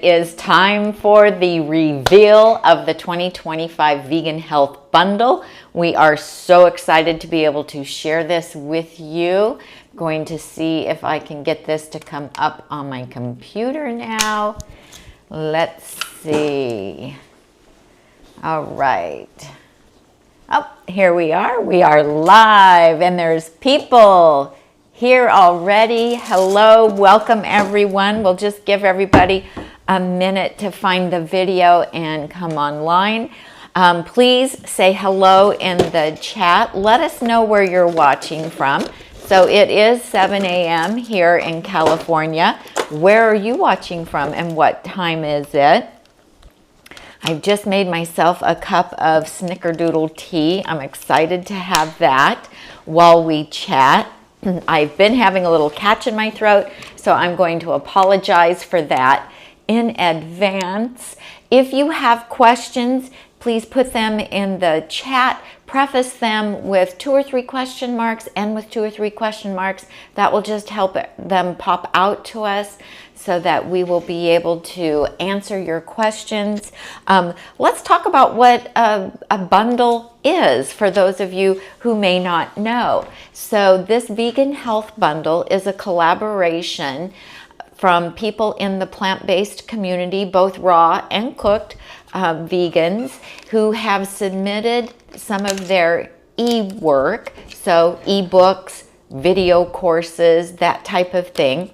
Is time for the reveal of the 2025 Vegan Health Bundle. We are so excited to be able to share this with you. I'm going to see if I can get this to come up on my computer now. Let's see. All right. Oh, here we are. We are live and there's people here already. Hello, welcome everyone. We'll just give everybody a minute to find the video and come online. Please say hello in the chat. Let us know where you're watching from. So it is 7 a.m. here in California. Where are you watching from and what time is it? I've just made myself a cup of snickerdoodle tea. I'm excited to have that while we chat. I've been having a little catch in my throat, so I'm going to apologize for that in advance. If you have questions, please put them in the chat. Preface them with 2 or 3 question marks and with 2 or 3 question marks. That will just help them pop out to us so that we will be able to answer your questions. Let's talk about what a bundle is for those of you who may not know. So this Vegan Health Bundle is a collaboration from people in the plant-based community, both raw and cooked vegans, who have submitted some of their e-work, so e-books, video courses, that type of thing.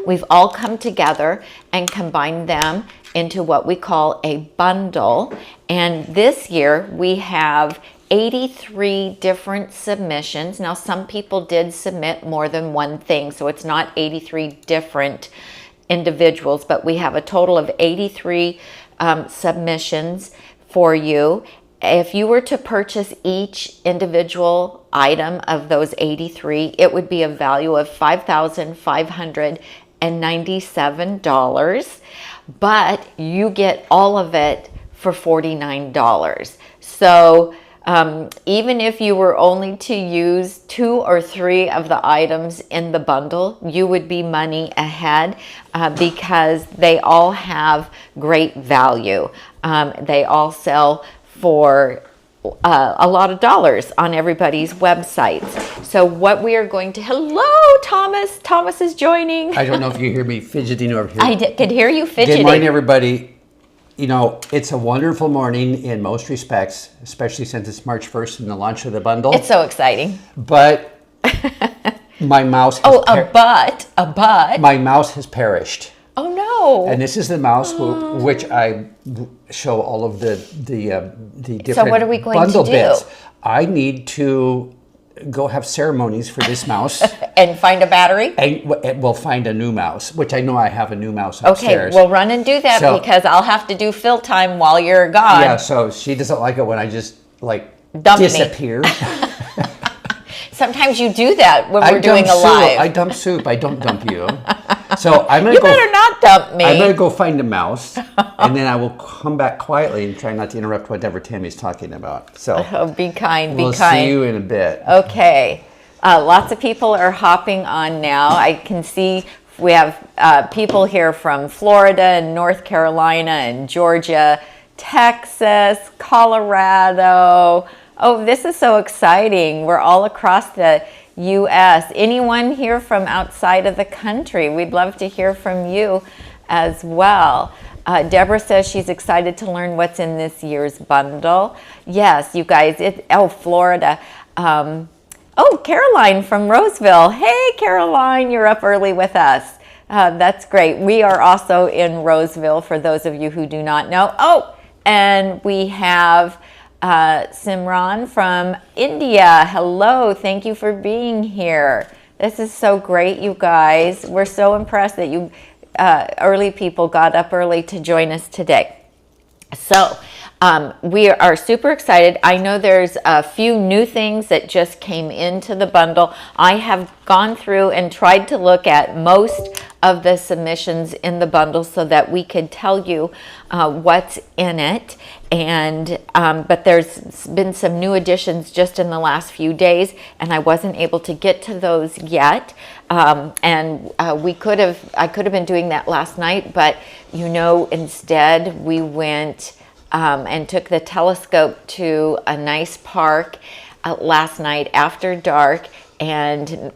We've all come together and combined them into what we call a bundle. And this year we have 83 different submissions. Now, some people did submit more than one thing, so it's not 83 different individuals, but we have a total of 83 submissions for you. If you were to purchase each individual item of those 83, it would be a value of $5,597, but you get all of it for $49. So even if you were only to use 2 or 3 of the items in the bundle, you would be money ahead because they all have great value. They all sell for a lot of dollars on everybody's websites. So what we are going to, hello Thomas, Thomas is joining. I don't know if you hear me fidgeting over here. I could hear you fidgeting. Good morning everybody. You know, it's a wonderful morning in most respects, especially since it's March 1st and the launch of the bundle. It's so exciting. But my mouse has a but. My mouse has perished. Oh no. And this is the mouse which I show all of the different So what are we going bundle to do? bits. I need to go have ceremonies for this mouse. And find a battery? And we'll find a new mouse, which I know I have a new mouse upstairs. Okay, we'll run and do that because I'll have to do fill time while you're gone. Yeah, so she doesn't like it when I just like disappear. Sometimes you do that when we're doing a live. I dump soup. I don't dump you. So I'm gonna You better not dump me. I'm gonna go find a mouse, and then I will come back quietly and try not to interrupt whatever Tammy's talking about. So be kind. We'll see you in a bit. Okay. Lots of people are hopping on now. I can see we have people here from Florida and North Carolina and Georgia, Texas, Colorado. Oh, this is so exciting. We're all across the U.S. Anyone here from outside of the country? We'd love to hear from you as well. Deborah says she's excited to learn what's in this year's bundle. Yes, you guys, Florida. Oh, Caroline from Roseville. Hey, Caroline, you're up early with us. That's great. We are also in Roseville, for those of you who do not know. Oh, and we have Simran from India. Hello, thank you for being here. This is so great, you guys. We're so impressed that you early people got up early to join us today. So we are super excited. I know there's a few new things that just came into the bundle. I have gone through and tried to look at most of the submissions in the bundle so that we could tell you what's in it. And but there's been some new additions just in the last few days, and I wasn't able to get to those yet. I could have been doing that last night, but instead we went and took the telescope to a nice park last night after dark, and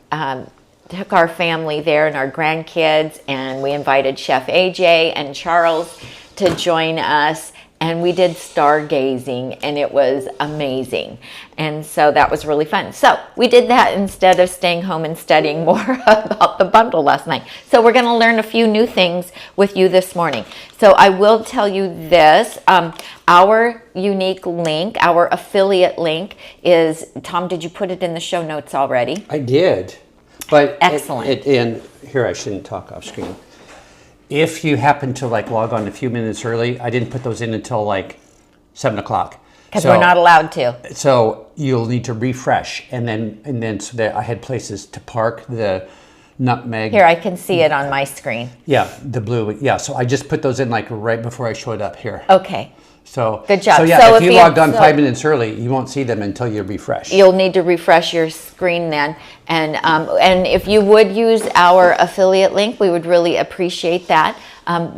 took our family there and our grandkids, and we invited Chef AJ and Charles to join us, and we did stargazing, and it was amazing. And so that was really fun. So we did that instead of staying home and studying more about the bundle last night. So we're going to learn a few new things with you this morning. So I will tell you this, our unique link, our affiliate link is, Tom, did you put it in the show notes already? I did. But excellent. And here, I shouldn't talk off screen. If you happen to log on a few minutes early, I didn't put those in until 7 o'clock. Because we're not allowed to. So you'll need to refresh, and then so that I had places to park the Nutmeg. Here, I can see it on my screen. Yeah, the blue. Yeah, so I just put those in right before I showed up here. Okay. So good job. So yeah, if you logged on 5 minutes early, you won't see them until you refresh. You'll need to refresh your screen then, and if you would use our affiliate link, we would really appreciate that.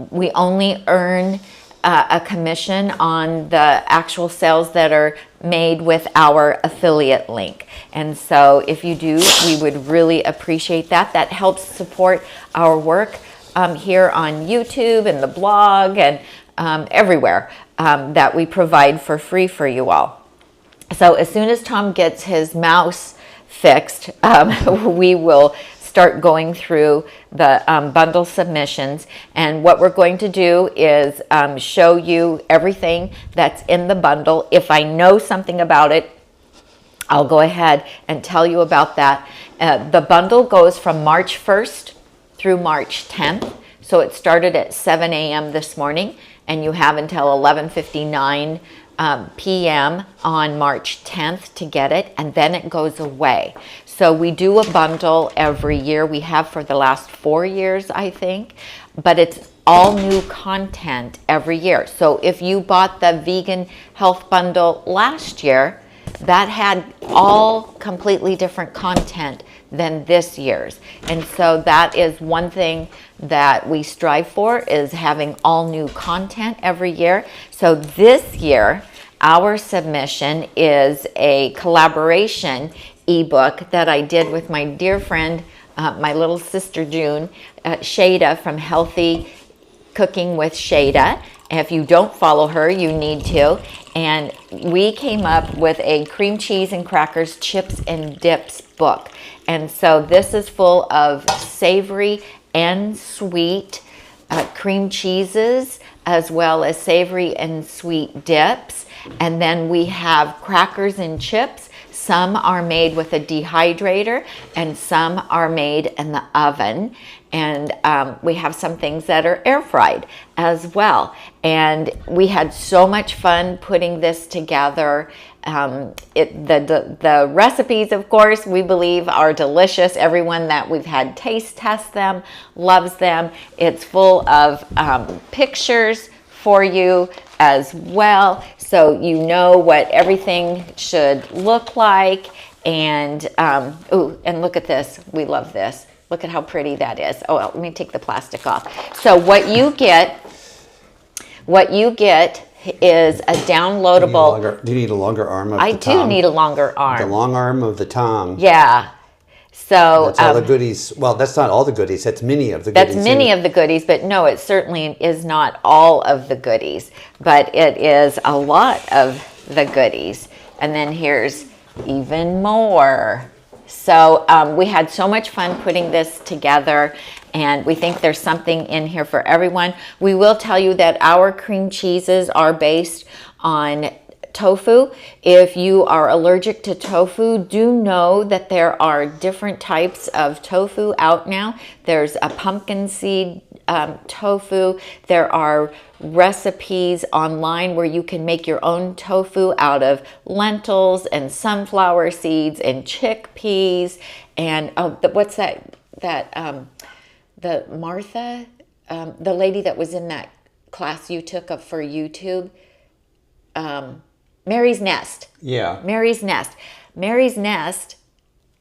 We only earn a commission on the actual sales that are made with our affiliate link, and so if you do, we would really appreciate that. That helps support our work here on YouTube and the blog and everywhere. That we provide for free for you all. So as soon as Tom gets his mouse fixed, we will start going through the bundle submissions. And what we're going to do is show you everything that's in the bundle. If I know something about it, I'll go ahead and tell you about that. The bundle goes from March 1st through March 10th. So it started at 7 a.m. this morning, and you have until 11:59 p.m. on March 10th to get it, and then it goes away. So we do a bundle every year. We have for the last 4 years, I think, but it's all new content every year. So if you bought the vegan health bundle last year, that had all completely different content than this year's. And so that is one thing that we strive for, is having all new content every year. So this year, our submission is a collaboration ebook that I did with my dear friend, my little sister June, Shada from Healthy Cooking with Shada. If you don't follow her, you need to. And we came up with a cream cheese and crackers, chips and dips book. And so this is full of savory and sweet cream cheeses, as well as savory and sweet dips. And then we have crackers and chips. Some are made with a dehydrator and some are made in the oven. And we have some things that are air fried as well. And we had so much fun putting this together. The recipes, of course, we believe are delicious. Everyone that we've had taste test them loves them. It's full of pictures for you as well, so you know what everything should look like. And and look at this. We love this. Look at how pretty that is. Oh, well, let me take the plastic off. So what you get is a downloadable. Do you need a longer arm of I the tongue? do need a longer arm. The long arm of the tongue. Yeah. So that's all the goodies. Well, that's not all the goodies. That's many of the goodies. That's many of the goodies, but no, it certainly is not all of the goodies, but it is a lot of the goodies. And then here's even more. So we had so much fun putting this together, and we think there's something in here for everyone. We will tell you that our cream cheeses are based on tofu. If you are allergic to tofu, do know that there are different types of tofu out now. There's a pumpkin seed tofu. There are recipes online where you can make your own tofu out of lentils and sunflower seeds and chickpeas and what's that the Martha, the lady that was in that class you took up for YouTube, Mary's Nest. Yeah. Mary's Nest. Mary's Nest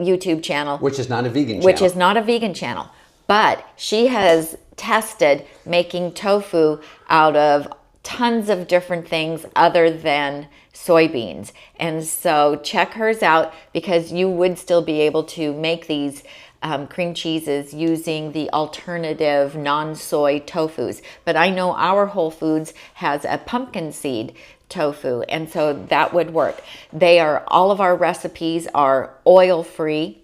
YouTube channel. Which is not a vegan channel. Which is not a vegan channel. But she has tested making tofu out of tons of different things other than soybeans. And so check hers out, because you would still be able to make these cream cheeses using the alternative non-soy tofus. But I know our Whole Foods has a pumpkin seed tofu, and so that would work. All of our recipes are oil-free,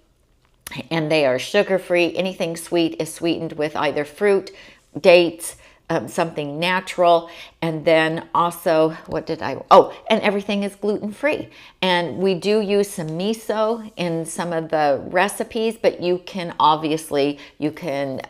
and they are sugar-free. Anything sweet is sweetened with either fruit, dates, something natural, and then also, and everything is gluten-free. And we do use some miso in some of the recipes, but you can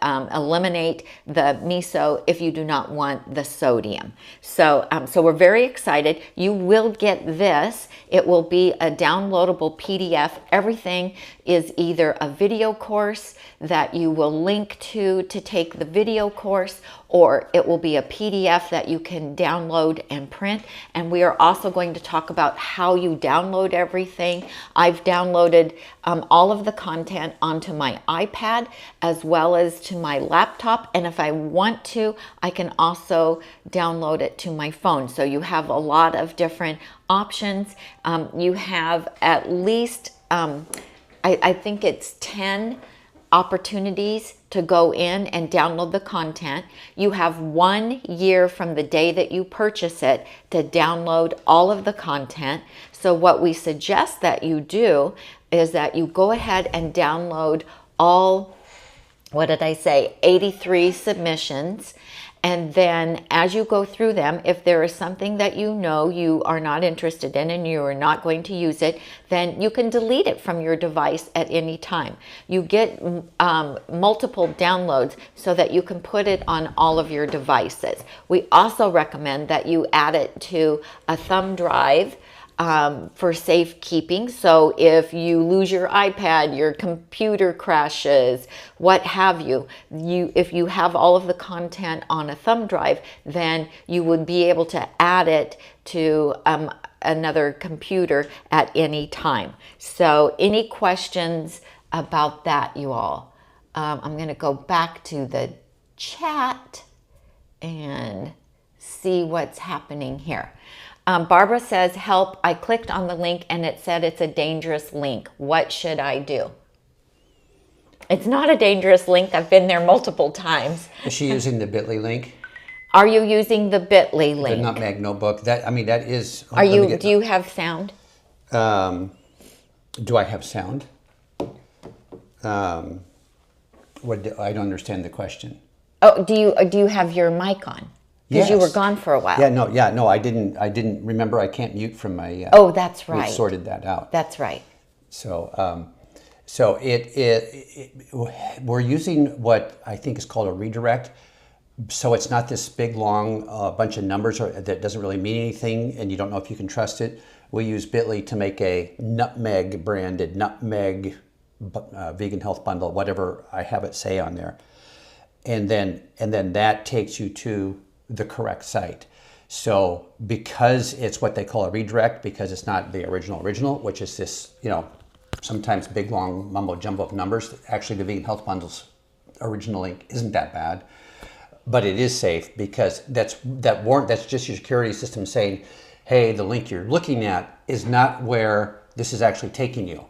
eliminate the miso if you do not want the sodium. So we're very excited. You will get this. It will be a downloadable PDF. Everything is either a video course that you will link to take the video course, or it will be a PDF that you can download and print. And we are also going to talk about how you download everything. I've downloaded all of the content onto my iPad as well as to my laptop. And if I want to, I can also download it to my phone. So you have a lot of different options. You have at least, I think it's 10 opportunities to go in and download the content. You have 1 year from the day that you purchase it to download all of the content. So what we suggest that you do is that you go ahead and download all, 83 submissions. And then as you go through them, if there is something that you are not interested in and you are not going to use it, then you can delete it from your device at any time. You get multiple downloads so that you can put it on all of your devices. We also recommend that you add it to a thumb drive for safekeeping. So if you lose your iPad, your computer crashes, what have you, if you have all of the content on a thumb drive, then you would be able to add it to another computer at any time. So any questions about that, you all? I'm going to go back to the chat and see what's happening here. Barbara says, help, I clicked on the link and it said it's a dangerous link. What should I do? It's not a dangerous link. I've been there multiple times. Is she using the bit.ly link? Are you using the bit.ly link? The Nutmeg notebook. That is. Do you have sound? Do I have sound? I don't understand the question. Oh, do you have your mic on? Because you were gone for a while. No, I didn't remember. I can't mute from my. Oh, that's right. We sorted that out. That's right. So, we're using what I think is called a redirect. So it's not this big long bunch of numbers that doesn't really mean anything, and you don't know if you can trust it. We use Bitly to make a Nutmeg branded Nutmeg vegan health bundle, whatever I have it say on there, and then that takes you to the correct site. So because it's what they call a redirect, because it's not the original, which is this, sometimes big long mumbo jumbo of numbers. Actually, the vegan health bundle's original link isn't that bad, but it is safe because that's just your security system saying, hey, the link you're looking at is not where this is actually taking you.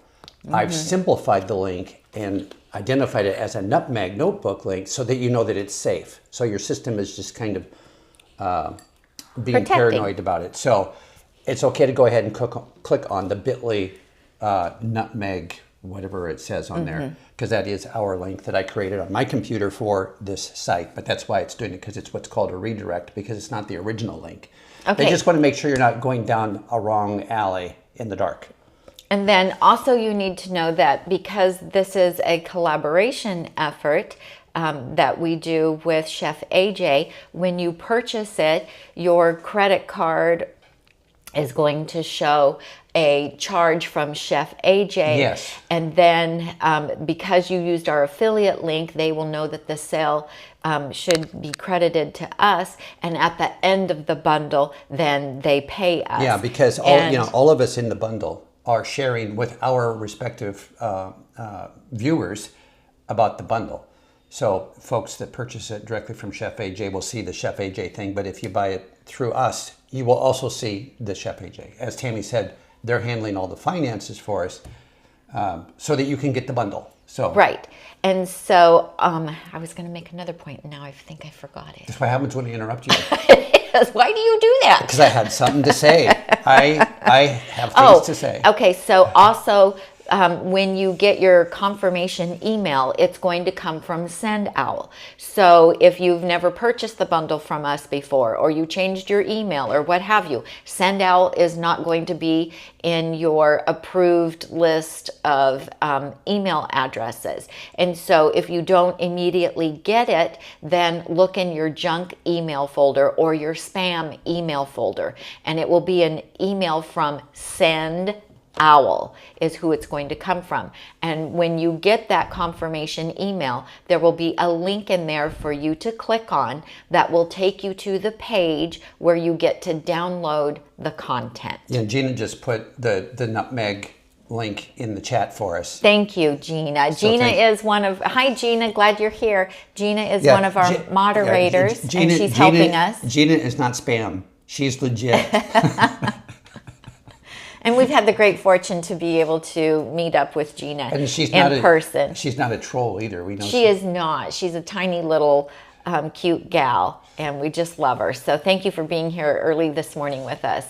Mm-hmm. I've simplified the link and identified it as a Nutmeg notebook link so that you know that it's safe. So your system is just kind of being paranoid about it. So it's okay to go ahead and click on the Bitly Nutmeg, whatever it says on there, because that is our link that I created on my computer for this site. But that's why it's doing it, because it's what's called a redirect, because it's not the original link. Okay. They just want to make sure you're not going down a wrong alley in the dark. And then also you need to know that because this is a collaboration effort that we do with Chef AJ, when you purchase it, your credit card is going to show a charge from Chef AJ. Yes. And then because you used our affiliate link, they will know that the sale should be credited to us. And at the end of the bundle, then they pay us. Yeah, because all of us in the bundle are sharing with our respective viewers about the bundle. So folks that purchase it directly from Chef AJ will see the Chef AJ thing, but if you buy it through us, you will also see the Chef AJ. As Tammy said, they're handling all the finances for us so that you can get the bundle. So right. And so I was going to make another point, and now I think I forgot it. That's what happens when I interrupt you. Why do you do that? Because I had something to say. I have things to say. Okay. So also, when you get your confirmation email, it's going to come from SendOwl. So if you've never purchased the bundle from us before, or you changed your email or what have you, SendOwl is not going to be in your approved list of email addresses. And so if you don't immediately get it, then look in your junk email folder or your spam email folder, and it will be an email from SendOwl is who it's going to come from. And when you get that confirmation email, there will be a link in there for you to click on that will take you to the page where you get to download the content. Yeah, Gina just put the Nutmeg link in the chat for us. Thank you, Gina. Gina is one of, hi Gina, glad you're here. Gina is one of our moderators, and she's helping us. Gina is not spam. She's legit. And we've had the great fortune to be able to meet up with Gina in person. She's not a troll either. We know she is not. She's a tiny little cute gal, and we just love her. So thank you for being here early this morning with us.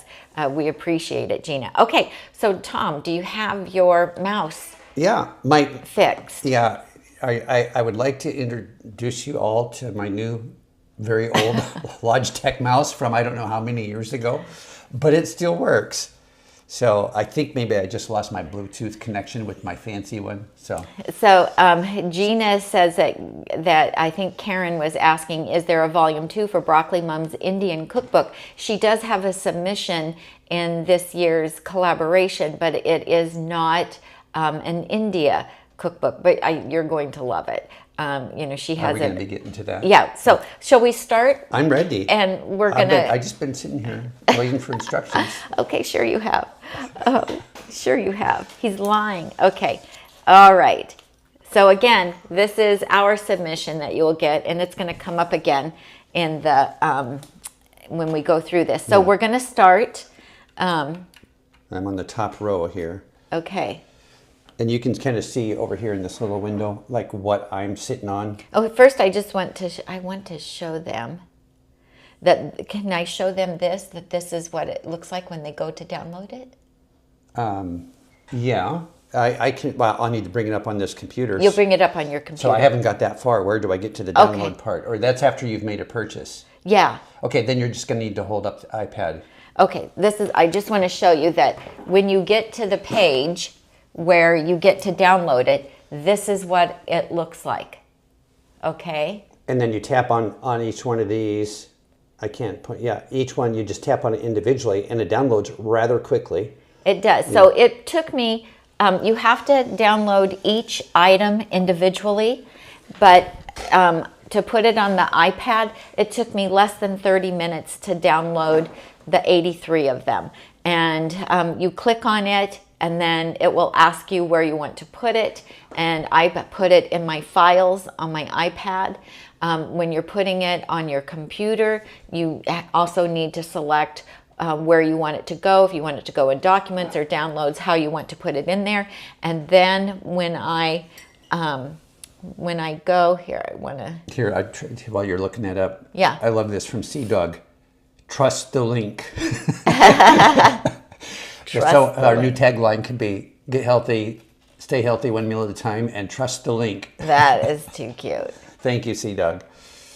We appreciate it, Gina. Okay, so Tom, do you have your mouse fixed? Yeah, I would like to introduce you all to my new, very old Logitech mouse from I don't know how many years ago, but it still works. So I think maybe I just lost my Bluetooth connection with my fancy one. So Gina says that I think Karen was asking, is there a volume 2 for Broccoli Mom's Indian cookbook? She does have a submission in this year's collaboration, but it is not an India cookbook. But you're going to love it. She has. Are we going to be getting to that? Yeah. So shall we start? I'm ready. And we're gonna. I just been sitting here waiting for instructions. Okay, sure you have. Sure you have. He's lying. Okay. All right. So again, this is our submission that you'll get, and it's going to come up again in the when we go through this. So we're going to start. I'm on the top row here. Okay. And you can kind of see over here in this little window, like what I'm sitting on. Oh, first I just want to show them that. Can I show them this? That this is what it looks like when they go to download it. Yeah, I can. Well, I'll need to bring it up on this computer. You'll bring it up on your computer. So I haven't got that far. Where do I get to the download part? Or that's after you've made a purchase. Yeah. Okay, then you're just going to need to hold up the iPad. Okay, I just want to show you that when you get to the page where you get to download it, this is what it looks like. Okay? And then you tap on each one of these. I can't put, each one you just tap on it individually, and it downloads rather quickly. It does. Yeah. So it took me, you have to download each item individually, but to put it on the iPad, it took me less than 30 minutes to download the 83 of them. And you click on it, and then it will ask you where you want to put it. And I put it in my files on my iPad. When you're putting it on your computer, you also need to select where you want it to go. If you want it to go in documents or downloads, how you want to put it in there. And then when I go here, I want to... Here, while you're looking that up. Yeah. I love this from Sea Dog. Trust the link. Our new tagline could be, get healthy, stay healthy 1 meal at a time, and trust the link. That is too cute. Thank you, Sea Dog.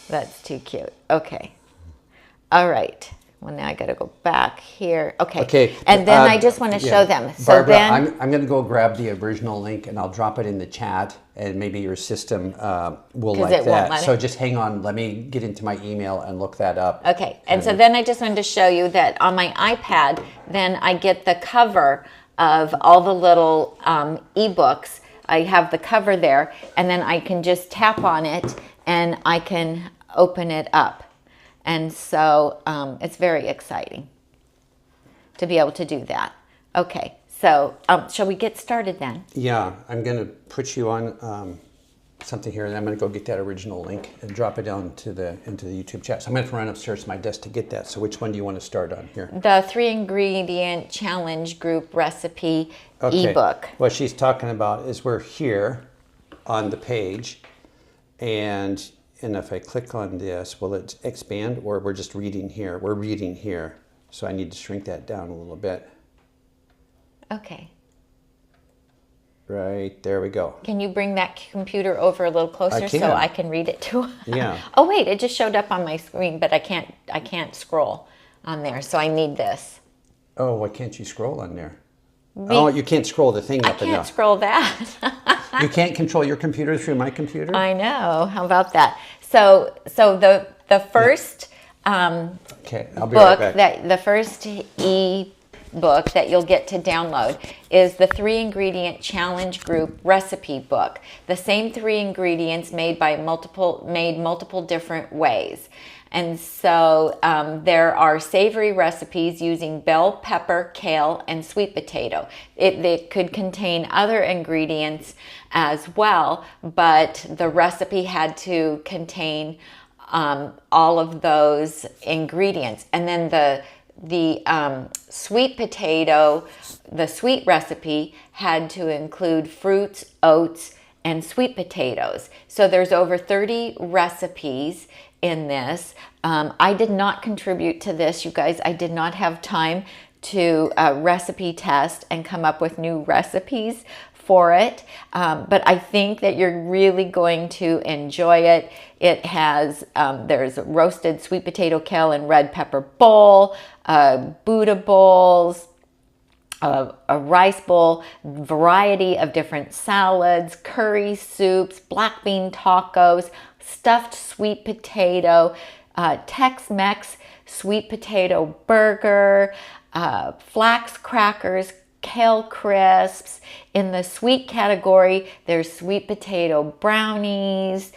That's too cute. Okay. All right. Well, now I got to go back here. Okay. Okay. And then I just want to show them. So Barbara, then I'm going to go grab the original link and I'll drop it in the chat, and maybe your system will like it won't that. let So it. just hang on. Let me get into my email and look that up. Okay, and so then I just wanted to show you that on my iPad, then I get the cover of all the little ebooks. I have the cover there, and then I can just tap on it and I can open it up. And so it's very exciting to be able to do that. Okay, so shall we get started then? Yeah, I'm going to put you on something here, and I'm going to go get that original link and drop it down into the YouTube chat. So I'm going to run upstairs to my desk to get that. So which one do you want to start on here? The 3-ingredient challenge group recipe ebook. What she's talking about is we're here on the page, and if I click on this, will it expand, or we're just reading here? We're reading here. So I need to shrink that down a little bit. Okay. Right, there we go. Can you bring that computer over a little closer so I can read it too? Yeah. Oh wait, it just showed up on my screen, but I can't scroll on there, so I need this. Oh, why can't you scroll on there? Oh, you can't scroll the thing up and I down. can't scroll that. You can't control your computer through my computer? I know. How about that? So the first Okay, I'll be book right back. the first book that you'll get to download is the 3-ingredient challenge group recipe book. The same 3 ingredients made multiple different ways. And so there are savory recipes using bell pepper, kale, and sweet potato. It could contain other ingredients as well, but the recipe had to contain all of those ingredients. And then the sweet potato, the sweet recipe had to include fruits, oats, and sweet potatoes. So there's over 30 recipes in this. I did not contribute to this, you guys. I did not have time to recipe test and come up with new recipes for it, but I think that you're really going to enjoy it. It has, there's roasted sweet potato, kale, and red pepper bowl, Buddha bowls, a rice bowl, variety of different salads, curry soups, black bean tacos, stuffed sweet potato, Tex-Mex sweet potato burger, flax crackers, kale crisps. In the sweet category, there's sweet potato brownies,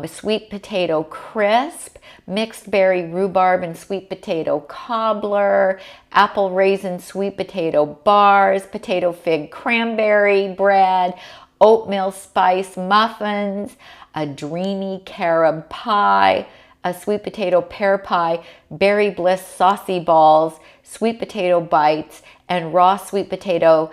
sweet potato crisp, mixed berry rhubarb and sweet potato cobbler, apple raisin sweet potato bars, potato fig cranberry bread, oatmeal spice muffins, a dreamy carob pie, a sweet potato pear pie, berry bliss saucy balls, sweet potato bites, and raw sweet potato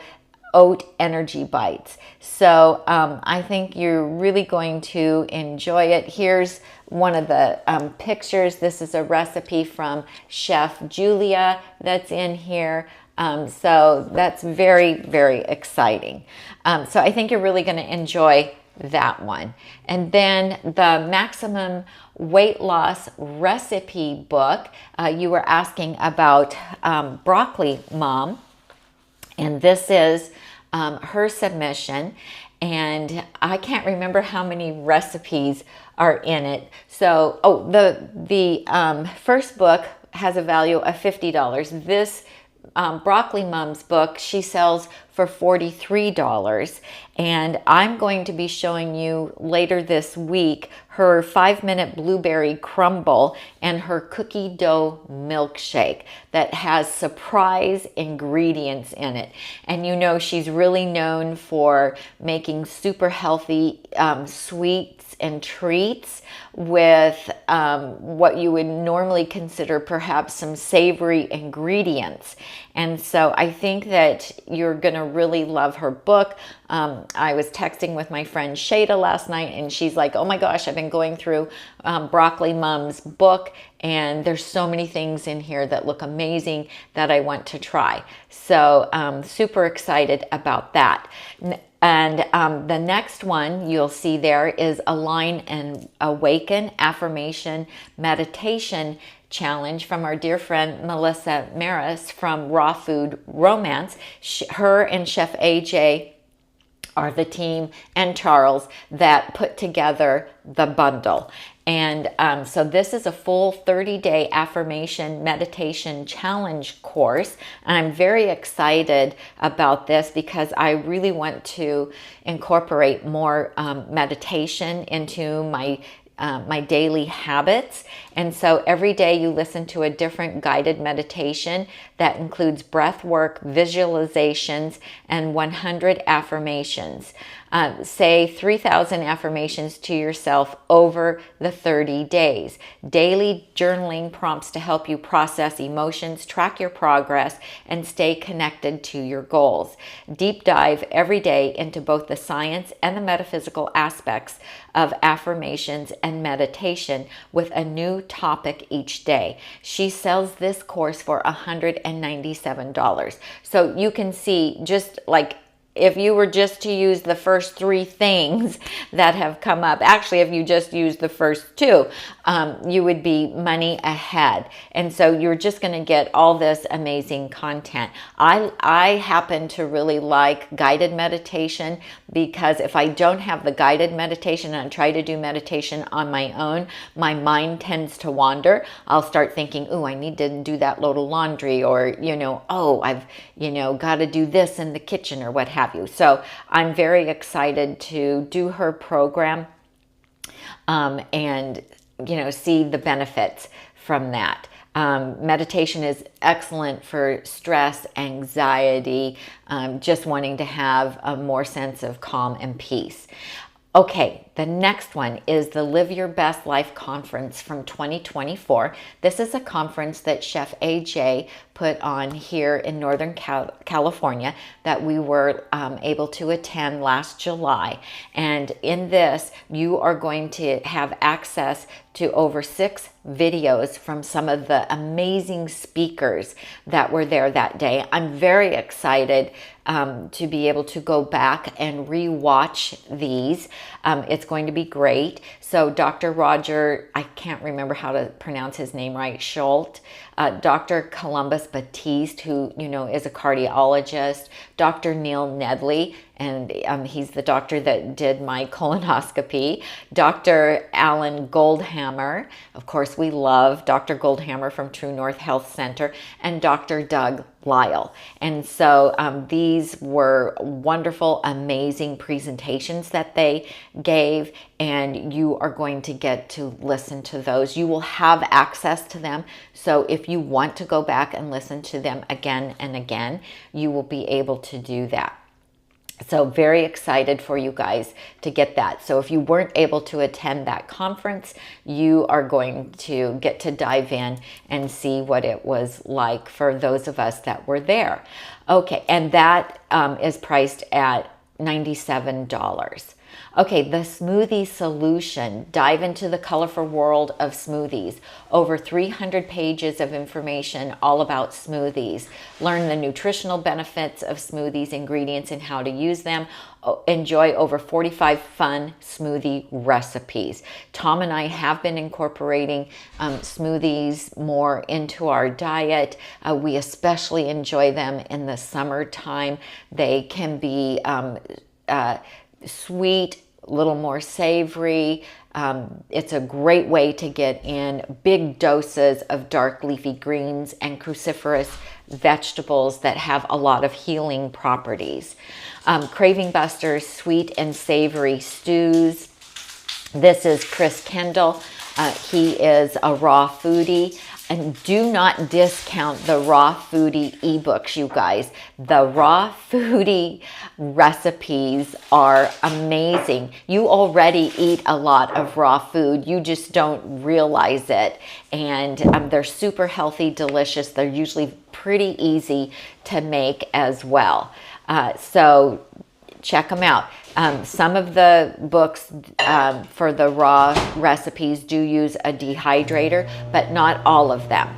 oat energy bites. So I think you're really going to enjoy it. Here's one of the pictures. This is a recipe from Chef Julia that's in here. So that's very, very exciting. So I think you're really going to enjoy that one. And then the maximum weight loss recipe book, you were asking about Broccoli Mom. And this is her submission, and I can't remember how many recipes are in it. So, the first book has a value of $50. This Broccoli Mom's book, she sells for $43, and I'm going to be showing you later this week her 5-minute blueberry crumble and her cookie dough milkshake that has surprise ingredients in it. And you know she's really known for making super healthy sweets and treats with what you would normally consider perhaps some savory ingredients. And so I think that you're gonna really love her book. I was texting with my friend Shada last night, and she's like, oh my gosh, I've been going through Broccoli Mom's book, and there's so many things in here that look amazing that I want to try. So super excited about that. And the next one you'll see there is Align and Awaken Affirmation Meditation Challenge from our dear friend Melissa Maris from Raw Food Romance. Her and Chef AJ are the team, and Charles, that put together the bundle. And so this is a full 30-day affirmation meditation challenge course. And I'm very excited about this because I really want to incorporate more meditation into my daily habits. And so every day you listen to a different guided meditation that includes breath work, visualizations, and 100 affirmations. Say 3,000 affirmations to yourself over the 30 days. Daily journaling prompts to help you process emotions, track your progress, and stay connected to your goals. Deep dive every day into both the science and the metaphysical aspects of affirmations and meditation with a new topic each day. She sells this course for $197. So you can see, just like if you were just to use the first 3 things that have come up, actually, if you just use the first 2, you would be money ahead. And so you're just going to get all this amazing content. I happen to really like guided meditation because if I don't have the guided meditation and I try to do meditation on my own, my mind tends to wander. I'll start thinking, oh, I need to do that load of laundry, or, oh, I've, got to do this in the kitchen, or what have you. So I'm very excited to do her program and see the benefits from that. Meditation is excellent for stress, anxiety, just wanting to have a more sense of calm and peace. Okay, the next one is the Live Your Best Life Conference from 2024. This is a conference that Chef AJ put on here in Northern California that we were able to attend last July. And in this, you are going to have access to over 6 videos from some of the amazing speakers that were there that day. I'm very excited to be able to go back and re-watch these. It's going to be great. So Dr. Roger, I can't remember how to pronounce his name right, Schultz, Dr. Columbus Batiste, who is a cardiologist, Dr. Neil Nedley, and he's the doctor that did my colonoscopy, Dr. Alan Goldhammer, of course we love Dr. Goldhammer from True North Health Center, and Dr. Doug Lyle. And so these were wonderful, amazing presentations that they gave, and you are going to get to listen to those. You will have access to them. So if you want to go back and listen to them again and again, you will be able to do that. So very excited for you guys to get that. So if you weren't able to attend that conference, you are going to get to dive in and see what it was like for those of us that were there. Okay, and that is priced at $97. Okay, the smoothie solution. Dive into the colorful world of smoothies. Over 300 pages of information all about smoothies. Learn the nutritional benefits of smoothies, ingredients, and how to use them. Enjoy over 45 fun smoothie recipes. Tom and I have been incorporating smoothies more into our diet. We especially enjoy them in the summertime. They can be sweet, a little more savory. It's a great way to get in big doses of dark leafy greens and cruciferous vegetables that have a lot of healing properties. Craving Busters sweet and savory stews. This is Chris Kendall. He is a raw foodie. And do not discount the Raw Foodie ebooks, you guys. The Raw Foodie recipes are amazing. You already eat a lot of raw food. You just don't realize it. And they're super healthy, delicious. They're usually pretty easy to make as well. So check them out. Some of the books for the raw recipes do use a dehydrator, but not all of them.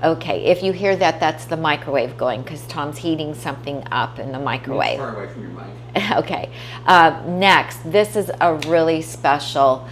Okay, if you hear that, that's the microwave going because Tom's heating something up in the microwave. Far away from your mic. Okay, next, this is a really special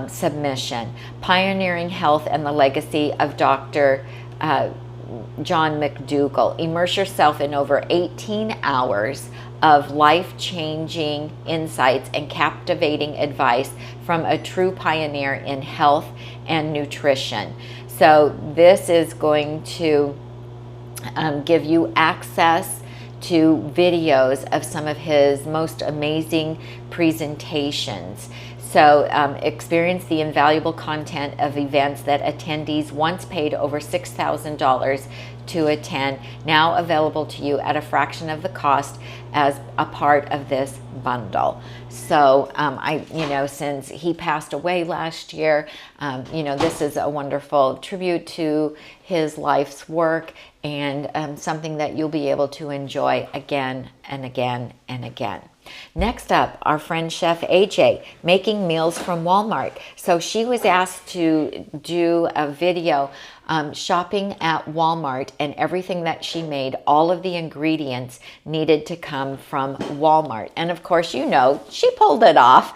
submission. Pioneering Health and the Legacy of Dr. John McDougall. Immerse yourself in over 18 hours of life-changing insights and captivating advice from a true pioneer in health and nutrition. So this is going to give you access to videos of some of his most amazing presentations. So experience the invaluable content of events that attendees once paid over $6,000 to attend, now available to you at a fraction of the cost as a part of this bundle. So since he passed away last year, this is a wonderful tribute to his life's work and something that you'll be able to enjoy again and again and again. Next up, our friend Chef AJ, making meals from Walmart. So she was asked to do a video shopping at Walmart, and everything that she made, all of the ingredients needed to come from Walmart. And of course, she pulled it off.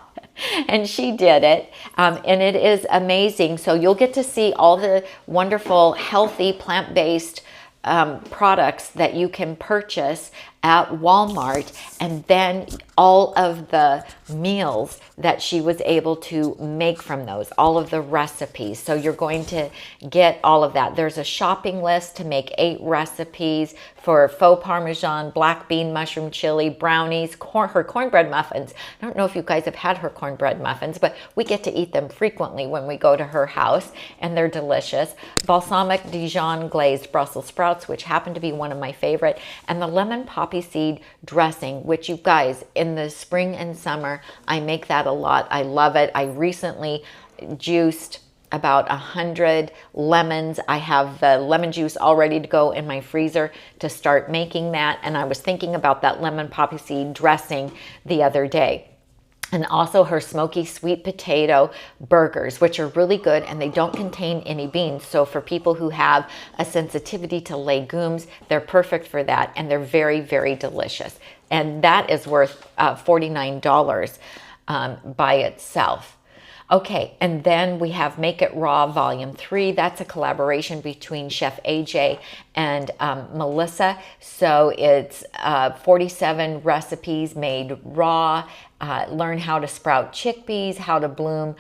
And she did it, and it is amazing. So you'll get to see all the wonderful, healthy, plant-based products that you can purchase at Walmart, and then all of the meals that she was able to make from those, all of the recipes. So you're going to get all of that. There's a shopping list to make 8 recipes for faux parmesan, black bean, mushroom chili, brownies, her cornbread muffins. I don't know if you guys have had her cornbread muffins, but we get to eat them frequently when we go to her house, and they're delicious. Balsamic Dijon glazed Brussels sprouts, which happen to be one of my favorite, and the lemon poppy seed dressing, which you guys, in the spring and summer, I make that a lot. I love it. I recently juiced about 100 lemons. I have the lemon juice all ready to go in my freezer to start making that. And I was thinking about that lemon poppy seed dressing the other day. And also her smoky sweet potato burgers, which are really good, and they don't contain any beans. So for people who have a sensitivity to legumes, they're perfect for that, and they're very, very delicious. And that is worth $49 by itself. Okay, and then we have Make It Raw Volume 3. That's a collaboration between Chef AJ and Melissa. So it's 47 recipes made raw. Learn how to sprout chickpeas, how to bloom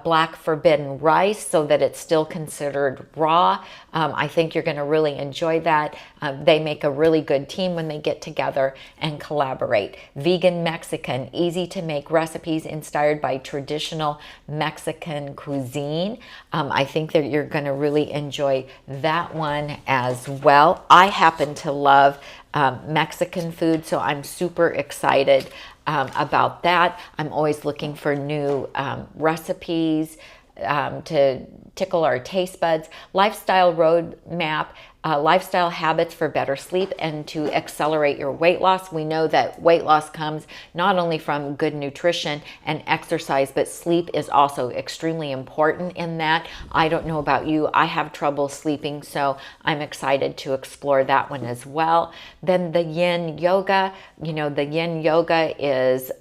black forbidden rice so that it's still considered raw. I think you're going to really enjoy that. They make a really good team when they get together and collaborate. Vegan Mexican, easy to make recipes inspired by traditional Mexican cuisine. I think that you're going to really enjoy that one as well. I happen to love Mexican food, so I'm super excited about that. I'm always looking for new recipes to tickle our taste buds. Lifestyle roadmap, lifestyle habits for better sleep and to accelerate your weight loss. We know that weight loss comes not only from good nutrition and exercise, but sleep is also extremely important in that. I don't know about you, I have trouble sleeping, so I'm excited to explore that one as well. Then the yin yoga, the yin yoga is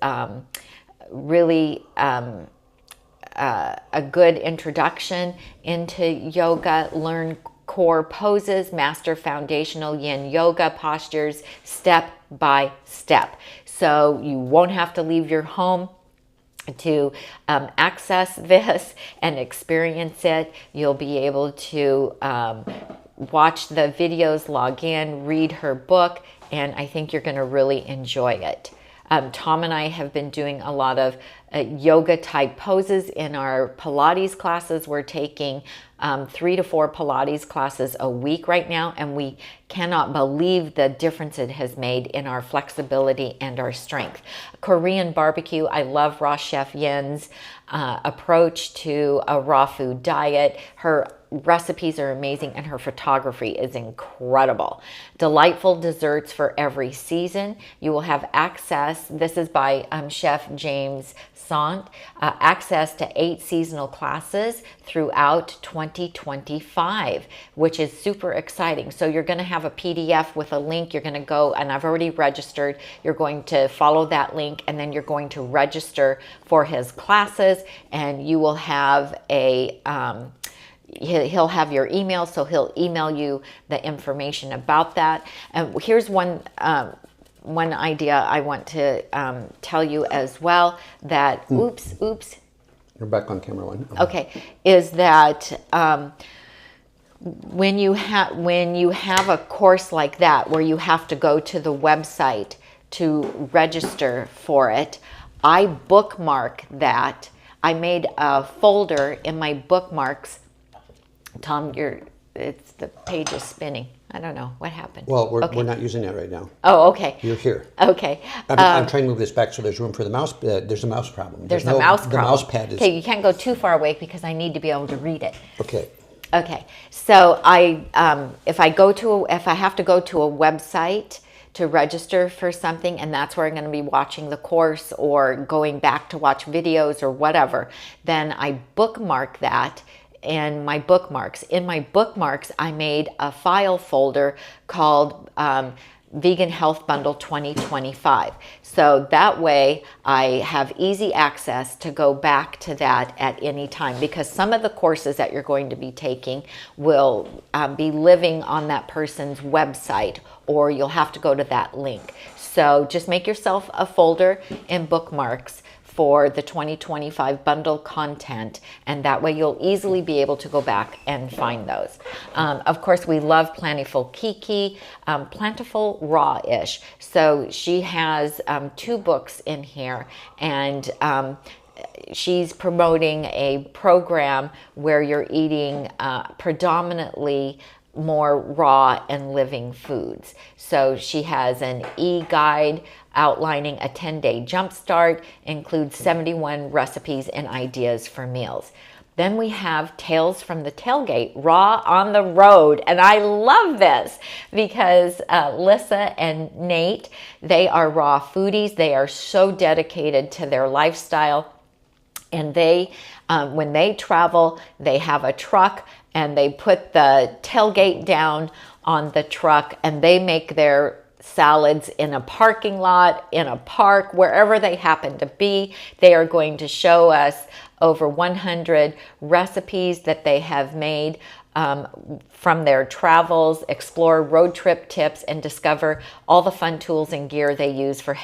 really a good introduction into yoga. Learn core poses, master foundational yin yoga postures step by step. So you won't have to leave your home to access this and experience it. You'll be able to watch the videos, log in, read her book, and I think you're going to really enjoy it. Tom and I have been doing a lot of yoga type poses in our Pilates classes. We're taking 3 to 4 Pilates classes a week right now, and we cannot believe the difference it has made in our flexibility and our strength. Korean barbecue, I love raw chef Yen's approach to a raw food diet. Her recipes are amazing and her photography is incredible. Delightful desserts for every season. You will have access, this is by Chef James Sant, access to 8 seasonal classes throughout 2025, which is super exciting. So you're going to have a PDF with a link. You're going to go, and I've already registered. You're going to follow that link, and then you're going to register for his classes, and you will have a he'll have your email, so he'll email you the information about that. And here's one idea I want to tell you as well, that oops, You're back on camera one. okay, is that when you have a course like that where you have to go to the website to register for it, I bookmark that. I made a folder in my bookmarks. Tom, it's the page is spinning. I don't know what happened. Well, we're not using that right now. Oh, okay. You're here. Okay. I'm trying to move this back so there's room for the mouse. There's a mouse problem. There's a mouse problem. The mouse pad is... Okay, you can't go too far away because I need to be able to read it. Okay. Okay. So if I have to go to a website to register for something, and that's where I'm going to be watching the course or going back to watch videos or whatever, then I bookmark that in my bookmarks. In my bookmarks, I made a file folder called Vegan Health Bundle 2025. So that way I have easy access to go back to that at any time, because some of the courses that you're going to be taking will be living on that person's website, or you'll have to go to that link. So just make yourself a folder in bookmarks for the 2025 bundle content, and that way you'll easily be able to go back and find those. Of course, we love Plentiful Kiki, Plentiful Raw-ish. So she has 2 books in here, and she's promoting a program where you're eating predominantly more raw and living foods. So she has an e-guide outlining a 10-day jumpstart, includes 71 recipes and ideas for meals. Then we have Tales from the Tailgate, Raw on the Road. And I love this because Lissa and Nate, they are raw foodies. They are so dedicated to their lifestyle. And they, when they travel, they have a truck and they put the tailgate down on the truck and they make their salads in a parking lot, in a park, wherever they happen to be. They are going to show us over 100 recipes that they have made from their travels, explore road trip tips, and discover all the fun tools and gear they use for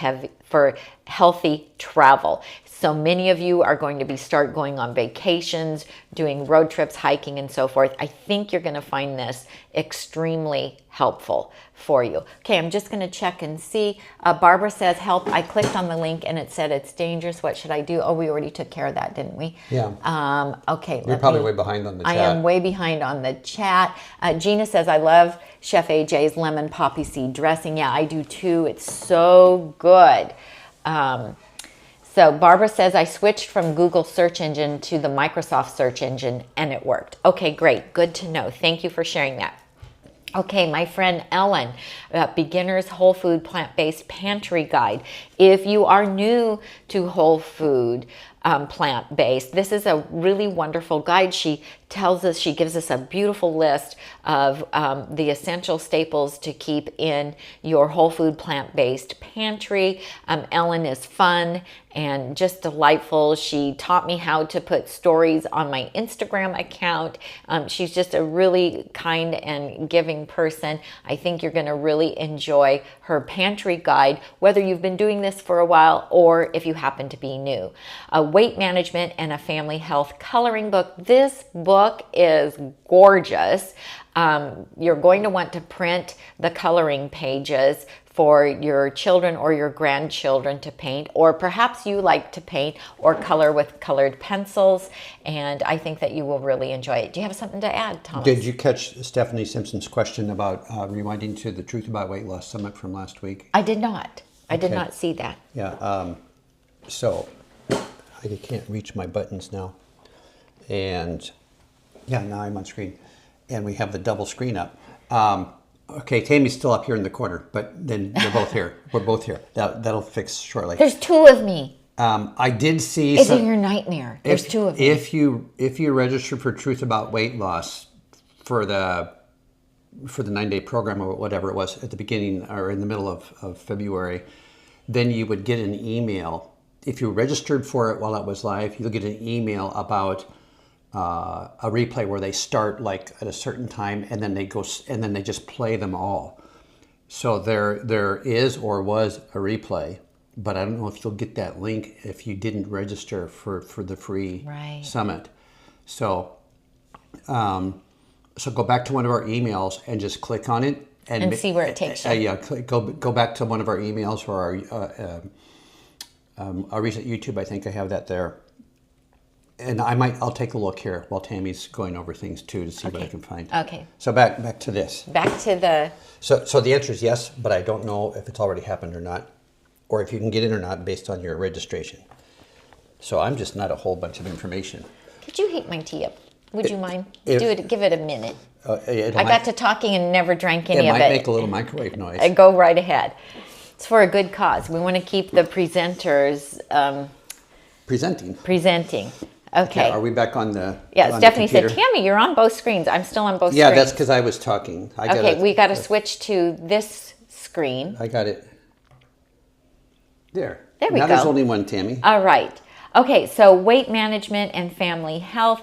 healthy travel. So many of you are going to start going on vacations, doing road trips, hiking, and so forth. I think you're going to find this extremely helpful for you. Okay, I'm just going to check and see. Barbara says, help. I clicked on the link and it said it's dangerous. What should I do? Oh, we already took care of that, didn't we? Yeah. Okay. You're probably way behind on the chat. I am way behind on the chat. Gina says, I love Chef AJ's lemon poppy seed dressing. Yeah, I do too. It's so good. So Barbara says, I switched from Google search engine to the Microsoft search engine and it worked. Okay, great. Good to know. Thank you for sharing that. Okay, my friend Ellen, Beginner's Whole Food Plant-Based Pantry Guide. If you are new to whole food, plant-based, this is a really wonderful guide. She gives us a beautiful list of the essential staples to keep in your whole food plant-based pantry. Ellen is fun and just delightful. She taught me how to put stories on my Instagram account. She's just a really kind and giving person. I think you're going to really enjoy her pantry guide, whether you've been doing this for a while or if you happen to be new. Weight management and a family health coloring book. This book is gorgeous. You're going to want to print the coloring pages for your children or your grandchildren to paint, or perhaps you like to paint or color with colored pencils, and I think that you will really enjoy it. Do you have something to add, Thomas? Did you catch Stephanie Simpson's question about rewinding to the Truth About Weight Loss Summit from last week? I did not. I did not see that. Yeah, so I can't reach my buttons now. And Yeah, now I'm on screen. And we have the double screen up. Okay, Tammy's still up here in the corner, but then they're both here. We're both here. That'll fix shortly. There's two of me. I did see... Is it your nightmare? There's two of me. If you register for Truth About Weight Loss for the 9-day program or whatever it was at the beginning or in the middle of February, then you would get an email. If you registered for it while it was live, you'll get an email about a replay where they start like at a certain time and then they just play them all. So there is or was a replay, but I don't know if you'll get that link if you didn't register for the free summit. So so go back to one of our emails and just click on it and see where it takes you. Yeah, go back to one of our emails or our recent YouTube. I think I have that there. And I'll take a look here while Tammy's going over things too to see what I can find. Okay. So back to this. Back to the... So the answer is yes, but I don't know if it's already happened or not, or if you can get in or not based on your registration. So I'm just not a whole bunch of information. Could you heat my tea up? Would you mind? Give it a minute. I got to talking and never drank any of it. It might make a little microwave noise. Go right ahead. It's for a good cause. We want to keep the presenters... Presenting. Okay. Yeah, are we back on the Stephanie said, Tammy, you're on both screens. I'm still on both screens. Yeah, that's because I was talking. We got to switch to this screen. I got it. There we go. Now there's only one, Tammy. All right. Okay, so weight management and family health,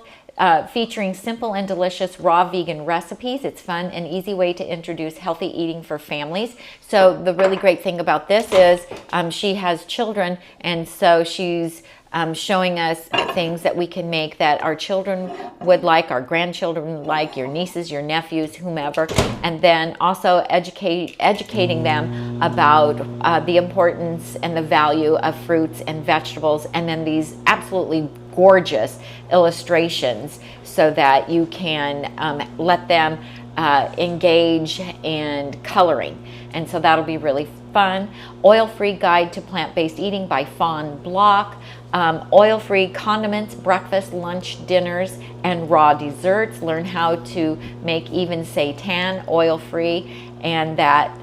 featuring simple and delicious raw vegan recipes. It's fun and easy way to introduce healthy eating for families. So the really great thing about this is she has children, and so she's showing us things that we can make that our children would like, our grandchildren would like, your nieces, your nephews, whomever, and then also educating them about the importance and the value of fruits and vegetables, and then these absolutely gorgeous illustrations so that you can let them engage in coloring. And so that'll be really fun. Oil-free guide to plant-based eating by Fawn Block. Oil-free condiments, breakfast, lunch, dinners, and raw desserts. Learn how to make even seitan oil-free, and that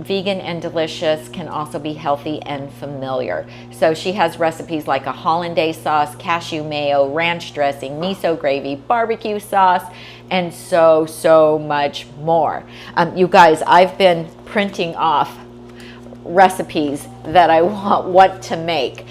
vegan and delicious can also be healthy and familiar. So she has recipes like a hollandaise sauce, cashew mayo, ranch dressing, miso gravy, barbecue sauce, and so much more. You guys, I've been printing off recipes that I want to make.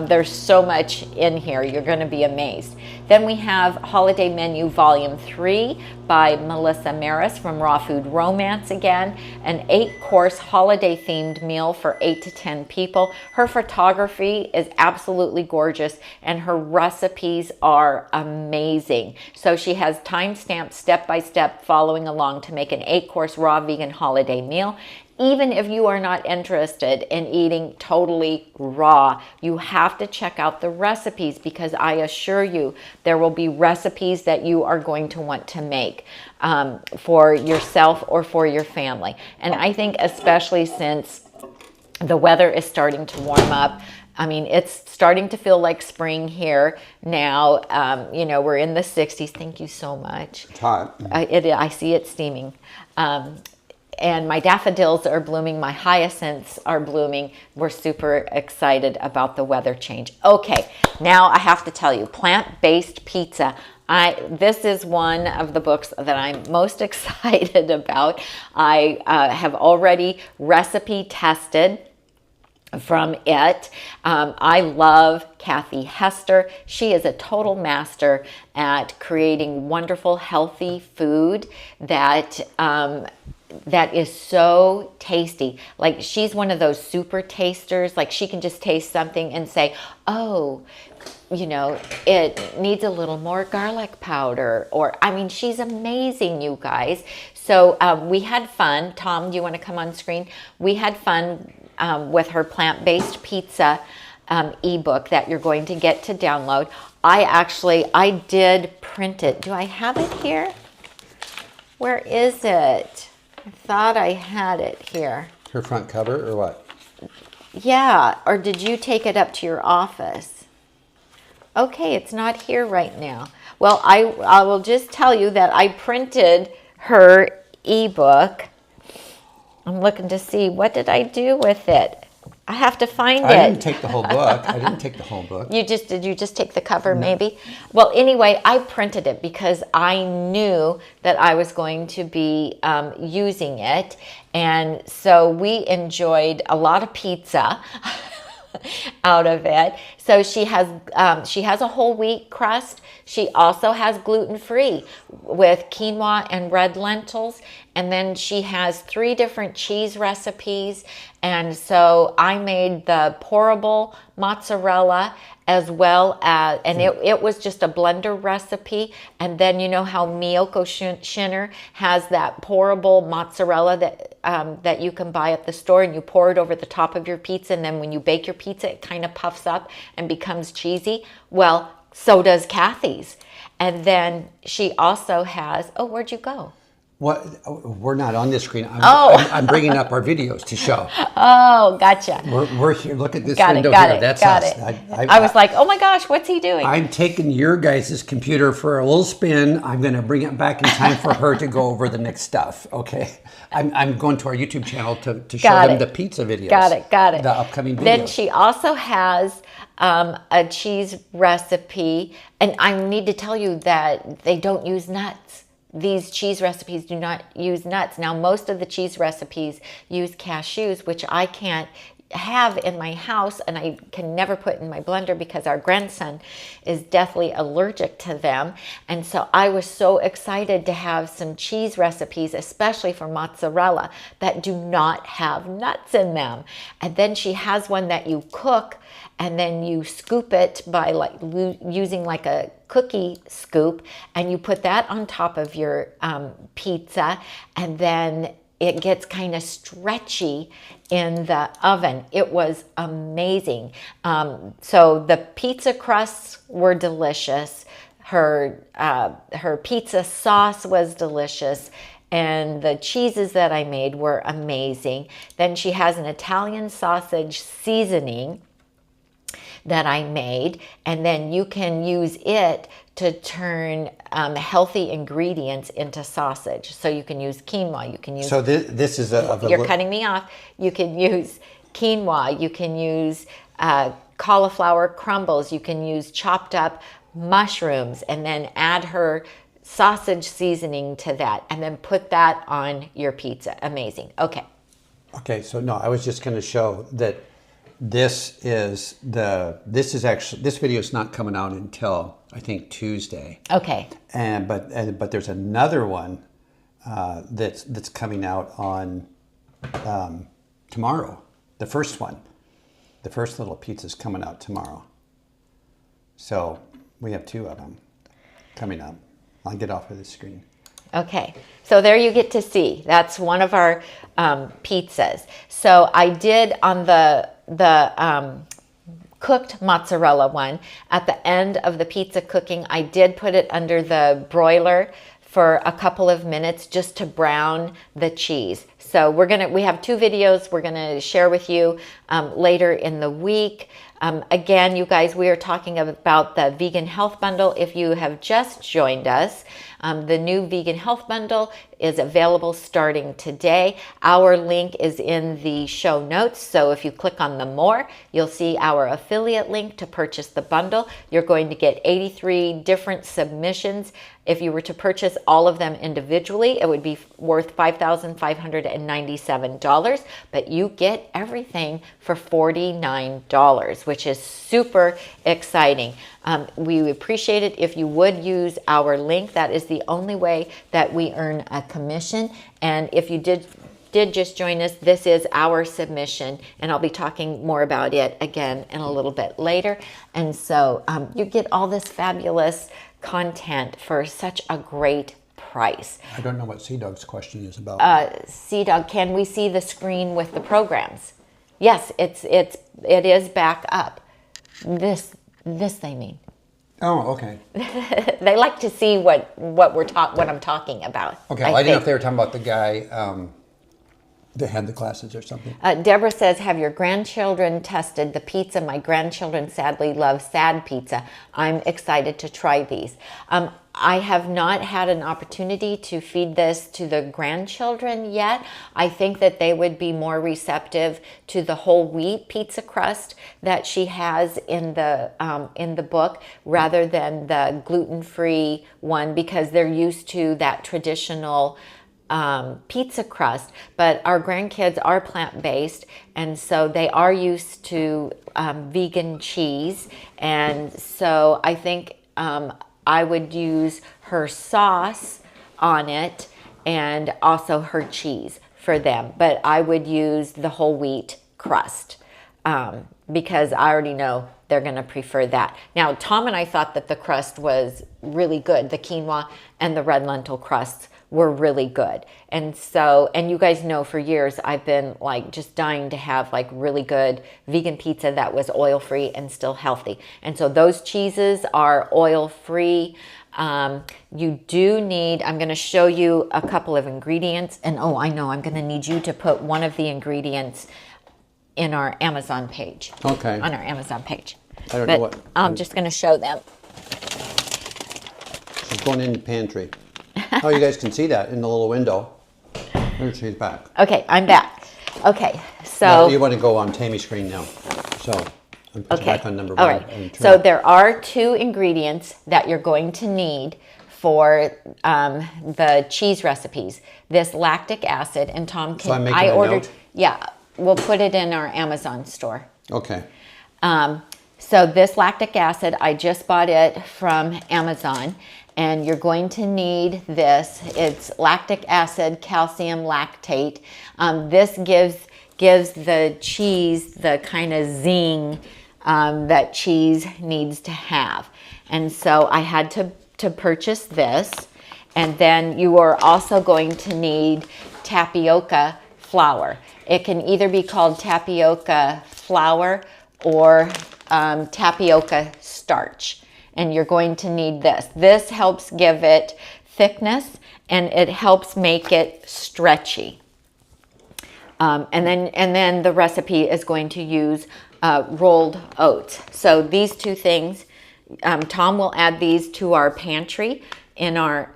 There's so much in here. You're going to be amazed. Then we have Holiday Menu Volume 3 by Melissa Maris from Raw Food Romance again. An 8-course holiday-themed meal for 8 to 10 people. Her photography is absolutely gorgeous, and her recipes are amazing. So she has time-stamped step-by-step following along to make an 8-course raw vegan holiday meal. Even if you are not interested in eating totally raw, you have to check out the recipes, because I assure you there will be recipes that you are going to want to make for yourself or for your family. And I think especially since the weather is starting to warm up, I mean, it's starting to feel like spring here now. We're in the 60s. Thank you so much. It's hot. I see it steaming. And my daffodils are blooming, my hyacinths are blooming. We're super excited about the weather change. Okay, now I have to tell you, plant-based pizza. This is one of the books that I'm most excited about. I have already recipe tested from it. I love Kathy Hester. She is a total master at creating wonderful, healthy food that is so tasty. Like, she's one of those super tasters. Like, she can just taste something and say, oh, it needs a little more garlic powder. Or, I mean, she's amazing, you guys. So we had fun. Tom, do you want to come on screen? We had fun with her plant-based pizza ebook that you're going to get to download. I did print it. Do I have it here? Where is it? I thought I had it here. Her front cover or what? Yeah, or did you take it up to your office? Okay, it's not here right now. Well, I will just tell you that I printed her ebook. I'm looking to see, what did I do with it? I have to find it. I didn't take the whole book. I didn't take the whole book. Did you just take the cover maybe? Well, anyway, I printed it because I knew that I was going to be using it. And so we enjoyed a lot of pizza out of it. So she has a whole wheat crust. She also has gluten-free with quinoa and red lentils. And then she has 3 different cheese recipes. And so I made the pourable mozzarella as well as, and it was just a blender recipe. And then you know how Miyoko Shinner has that pourable mozzarella that you can buy at the store, and you pour it over the top of your pizza, and then when you bake your pizza, it kind of puffs up and becomes cheesy. Well, so does Kathy's. And then she also has, oh, where'd you go? What? We're not on this screen. I'm bringing up our videos to show. Oh, gotcha. We're here. Look at this got window it, here. That's got us. it. I was like, oh my gosh, what's he doing? I'm taking your guys' computer for a little spin. I'm going to bring it back in time for her to go over the next stuff. Okay. I'm going to our YouTube channel to show them the pizza videos. Got it. The upcoming videos. Then she also has a cheese recipe, and I need to tell you that they don't use nuts. These cheese recipes do not use nuts. Now, most of the cheese recipes use cashews, which I can't have in my house, and I can never put in my blender because our grandson is deathly allergic to them. And so I was so excited to have some cheese recipes, especially for mozzarella, that do not have nuts in them. And then she has one that you cook, and then you scoop it by using like a cookie scoop, and you put that on top of your pizza, and then it gets kind of stretchy in the oven. It was amazing. So the pizza crusts were delicious. Her pizza sauce was delicious. And the cheeses that I made were amazing. Then she has an Italian sausage seasoning that I made, and then you can use it to turn healthy ingredients into sausage. So you can use quinoa, you can use... So this is You're cutting me off. You can use quinoa, you can use cauliflower crumbles, you can use chopped up mushrooms, and then add her sausage seasoning to that, and then put that on your pizza. Amazing. Okay. Okay, so no, I was just going to show that this video is not coming out until I think Tuesday. Okay. But there's another one that's coming out on tomorrow. The first one, the first little pizza's coming out tomorrow. So we have 2 of them coming up. I'll get off of the screen. Okay, so there you get to see. That's one of our pizzas. So I did on the cooked mozzarella one, at the end of the pizza cooking, I did put it under the broiler for a couple of minutes just to brown the cheese. So we have 2 videos we're gonna share with you later in the week. Again, you guys, we are talking about the Vegan Health Bundle. If you have just joined us, the new Vegan Health Bundle is available starting today. Our link is in the show notes. So if you click on the more, you'll see our affiliate link to purchase the bundle. You're going to get 83 different submissions. If you were to purchase all of them individually, it would be worth $5,597, but you get everything for $49, which is super exciting. We appreciate it if you would use our link. That is the only way that we earn a commission. And if you did just join us, this is our submission, and I'll be talking more about it again in a little bit later. And so you get all this fabulous content for such a great price. I don't know what Sea-Dog's question is about. Sea-Dog, can we see the screen with the programs? Yes, it is back up. This they mean. Oh, okay. They like to see what I'm talking about. Okay, well, I didn't know if they were talking about the guy They had the classes or something. Deborah says, have your grandchildren tested the pizza? My grandchildren sadly love sad pizza. I'm excited to try these. I have not had an opportunity to feed this to the grandchildren yet. I think that they would be more receptive to the whole wheat pizza crust that she has in the book rather than the gluten-free one, because they're used to that traditional pizza crust. But our grandkids are plant-based, and so they are used to vegan cheese. And so I think I would use her sauce on it and also her cheese for them. But I would use the whole wheat crust because I already know they're going to prefer that. Now, Tom and I thought that the crust was really good. The quinoa and the red lentil crusts were really good. And so, and you guys know for years I've been like just dying to have like really good vegan pizza that was oil-free and still healthy. And so those cheeses are oil-free. You do need, I'm gonna show you a couple of ingredients. And oh, I know, I'm gonna need you to put one of the ingredients in our Amazon page. Okay. On our Amazon page. I don't know what. I'm just gonna show them. She's going in the pantry. Oh, you guys can see that in the little window. There she's back. Okay, I'm back. Okay, so Now, you want to go on Tammy's screen now. So I'm back on number 1. All right. So there are 2 ingredients that you're going to need for the cheese recipes. This lactic acid, and Tom can. So I'm making a note? Yeah, we'll put it in our Amazon store. Okay. So this lactic acid, I just bought it from Amazon. And you're going to need this. It's lactic acid, calcium lactate. This gives the cheese the kind of zing that cheese needs to have. And so I had to purchase this. And then you are also going to need tapioca flour. It can either be called tapioca flour or tapioca starch. And you're going to need this. This helps give it thickness and it helps make it stretchy. And then the recipe is going to use rolled oats. So these 2 things, Tom will add these to our pantry on our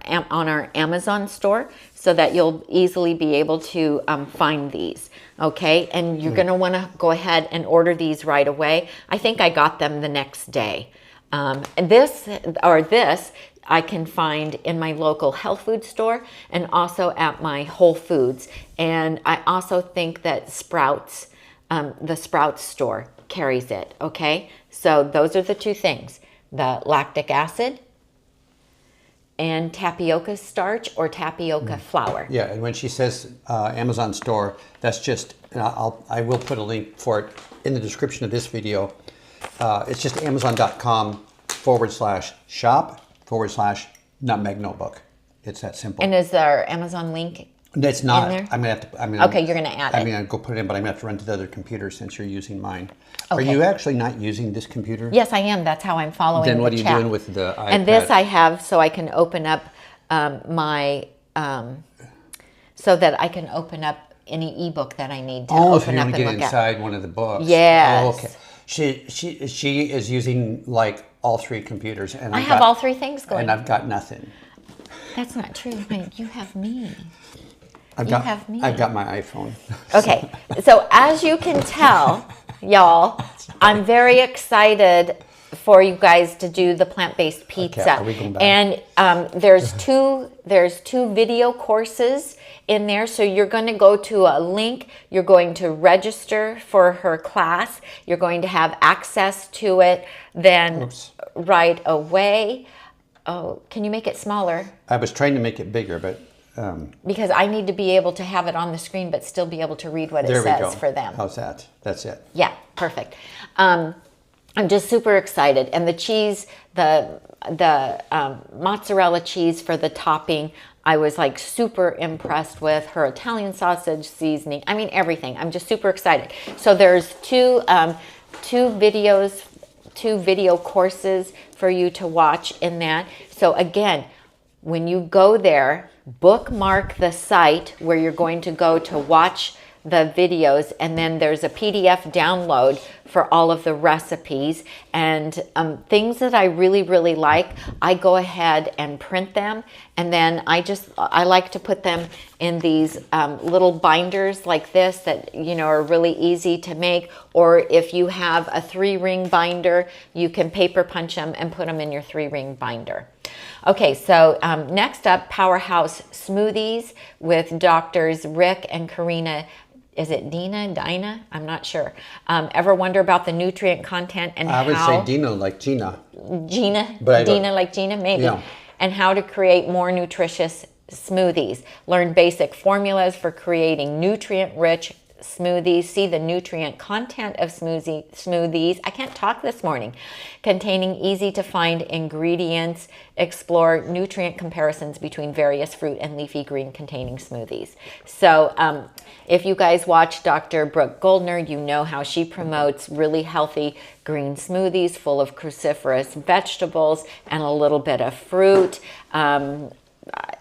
Amazon store so that you'll easily be able to find these. Okay, and you're going to want to go ahead and order these right away. I think I got them the next day. And this I can find in my local health food store and also at my Whole Foods. And I also think that Sprouts, the Sprouts store carries it, okay? So those are the 2 things, the lactic acid and tapioca starch or tapioca flour. Yeah, and when she says Amazon store, that's just, and I will put a link for it in the description of this video. It's just amazon.com/shop/Nutmeg Notebook. It's that simple. And is there Amazon link? That's not. in there? I'm gonna have to. Okay, you're gonna add it. I'm gonna go put it in, but I'm gonna have to run to the other computer since you're using mine. Okay. Are you actually not using this computer? Yes, I am. That's how I'm following. Then what are the you chat. doing with the iPad? And this I have so I can open up so that I can open up any ebook that I need to so open you up want to and get look inside at. one of the books. Yes. Oh, okay. She is using like all 3 computers, and I have all 3 things going. and I've got nothing. That's not true. You have me. I've got my iPhone. Okay, so as you can tell, y'all, I'm very excited for you guys to do the plant-based pizza. Okay, are we going back? And there's two video courses in there. So you're going to go to a link. You're going to register for her class. You're going to have access to it then right away. Oh, can you make it smaller? I was trying to make it bigger, but... because I need to be able to have it on the screen, but still be able to read what it says for them. How's that? That's it. Yeah, perfect. I'm just super excited. And the cheese, the mozzarella cheese for the topping, I was like super impressed with her Italian sausage seasoning. I mean, everything. I'm just super excited. So there's two video courses for you to watch in that. So again, when you go there, bookmark the site where you're going to go to watch the videos, and then there's a PDF download for all of the recipes. And things that I really, really like, I go ahead and print them, and then I like to put them in these little binders like this that, are really easy to make. Or if you have a 3-ring binder, you can paper punch them and put them in your 3-ring binder. Okay, so next up, Powerhouse Smoothies with Doctors Rick and Karina. Is it Dinah? I'm not sure. Ever wonder about the nutrient content and I would say Dina like Gina. Dina like Gina, maybe. Yeah. And how to create more nutritious smoothies. Learn basic formulas for creating nutrient-rich smoothies. See the nutrient content of smoothies. I can't talk this morning. Containing easy to find ingredients. Explore nutrient comparisons between various fruit and leafy green containing smoothies. So if you guys watch Dr. Brooke Goldner, you know how she promotes really healthy green smoothies full of cruciferous vegetables and a little bit of fruit.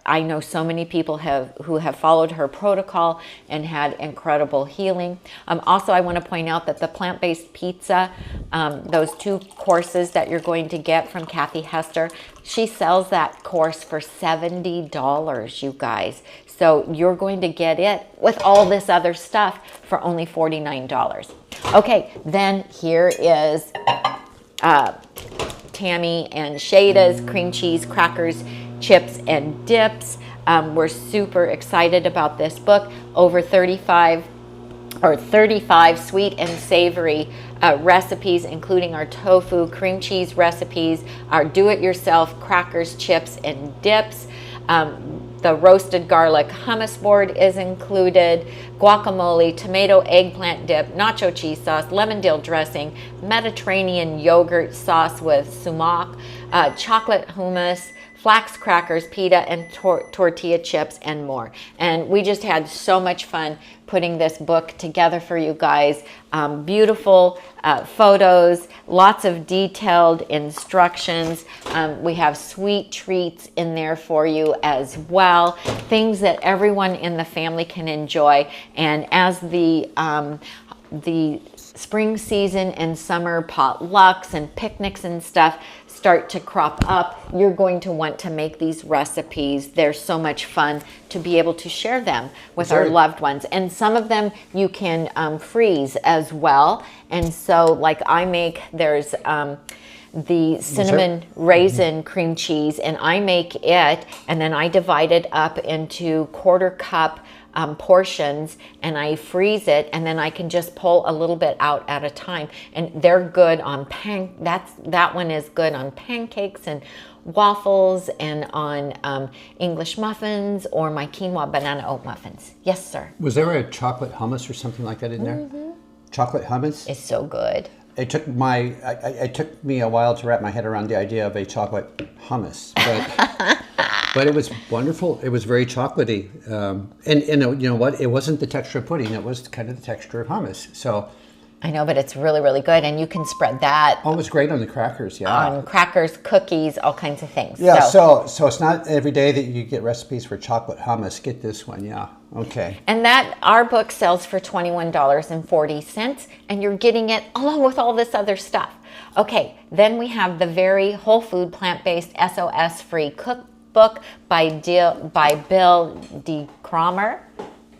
I know so many people who have followed her protocol and had incredible healing. Also, I want to point out that the plant-based pizza, those 2 courses that you're going to get from Kathy Hester, she sells that course for $70, you guys. So you're going to get it with all this other stuff for only $49. Okay, then here is Tammy and Shada's cream cheese, crackers, chips, and dips. We're super excited about this book. Over 35 sweet and savory recipes, including our tofu cream cheese recipes, our do-it-yourself crackers, chips, and dips. The roasted garlic hummus board is included, guacamole, tomato eggplant dip, nacho cheese sauce, lemon dill dressing, Mediterranean yogurt sauce with sumac, chocolate hummus, flax crackers, pita, and tortilla chips, and more. And we just had so much fun putting this book together for you guys. Beautiful photos, lots of detailed instructions. We have sweet treats in there for you as well. Things that everyone in the family can enjoy. And as the spring season and summer potlucks and picnics and stuff start to crop up, you're going to want to make these recipes. They're so much fun to be able to share them with our loved ones. And some of them you can freeze as well. And so like I make, there's the cinnamon raisin cream cheese, and I make it and then I divide it up into 1/4 cup portions, and I freeze it, and then I can just pull a little bit out at a time. And they're good on that one is good on pancakes and waffles and on English muffins or my quinoa banana oat muffins. Yes, sir. Was there a chocolate hummus or something like that in there? Chocolate hummus? It's so good. It took me a while to wrap my head around the idea of a chocolate hummus, but it was wonderful. It was very chocolatey, and you know what? It wasn't the texture of pudding. It was kind of the texture of hummus. So I know, but it's really, really good, and you can spread that. Oh, it was great on the crackers. Yeah, on crackers, cookies, all kinds of things. Yeah. So it's not every day that you get recipes for chocolate hummus. Get this one. Yeah. Okay. And that our book sells for $21.40, and you're getting it along with all this other stuff. Okay, then we have the very whole food plant-based SOS-free cookbook by Bill DeCramer.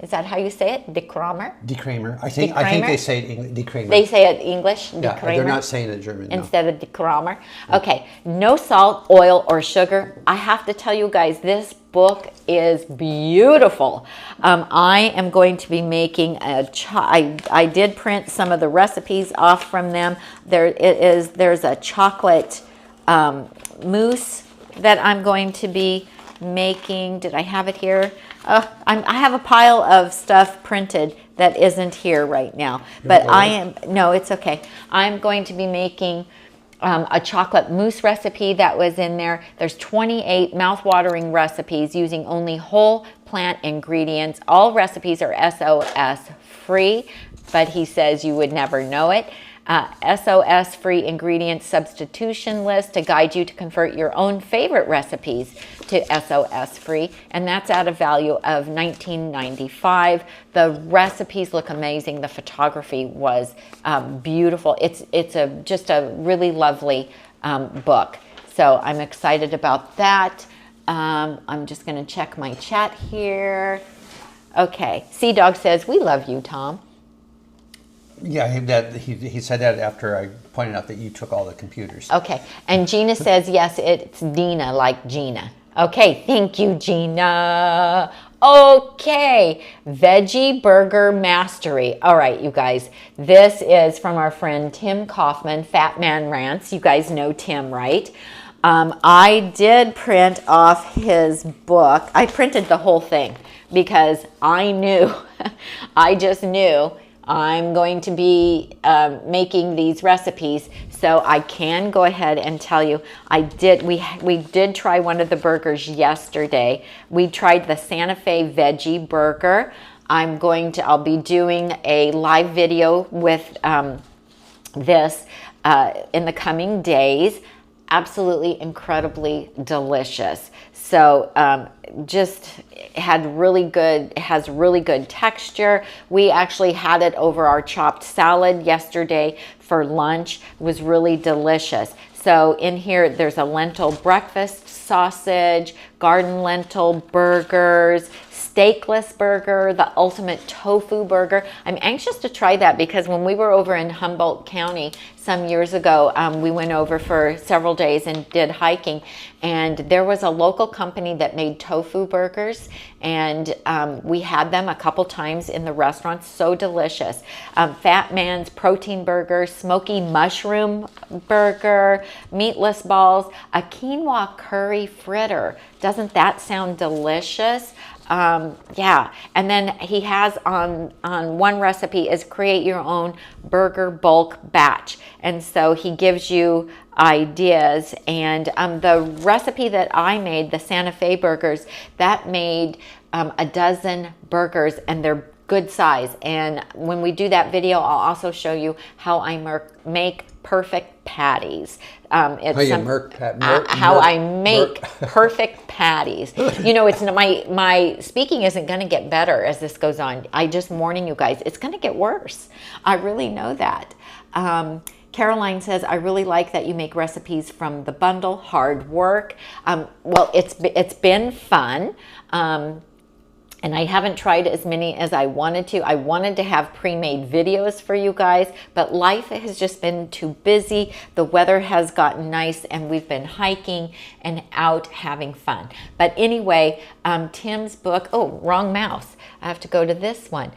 Is that how you say it? DeCramer? DeCramer. I think they say it DeCramer. They say it English. Yeah, they're not saying it German. Instead of DeCramer. Okay, no salt, oil, or sugar. I have to tell you guys, this book is beautiful. I am going to be making I did print some of the recipes off from them. There's a chocolate mousse that I'm going to be making. Did I have it here? I have a pile of stuff printed that isn't here right now, but no, it's okay. I'm going to be making a chocolate mousse recipe that was in there. There's 28 mouth-watering recipes using only whole plant ingredients. All recipes are SOS free, but he says you would never know it. SOS free ingredient substitution list to guide you to convert your own favorite recipes to to SOS free, and that's at a value of $19.95. The recipes look amazing. The photography was beautiful. It's just a really lovely book. So I'm excited about that. I'm just going to check my chat here. Okay, Sea Dog says, we love you, Tom. Yeah, he said that after I pointed out that you took all the computers. Okay, and Gina says, yes, it's Dina, like Gina. Okay, thank you, Gina. Okay, Veggie Burger Mastery. All right, you guys, this is from our friend Tim Kaufman, Fat Man Rants. You guys know Tim, right? I did print off his book. I printed the whole thing because I knew, I just knew I'm going to be making these recipes, so I can go ahead and tell you we did try one of the burgers yesterday. We tried the Santa Fe Veggie Burger. I'll be doing a live video with this in the coming days. Absolutely incredibly delicious. So just has really good texture. We actually had it over our chopped salad yesterday for lunch. It was really delicious. So in here, there's a lentil breakfast sausage, garden lentil burgers, steakless burger, the ultimate tofu burger. I'm anxious to try that because when we were over in Humboldt County some years ago, we went over for several days and did hiking, and there was a local company that made tofu burgers, and we had them a couple times in the restaurant. So delicious. Fat Man's protein burger, smoky mushroom burger, meatless balls, a quinoa curry fritter. Doesn't that sound delicious? Yeah, and then he has on one recipe is create your own burger bulk batch, and so he gives you ideas. And the recipe that I made, the Santa Fe burgers, that made a dozen burgers, and they're good size. And when we do that video, I'll also show you how I make perfect patties. How I make perfect patties. You know, it's my speaking isn't going to get better as this goes on. I just warning you guys, it's going to get worse. I really know that. Caroline says, I really like that you make recipes from the bundle. Hard work. Well, it's been fun. And I haven't tried as many as I wanted to. I wanted to have pre-made videos for you guys, but life has just been too busy. The weather has gotten nice, and we've been hiking and out having fun. But anyway, Tim's book, oh, wrong mouse. I have to go to this one.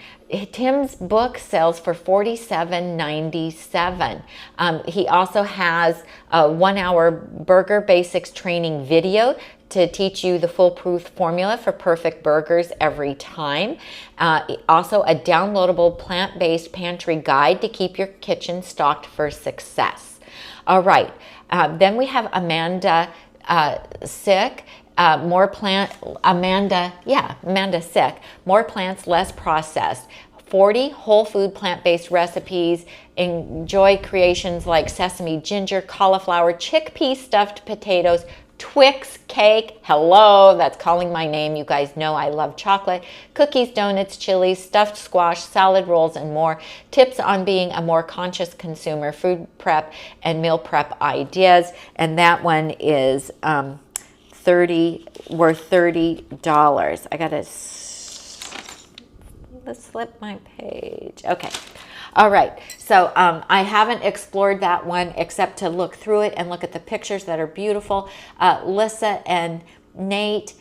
Tim's book sells for $47.97. He also has a 1-hour burger basics training video to teach you the foolproof formula for perfect burgers every time. Also a downloadable plant-based pantry guide to keep your kitchen stocked for success. All right, then we have Amanda Sick. Amanda Sick, more plants, less processed. 40 whole food plant-based recipes. Enjoy creations like sesame, ginger, cauliflower, chickpea stuffed potatoes, Twix cake, hello, that's calling my name. You guys know I love chocolate. Cookies, donuts, chilies, stuffed squash, salad rolls, and more. Tips on being a more conscious consumer, food prep and meal prep ideas. And that one is worth $30. I gotta slip my page. Okay. All right, so I haven't explored that one except to look through it and look at the pictures that are beautiful. Lissa and Nate,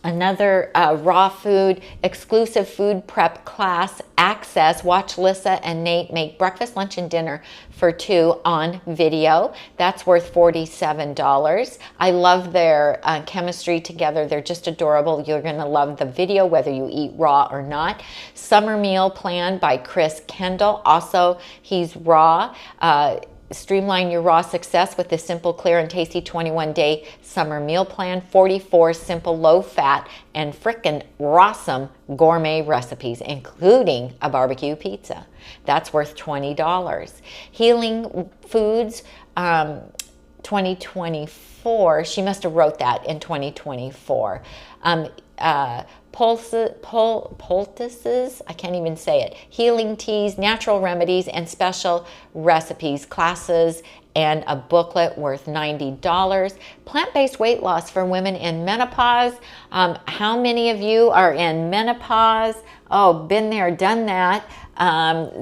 another raw food, exclusive food prep class access. Watch Lissa and Nate make breakfast, lunch, and dinner for two on video. That's worth $47. I love their chemistry together. They're just adorable. You're gonna love the video whether you eat raw or not. Summer Meal Plan by Chris Kendall. Also, he's raw. Streamline your raw success with the simple, clear, and tasty 21-day summer meal plan. 44 simple, low-fat, and frickin' awesome gourmet recipes, including a barbecue pizza. That's worth $20. Healing Foods 2024. She must have wrote that in 2024. Poultices, I can't even say it, healing teas, natural remedies, and special recipes, classes, and a booklet worth $90. Plant-based weight loss for women in menopause. How many of you are in menopause? Oh, been there, done that.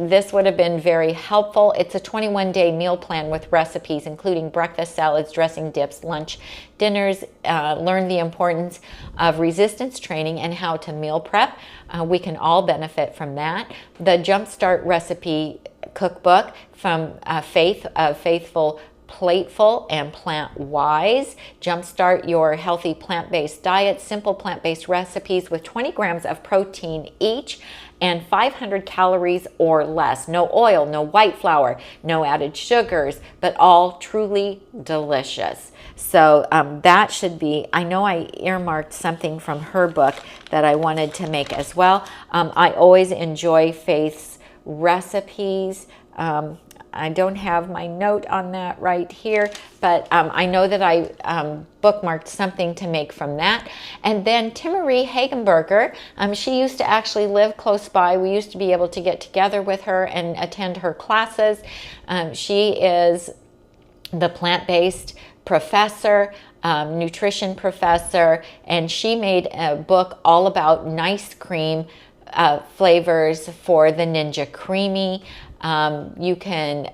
This would have been very helpful. It's a 21-day meal plan with recipes, including breakfast, salads, dressing, dips, lunch, dinners. Learn the importance of resistance training and how to meal prep. We can all benefit from that. The Jumpstart Recipe Cookbook from Faithful, Plateful, and Plant Wise. Jumpstart your healthy plant-based diet. Simple plant-based recipes with 20 grams of protein each and 500 calories or less. No oil, no white flour, no added sugars, but all truly delicious. So that should be, I know I earmarked something from her book that I wanted to make as well. I always enjoy Faith's recipes. I don't have my note on that right here, but I know that I bookmarked something to make from that. And then Timmerie Hagenberger, she used to actually live close by. We used to be able to get together with her and attend her classes. She is the plant-based professor, nutrition professor, and she made a book all about nice cream flavors for the Ninja Creamy. You can,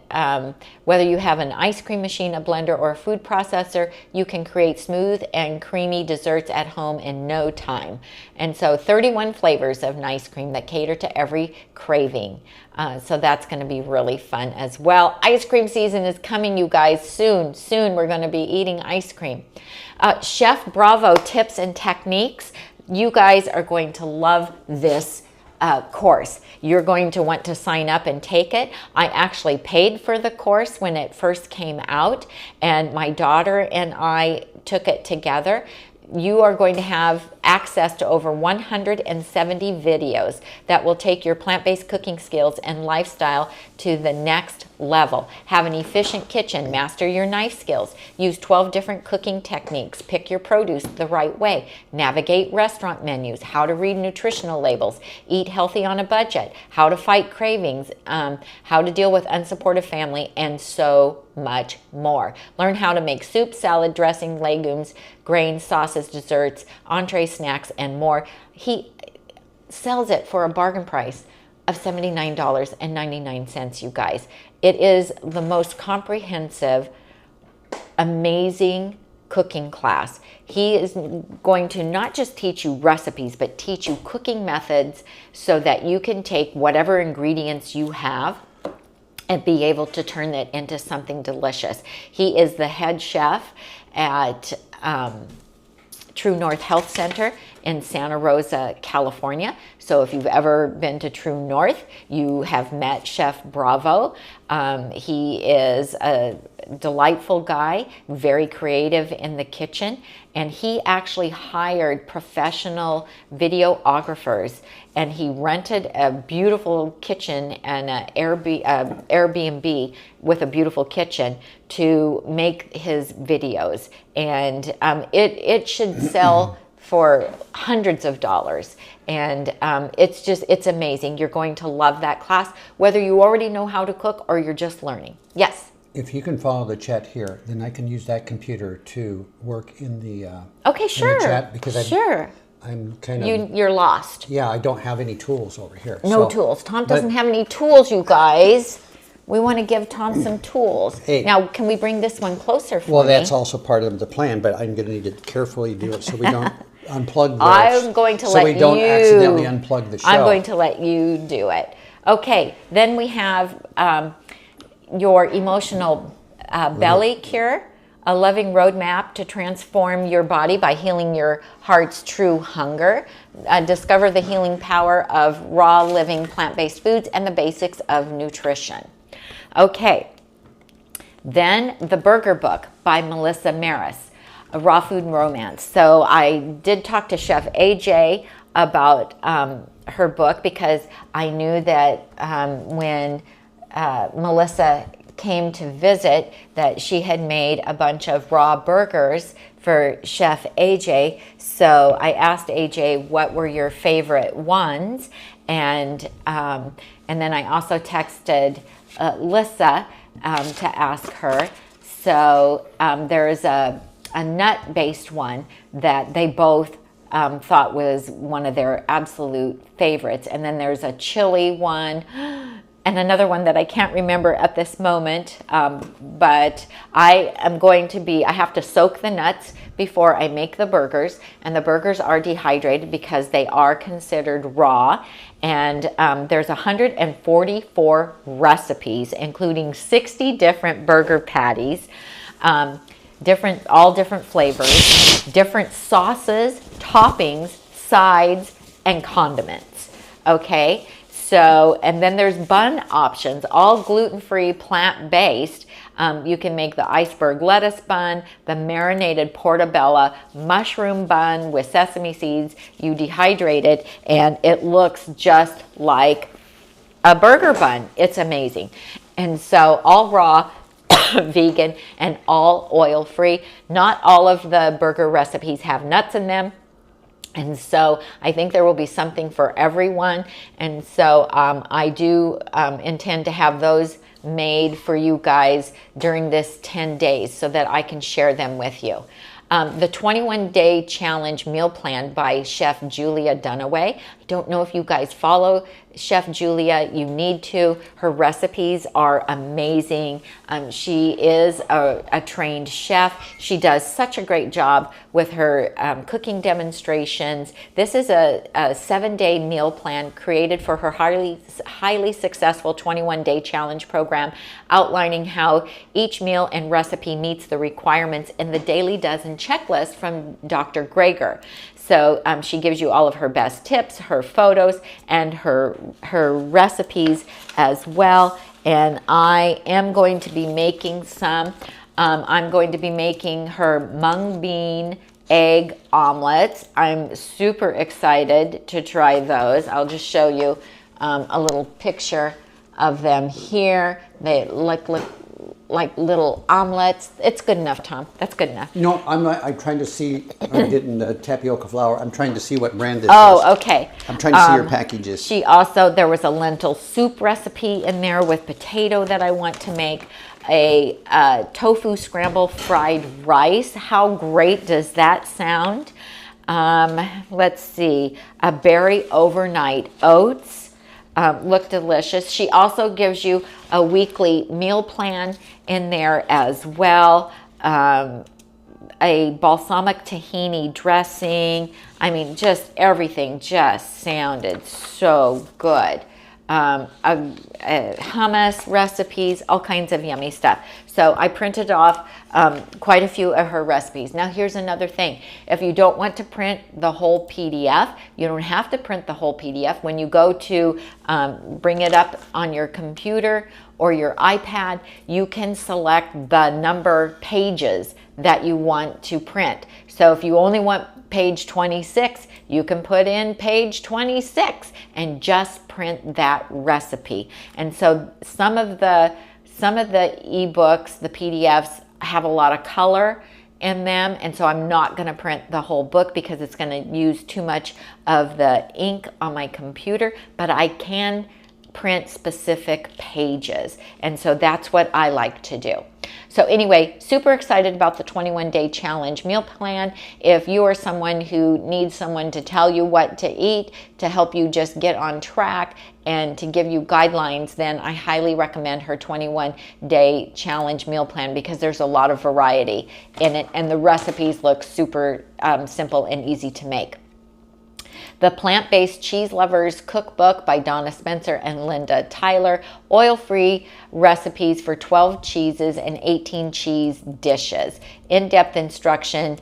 whether you have an ice cream machine, a blender, or a food processor, you can create smooth and creamy desserts at home in no time. And so 31 flavors of nice cream that cater to every craving. So that's going to be really fun as well. Ice cream season is coming, you guys. Soon we're going to be eating ice cream. Chef Bravo Tips and Techniques. You guys are going to love this course. You're going to want to sign up and take it. I actually paid for the course when it first came out, and my daughter and I took it together. You are going to have access to over 170 videos that will take your plant-based cooking skills and lifestyle to the next level. Have an efficient kitchen, master your knife skills, use 12 different cooking techniques, pick your produce the right way, navigate restaurant menus, how to read nutritional labels, eat healthy on a budget, how to fight cravings, how to deal with unsupportive family, and so much more. Learn how to make soup, salad, dressing, legumes, grains, sauces, desserts, entrees, snacks, and more. He sells it for a bargain price of $79.99, you guys. It is the most comprehensive, amazing cooking class. He is going to not just teach you recipes, but teach you cooking methods so that you can take whatever ingredients you have and be able to turn it into something delicious. He is the head chef at True North Health Center in Santa Rosa, California. So if you've ever been to True North, you have met Chef Bravo. He is a delightful guy, very creative in the kitchen, and he actually hired professional videographers, and he rented a beautiful kitchen and an Airbnb with a beautiful kitchen to make his videos, and it should sell for hundreds of dollars. And it's amazing. You're going to love that class, whether you already know how to cook or you're just learning. Yes? If you can follow the chat here, then I can use that computer to work in the, okay, sure. in the chat, because I'm kind of... You're lost. Yeah, I don't have any tools over here. No tools. Tom doesn't have any tools, you guys. We want to give Tom some tools. Hey. Now, can we bring this one closer for me? Well, that's also part of the plan, but I'm going to need to carefully do it so we don't unplug the... I'm going to let you... So we don't accidentally unplug the show. I'm going to let you do it. Okay, then we have your emotional belly cure, a loving roadmap to transform your body by healing your heart's true hunger. Discover the healing power of raw, living, plant-based foods and the basics of nutrition. Okay, then the Burger Book by Melissa Maris, a raw food romance. So I did talk to Chef AJ about her book, because I knew that when Melissa came to visit that she had made a bunch of raw burgers for Chef AJ. So I asked AJ, what were your favorite ones? And then I also texted Lissa to ask her. So there is a nut-based one that they both thought was one of their absolute favorites. And then there's a chili one and another one that I can't remember at this moment. But I have to soak the nuts before I make the burgers. And the burgers are dehydrated because they are considered raw. And there's 144 recipes, including 60 different burger patties, all different flavors, different sauces, toppings, sides, and condiments. Okay, so, and then there's bun options, all gluten-free, plant-based. You can make the iceberg lettuce bun, the marinated portobello mushroom bun with sesame seeds. You dehydrate it, and it looks just like a burger bun. It's amazing. And so all raw, vegan, and all oil-free. Not all of the burger recipes have nuts in them. And so I think there will be something for everyone. And so I do intend to have those made for you guys during this 10 days so that I can share them with you. The 21-day challenge meal plan by Chef Julia Dunaway. I don't know if you guys follow Chef Julia. You need to. Her recipes are amazing. She is a trained chef. She does such a great job with her cooking demonstrations. This is a 7-day meal plan created for her highly successful 21-day challenge program, outlining how each meal and recipe meets the requirements in the Daily Dozen checklist from Dr. Greger. So she gives you all of her best tips, her photos, and her recipes as well. And I am going to be making some. I'm going to be making her mung bean egg omelets. I'm super excited to try those. I'll just show you a little picture of them here. They look like little omelets. It's good enough, Tom. That's good enough. No, I'm trying to see. I'm getting the tapioca flour. I'm trying to see what brand this is. Oh, okay. I'm trying to see your packages. There was a lentil soup recipe in there with potato that I want to make. A tofu scramble fried rice. How great does that sound? Let's see. A berry overnight oats. Look delicious. She also gives you a weekly meal plan in there as well. A balsamic tahini dressing. I mean, just everything just sounded so good. Hummus recipes, all kinds of yummy stuff. So I printed off quite a few of her recipes. Now here's another thing. If you don't want to print the whole PDF, you don't have to print the whole PDF. When you go to bring it up on your computer or your iPad, you can select the number pages that you want to print. So if you only want page 26, you can put in page 26 and just print that recipe. And so some of the ebooks, the PDFs, have a lot of color in them, and so I'm not going to print the whole book because it's going to use too much of the ink on my computer, but I can print specific pages, and so that's what I like to do. So anyway, super excited about the 21-day challenge meal plan. If you are someone who needs someone to tell you what to eat, to help you just get on track and to give you guidelines, then I highly recommend her 21-day challenge meal plan because there's a lot of variety in it and the recipes look super simple and easy to make. The Plant-Based Cheese Lovers Cookbook by Donna Spencer and Linda Tyler. Oil-free recipes for 12 cheeses and 18 cheese dishes. In-depth instruction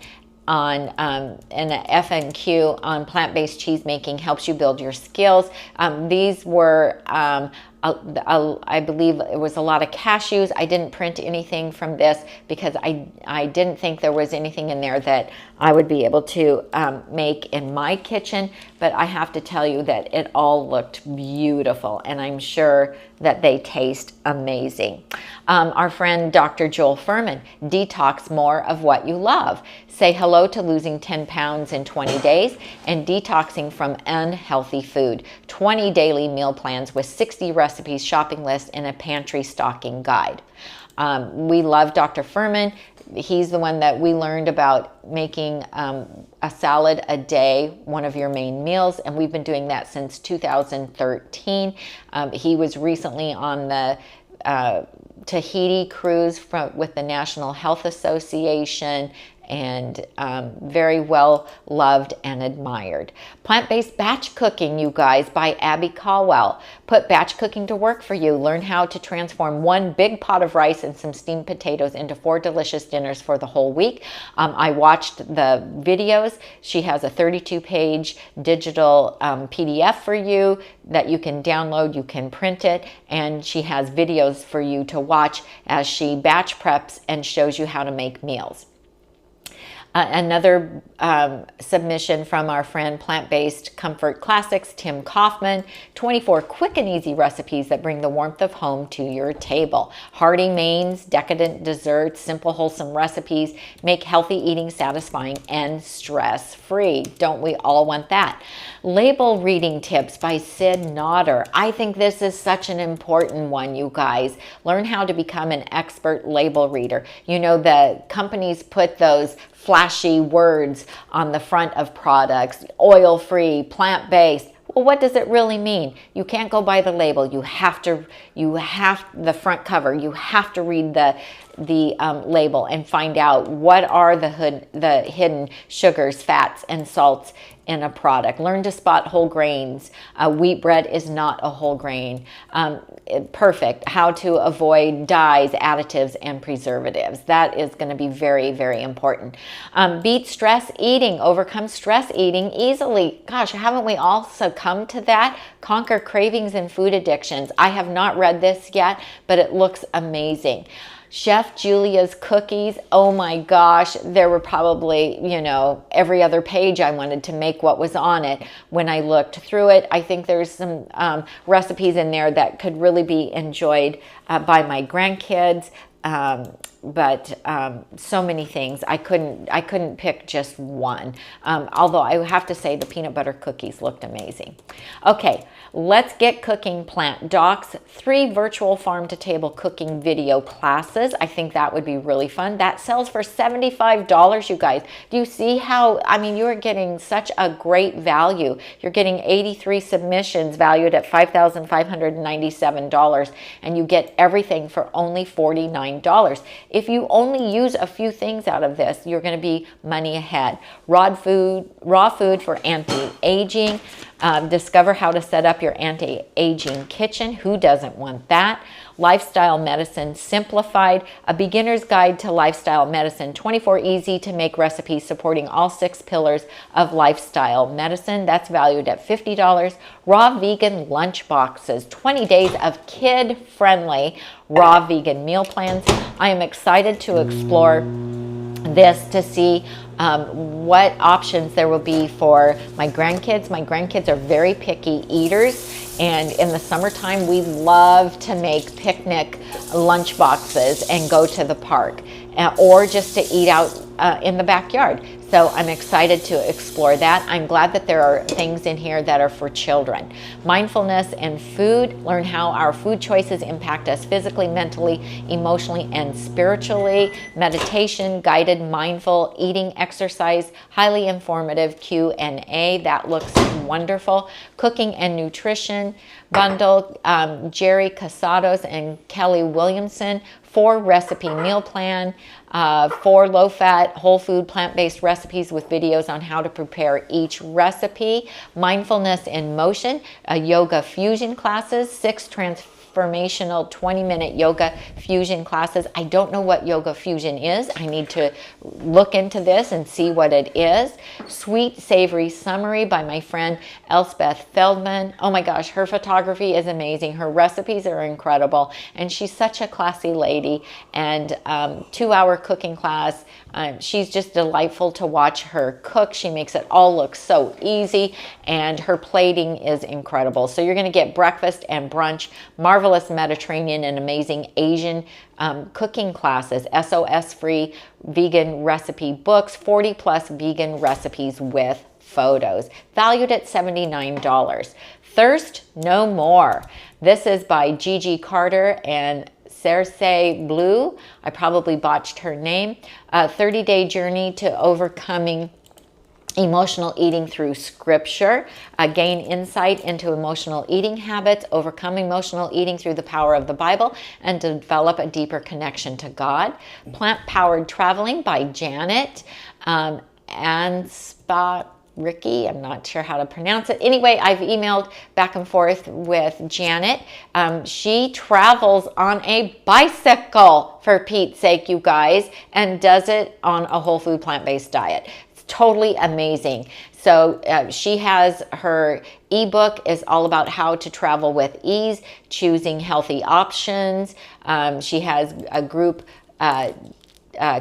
on and an FNQ on plant-based cheese making helps you build your skills. These were I believe it was a lot of cashews. I didn't print anything from this because I didn't think there was anything in there that I would be able to make in my kitchen, but I have to tell you that it all looked beautiful, and I'm sure that they taste amazing. Our friend Dr. Joel Furman, detox more of what you love. Say hello to losing 10 pounds in 20 days and detoxing from unhealthy food. 20 daily meal plans with 60 recipes, shopping list, and a pantry stocking guide. We love Dr. Furman. He's the one that we learned about making a salad a day one of your main meals, and we've been doing that since 2013. He was recently on the Tahiti cruise with the National Health Association, and very well loved and admired. Plant-based batch cooking, you guys, by Abby Caldwell. Put batch cooking to work for you. Learn how to transform one big pot of rice and some steamed potatoes into 4 delicious dinners for the whole week. I watched the videos. She has a 32-page digital PDF for you that you can download, you can print it, and she has videos for you to watch as she batch preps and shows you how to make meals. Another submission from our friend Plant-Based Comfort Classics, Tim Kaufman, 24 quick and easy recipes that bring the warmth of home to your table. Hearty mains, decadent desserts, simple wholesome recipes, make healthy eating satisfying and stress-free. Don't we all want that? Label reading tips by Sid Nodder. I think this is such an important one, you guys. Learn how to become an expert label reader. You know, the companies put those flashy words on the front of products, oil-free, plant-based. Well, what does it really mean? You can't go by the label. You have the front cover. You have to read the label and find out what are the hidden sugars, fats, and salts in a product. Learn to spot whole grains. Wheat bread is not a whole grain. Perfect. How to avoid dyes, additives, and preservatives. That is going to be very, very important. Beat stress eating. Overcome stress eating easily. Gosh, haven't we all succumbed to that? Conquer cravings and food addictions. I have not read this yet, but it looks amazing. Chef Julia's cookies, oh my gosh, there were probably, every other page I wanted to make what was on it when I looked through it. I think there's some recipes in there that could really be enjoyed by my grandkids. But so many things. I couldn't pick just one. Although I have to say the peanut butter cookies looked amazing. Okay, let's get cooking. Plant Docs, 3 virtual farm-to-table cooking video classes. I think that would be really fun. That sells for $75, you guys. Do you see how, you are getting such a great value. You're getting 83 submissions valued at $5,597, and you get everything for only $49. If you only use a few things out of this, you're going to be money ahead. Raw food for anti-aging. Discover how to set up your anti-aging kitchen. Who doesn't want that? Lifestyle Medicine Simplified, a beginner's guide to lifestyle medicine. 24 easy to make recipes supporting all 6 pillars of lifestyle medicine. That's valued at $50. Raw vegan lunch boxes, 20 days of kid-friendly raw vegan meal plans. I am excited to explore this to see what options there will be for my grandkids. My grandkids are very picky eaters, and in the summertime we love to make picnic lunch boxes and go to the park or just to eat out in the backyard. So I'm excited to explore that. I'm glad that there are things in here that are for children. Mindfulness and food. Learn how our food choices impact us physically, mentally, emotionally, and spiritually. Meditation, guided mindful eating exercise, highly informative Q&A. That looks wonderful. Cooking and nutrition bundle. Jerry Casados and Kelly Williamson. 4-recipe meal plan, 4 low-fat, whole food, plant-based recipes with videos on how to prepare each recipe, mindfulness in motion, yoga fusion classes, 6 transformational 20-minute yoga fusion classes. I don't know what yoga fusion is. I need to look into this and see what it is. Sweet Savory Summary by my friend Elspeth Feldman. Oh my gosh, her photography is amazing. Her recipes are incredible, and she's such a classy lady. And 2-hour cooking class. She's just delightful to watch her cook. She makes it all look so easy, and her plating is incredible. So you're going to get breakfast and brunch, marvelous Mediterranean and amazing Asian cooking classes, SOS-free vegan recipe books, 40+ vegan recipes with photos, valued at $79. Thirst No More. This is by Gigi Carter and Cersei Blue. I probably botched her name. A 30-day journey to overcoming emotional eating through scripture, gain insight into emotional eating habits, overcome emotional eating through the power of the Bible, and develop a deeper connection to God. Plant-powered traveling by Janet Anspot Ricky, I'm not sure how to pronounce it. Anyway, I've emailed back and forth with Janet. She travels on a bicycle, for Pete's sake, you guys, and does it on a whole food plant-based diet. It's totally amazing. So she has her ebook is all about how to travel with ease, choosing healthy options. She has a group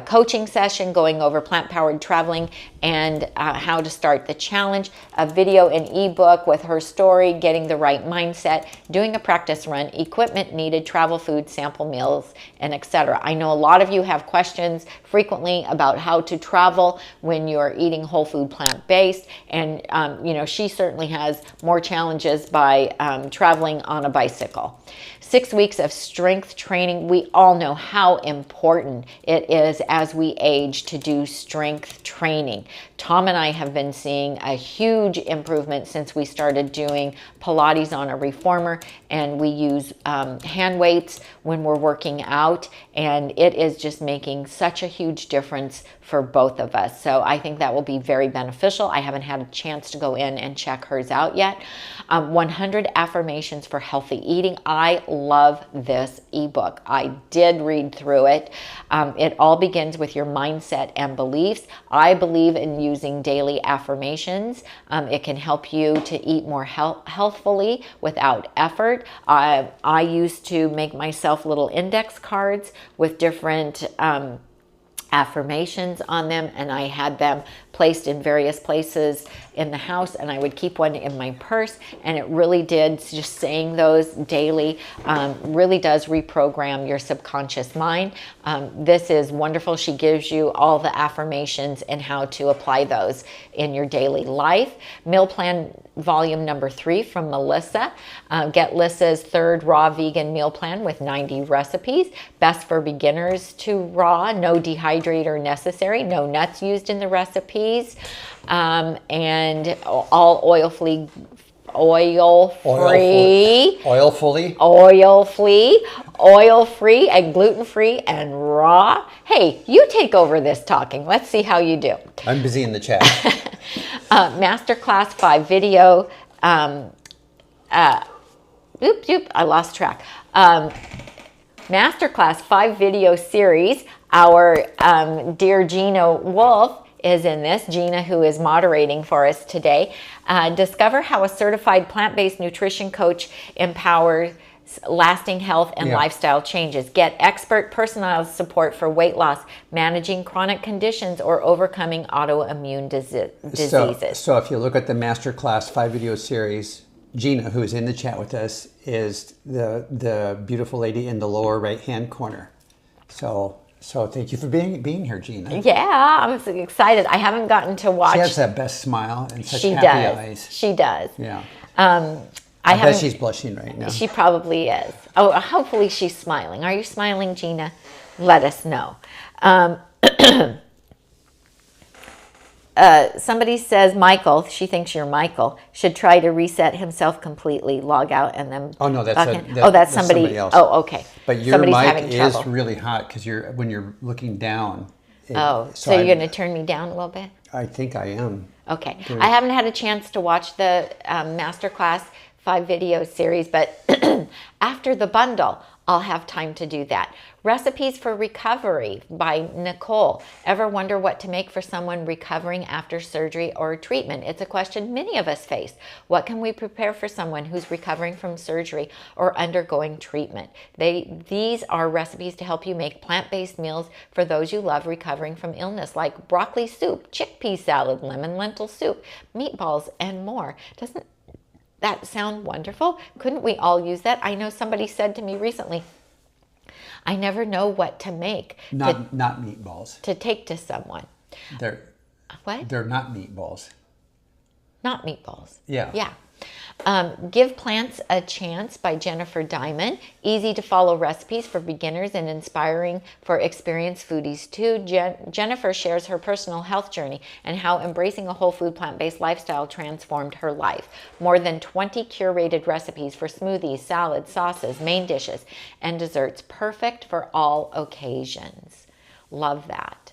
coaching session going over plant-powered traveling and how to start the challenge, a video and ebook with her story, getting the right mindset, doing a practice run, equipment needed, travel food, sample meals, and etc. I know a lot of you have questions frequently about how to travel when you're eating whole food plant-based, and you know, she certainly has more challenges by traveling on a bicycle. 6 weeks of strength training. We all know how important it is as we age to do strength training. Tom and I have been seeing a huge improvement since we started doing Pilates on a reformer, and we use hand weights when we're working out, and it is just making such a huge difference for both of us. So I think that will be very beneficial. I haven't had a chance to go in and check hers out yet. 100 affirmations for healthy eating. I love this ebook. I did read through it. It all begins with your mindset and beliefs. I believe in using daily affirmations. It can help you to eat more healthfully without effort. I used to make myself little index cards with different affirmations on them, and I had them placed in various places in the house, and I would keep one in my purse, and it really did, just saying those daily really does reprogram your subconscious mind. This is wonderful. She gives you all the affirmations and how to apply those in your daily life. Meal Plan Volume number 3 from Melissa. Get Lissa's 3rd raw vegan meal plan with 90 recipes. Best for beginners to raw, no dehydrator necessary, no nuts used in the recipes, and all oil-free, and gluten-free, and raw. Hey, you take over this talking. Let's see how you do. I'm busy in the chat. Masterclass 5 video. I lost track. Masterclass 5 video series. Our dear Gina Wolf is in this. Gina, who is moderating for us today. Discover how a certified plant-based nutrition coach empowers lasting health and lifestyle changes. Get expert personalized support for weight loss, managing chronic conditions, or overcoming autoimmune diseases. So if you look at the Masterclass 5 video series, Gina, who is in the chat with us, is the beautiful lady in the lower right-hand corner. So thank you for being here, Gina. Yeah, I'm so excited. I haven't gotten to watch. She has that best smile and such happy eyes. She does. Yeah. I bet she's blushing right now. She probably is. Oh, hopefully she's smiling. Are you smiling, Gina? Let us know. somebody says Michael, she thinks you're Michael, should try to reset himself completely, log out, and then. Oh no, that's somebody else. Oh, okay. But your Somebody's mic having is trouble. really hot because when you're looking down. So you're going to turn me down a little bit? I think I am. Okay. I haven't had a chance to watch the Masterclass 5-video series, but after the bundle, I'll have time to do that. Recipes for Recovery by Nicole. Ever wonder what to make for someone recovering after surgery or treatment? It's a question many of us face. What can we prepare for someone who's recovering from surgery or undergoing treatment? These are recipes to help you make plant-based meals for those you love recovering from illness, like broccoli soup, chickpea salad, lemon lentil soup, meatballs, and more. Doesn't that sound wonderful? Couldn't we all use that? I know somebody said to me recently, I never know what to make. Not meatballs. To take to someone. They're not meatballs. Not meatballs. Yeah. Yeah. Give Plants a Chance by Jennifer Diamond. Easy to follow recipes for beginners and inspiring for experienced foodies too. Jennifer shares her personal health journey and how embracing a whole food plant-based lifestyle transformed her life. More than 20 curated recipes for smoothies, salads, sauces, main dishes, and desserts, perfect for all occasions. Love that.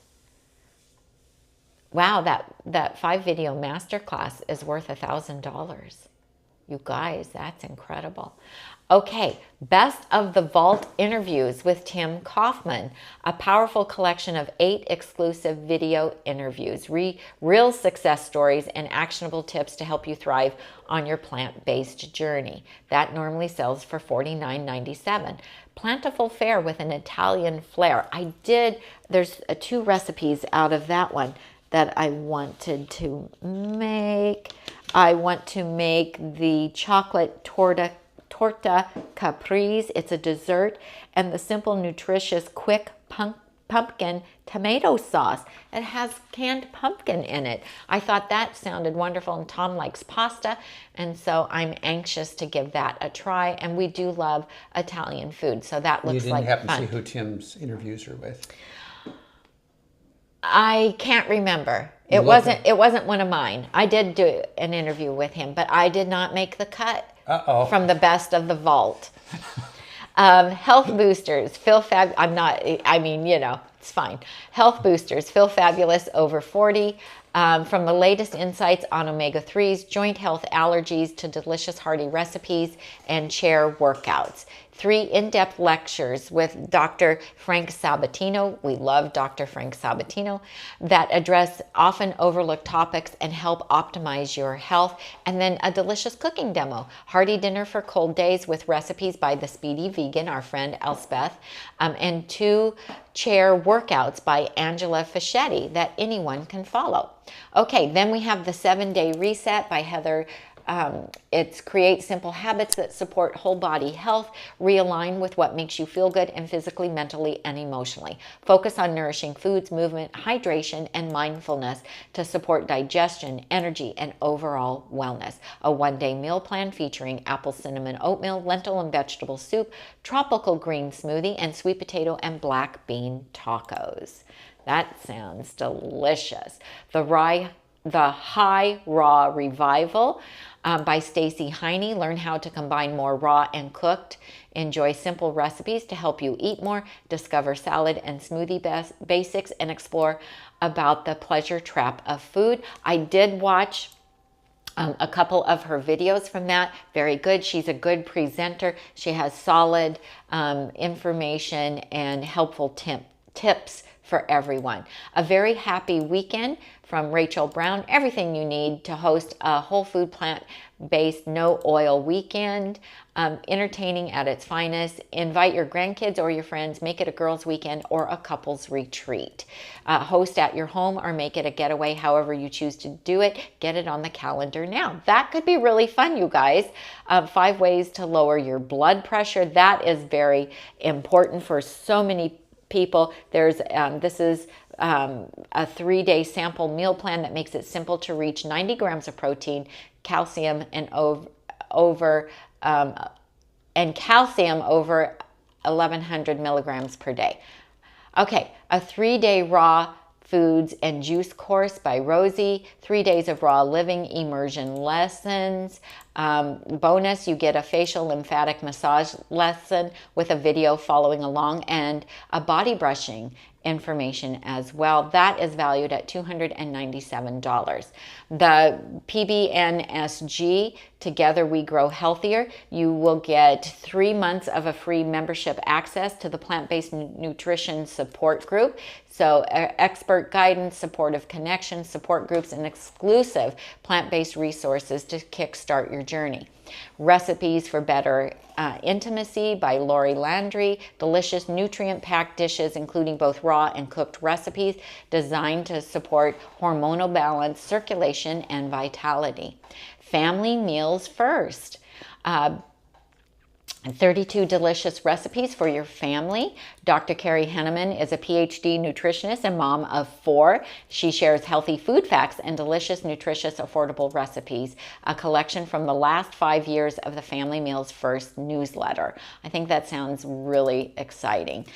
Wow, that 5-video masterclass is worth $1,000. You guys, that's incredible. Okay, Best of the Vault interviews with Tim Kaufman, a powerful collection of 8 exclusive video interviews, real success stories, and actionable tips to help you thrive on your plant-based journey. That normally sells for $49.97. Plentiful fare with an Italian flair. There's 2 recipes out of that one that I wanted to make. I want to make the chocolate torta caprese. It's a dessert, and the simple, nutritious, quick pumpkin tomato sauce. It has canned pumpkin in it. I thought that sounded wonderful, and Tom likes pasta, and so I'm anxious to give that a try. And we do love Italian food, so that looks like fun. You didn't happen to see who Tim's interviews are with? I can't remember. It wasn't one of mine. I did do an interview with him, but I did not make the cut from the Best of the Vault. Health boosters, it's fine. Health boosters, feel fabulous over 40. From the latest insights on omega-3s, joint health, allergies, to delicious hearty recipes and chair workouts. 3 in-depth lectures with Dr. Frank Sabatino. We love Dr. Frank Sabatino, that address often overlooked topics and help optimize your health. And then a delicious cooking demo, hearty dinner for cold days with recipes by the Speedy Vegan, our friend Elspeth, and 2 chair workouts by Angela Fischetti that anyone can follow. Okay, then we have the 7-day reset by Heather. It's create simple habits that support whole body health, realign with what makes you feel good and physically, mentally, and emotionally. Focus on nourishing foods, movement, hydration, and mindfulness to support digestion, energy, and overall wellness. A 1-day meal plan featuring apple cinnamon oatmeal, lentil and vegetable soup, tropical green smoothie, and sweet potato and black bean tacos. That sounds delicious. The High Raw Revival by Stacy Heine. Learn how to combine more raw and cooked. Enjoy simple recipes to help you eat more. Discover salad and smoothie basics and explore about the pleasure trap of food. I did watch a couple of her videos from that. Very good. She's a good presenter. She has solid information and helpful tips for everyone. A very happy weekend from Rachel Brown. Everything you need to host a whole food plant-based no oil weekend. Entertaining at its finest. Invite your grandkids or your friends. Make it a girls' weekend or a couples retreat. Host at your home or make it a getaway, however you choose to do it. Get it on the calendar now. That could be really fun, you guys. 5 ways to lower your blood pressure. That is very important for so many people. This is a 3-day sample meal plan that makes it simple to reach 90 grams of protein, calcium, and over 1,100 milligrams per day. Okay, a 3-day raw Foods and Juice course by Rosie, 3 days of raw living immersion lessons. Bonus, you get a facial lymphatic massage lesson with a video following along and a body brushing information as well. That is valued at $297. The PBNSG, Together We Grow Healthier, you will get 3 months of a free membership access to the plant-based nutrition support group. So expert guidance, supportive connections, support groups, and exclusive plant-based resources to kickstart your journey. Recipes for Better Intimacy by Lori Landry. Delicious nutrient-packed dishes, including both raw and cooked recipes, designed to support hormonal balance, circulation, and vitality. Family Meals First. 32 delicious recipes for your family. Dr. Carrie Henneman is a PhD nutritionist and mom of 4. She shares healthy food facts and delicious, nutritious, affordable recipes, a collection from the last 5 years of the Family Meals First newsletter. I think that sounds really exciting.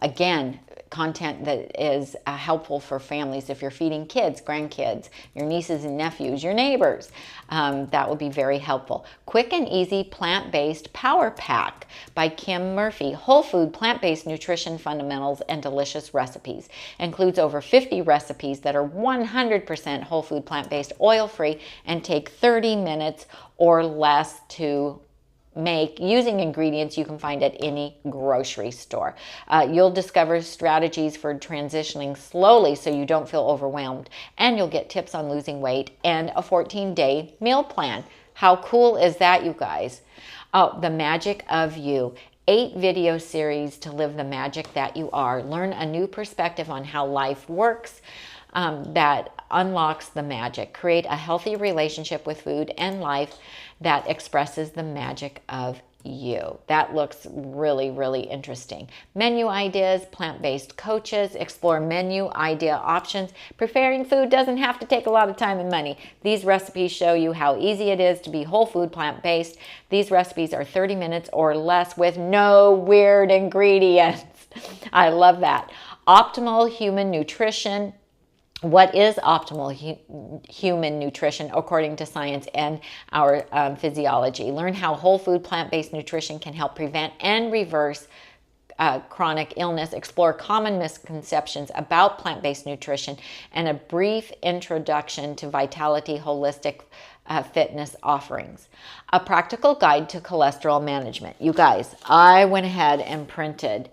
Again, content that is helpful for families if you're feeding kids, grandkids, your nieces and nephews, your neighbors. That will be very helpful. Quick and Easy Plant-Based Power Pack by Kim Murphy. Whole food, plant-based nutrition fundamentals and delicious recipes. Includes over 50 recipes that are 100% whole food, plant-based, oil-free, and take 30 minutes or less to make using ingredients you can find at any grocery store. You'll discover strategies for transitioning slowly so you don't feel overwhelmed, and you'll get tips on losing weight and a 14-day meal plan. How cool is that, you guys? Oh, The Magic of You. 8 video series to live the magic that you are. Learn a new perspective on how life works that unlocks the magic. Create a healthy relationship with food and life that expresses the magic of you. That looks really, really interesting. Menu ideas, plant-based coaches, explore menu idea options. Preparing food doesn't have to take a lot of time and money. These recipes show you how easy it is to be whole food, plant-based. These recipes are 30 minutes or less with no weird ingredients. I love that. Optimal human nutrition. What is optimal human nutrition according to science and our physiology? Learn how whole food, plant-based nutrition can help prevent and reverse chronic illness. Explore common misconceptions about plant-based nutrition and a brief introduction to Vitality Holistic fitness offerings. A practical guide to cholesterol management. You guys, I went ahead and printed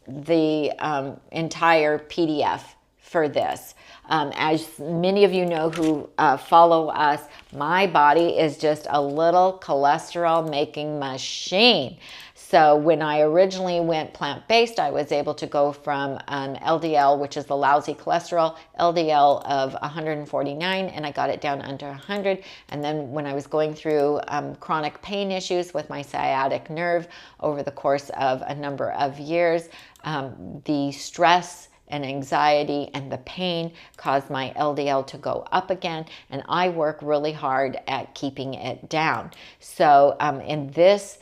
the entire PDF for this. As many of you know who follow us, my body is just a little cholesterol making machine. So when I originally went plant-based, I was able to go from LDL, which is the lousy cholesterol, LDL of 149, and I got it down under 100. And then when I was going through chronic pain issues with my sciatic nerve over the course of a number of years, the stress and anxiety and the pain caused my LDL to go up again, and I work really hard at keeping it down. So in this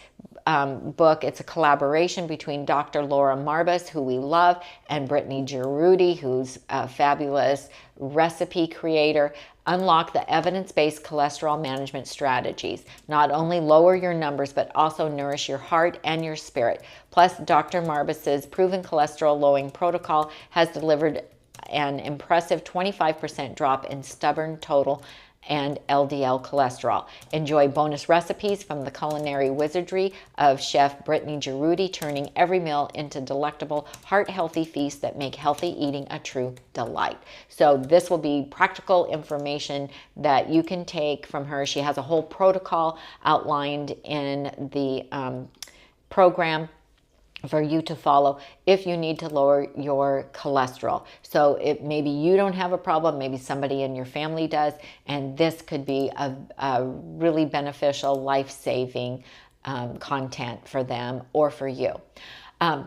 book, it's a collaboration between Dr. Laura Marbas, who we love, and Brittany Giroudi, who's a fabulous recipe creator. Unlock the evidence-based cholesterol management strategies. Not only lower your numbers, but also nourish your heart and your spirit. Plus, Dr. Marbas's proven cholesterol lowering protocol has delivered an impressive 25% drop in stubborn total and LDL cholesterol. Enjoy bonus recipes from the culinary wizardry of Chef Brittany Giroudi, turning every meal into delectable, heart-healthy feasts that make healthy eating a true delight. So this will be practical information that you can take from her. She has a whole protocol outlined in the program for you to follow if you need to lower your cholesterol. So maybe you don't have a problem, maybe somebody in your family does, and this could be a really beneficial, life-saving content for them or for you.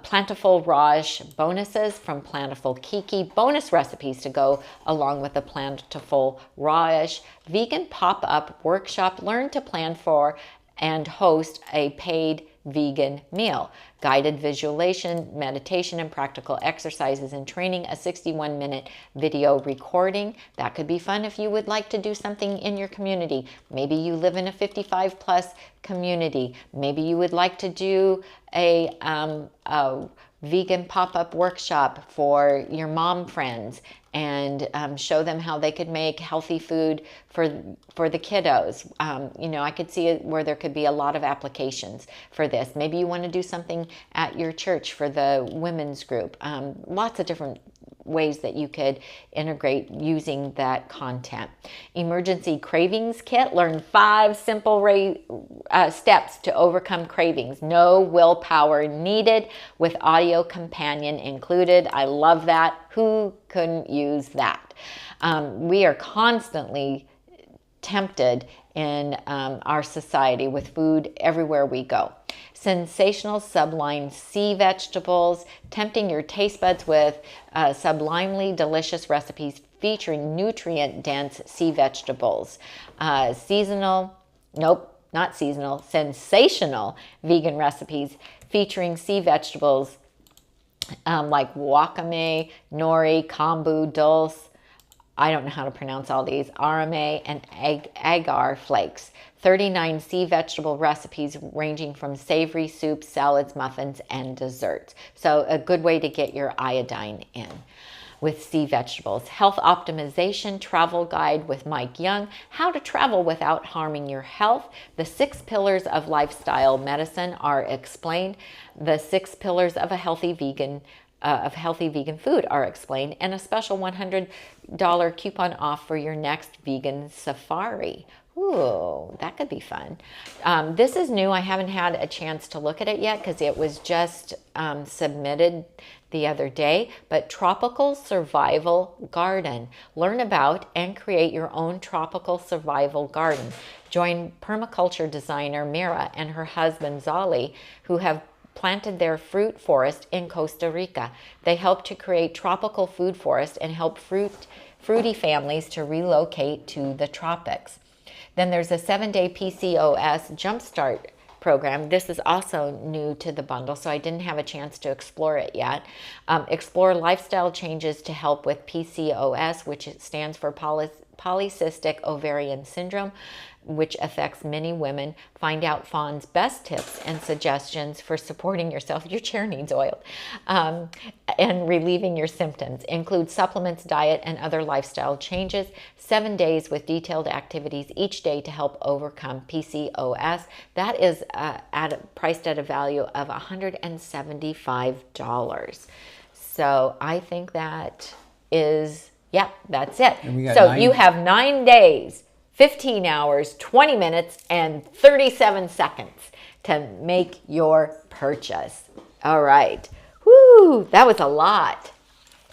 Plentiful Raj bonuses from Plentiful Kiki. Bonus recipes to go along with the Plentiful Raj. Vegan pop-up workshop. Learn to plan for and host a paid vegan meal. Guided visualization, meditation, and practical exercises and training, a 61-minute video recording. That could be fun if you would like to do something in your community. Maybe you live in a 55 plus community. Maybe you would like to do a vegan pop-up workshop for your mom friends and show them how they could make healthy food for the kiddos. I could see where there could be a lot of applications for this. Maybe you want to do something at your church for the women's group. Lots of different ways that you could integrate using that content. Emergency cravings kit. Learn 5 simple steps to overcome cravings. No willpower needed, with audio companion included. I love that. Who couldn't use that? We are constantly tempted in our society with food everywhere we go. Sensational sublime sea vegetables, tempting your taste buds with sublimely delicious recipes featuring nutrient-dense sea vegetables. Sensational vegan recipes featuring sea vegetables like wakame, nori, kombu, dulse, I don't know how to pronounce all these, arame, and agar flakes. 39 sea vegetable recipes ranging from savory soups, salads, muffins, and desserts. So a good way to get your iodine in with sea vegetables. Health optimization travel guide with Mike Young. How to travel without harming your health. The 6 pillars of lifestyle medicine are explained. The 6 pillars of a healthy vegan food are explained, and a special $100 coupon off for your next vegan safari. Ooh, that could be fun. This is new. I haven't had a chance to look at it yet because it was just submitted the other day, but Tropical Survival Garden. Learn about and create your own tropical survival garden. Join permaculture designer Mira and her husband Zali, who have planted their fruit forest in Costa Rica. They help to create tropical food forest and help fruity families to relocate to the tropics. Then there's a 7-day PCOS Jumpstart program. This is also new to the bundle, so I didn't have a chance to explore it yet. Explore lifestyle changes to help with PCOS, which stands for polycystic ovarian syndrome, which affects many women. Find out Fawn's best tips and suggestions for supporting yourself. Your chair needs oil. And relieving your symptoms. Include supplements, diet, and other lifestyle changes. 7 days with detailed activities each day to help overcome PCOS. That is priced at a value of $175. So I think that is, that's it. So you have 9 days, 15 hours, 20 minutes, and 37 seconds to make your purchase. All right. Woo, that was a lot.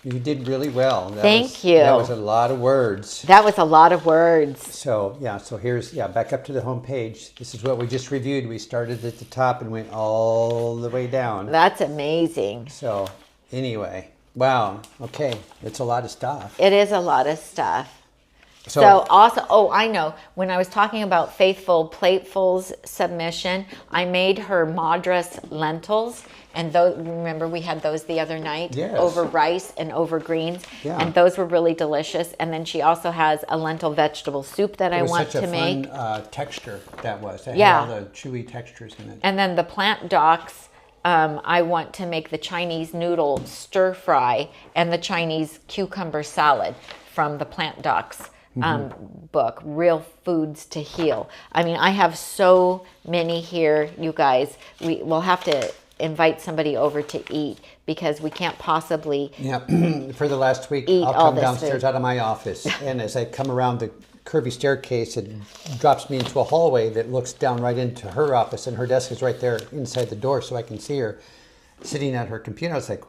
You did really well. Thank you. That was a lot of words. That was a lot of words. So here's, back up to the home page. This is what we just reviewed. We started at the top and went all the way down. That's amazing. So anyway, wow. Okay, it's a lot of stuff. It is a lot of stuff. So also, I know, when I was talking about Faithful Plateful's submission, I made her Madras lentils, and those, remember we had those the other night? Yes. Over rice and over greens, yeah. And those were really delicious. And then she also has a lentil vegetable soup that I want to make. It was such a fun texture that was. It yeah. had all the chewy textures in it. And then the plant docs, I want to make the Chinese noodle stir fry and the Chinese cucumber salad from the plant docs. Book, Real Foods to Heal. I mean, I have so many here, you guys. We'll have to invite somebody over to eat because we can't possibly for the last week, I'll come downstairs out of my office, and as I come around the curvy staircase, it drops me into a hallway that looks down right into her office, and her desk is right there inside the door, so I can see her sitting at her computer. I was like,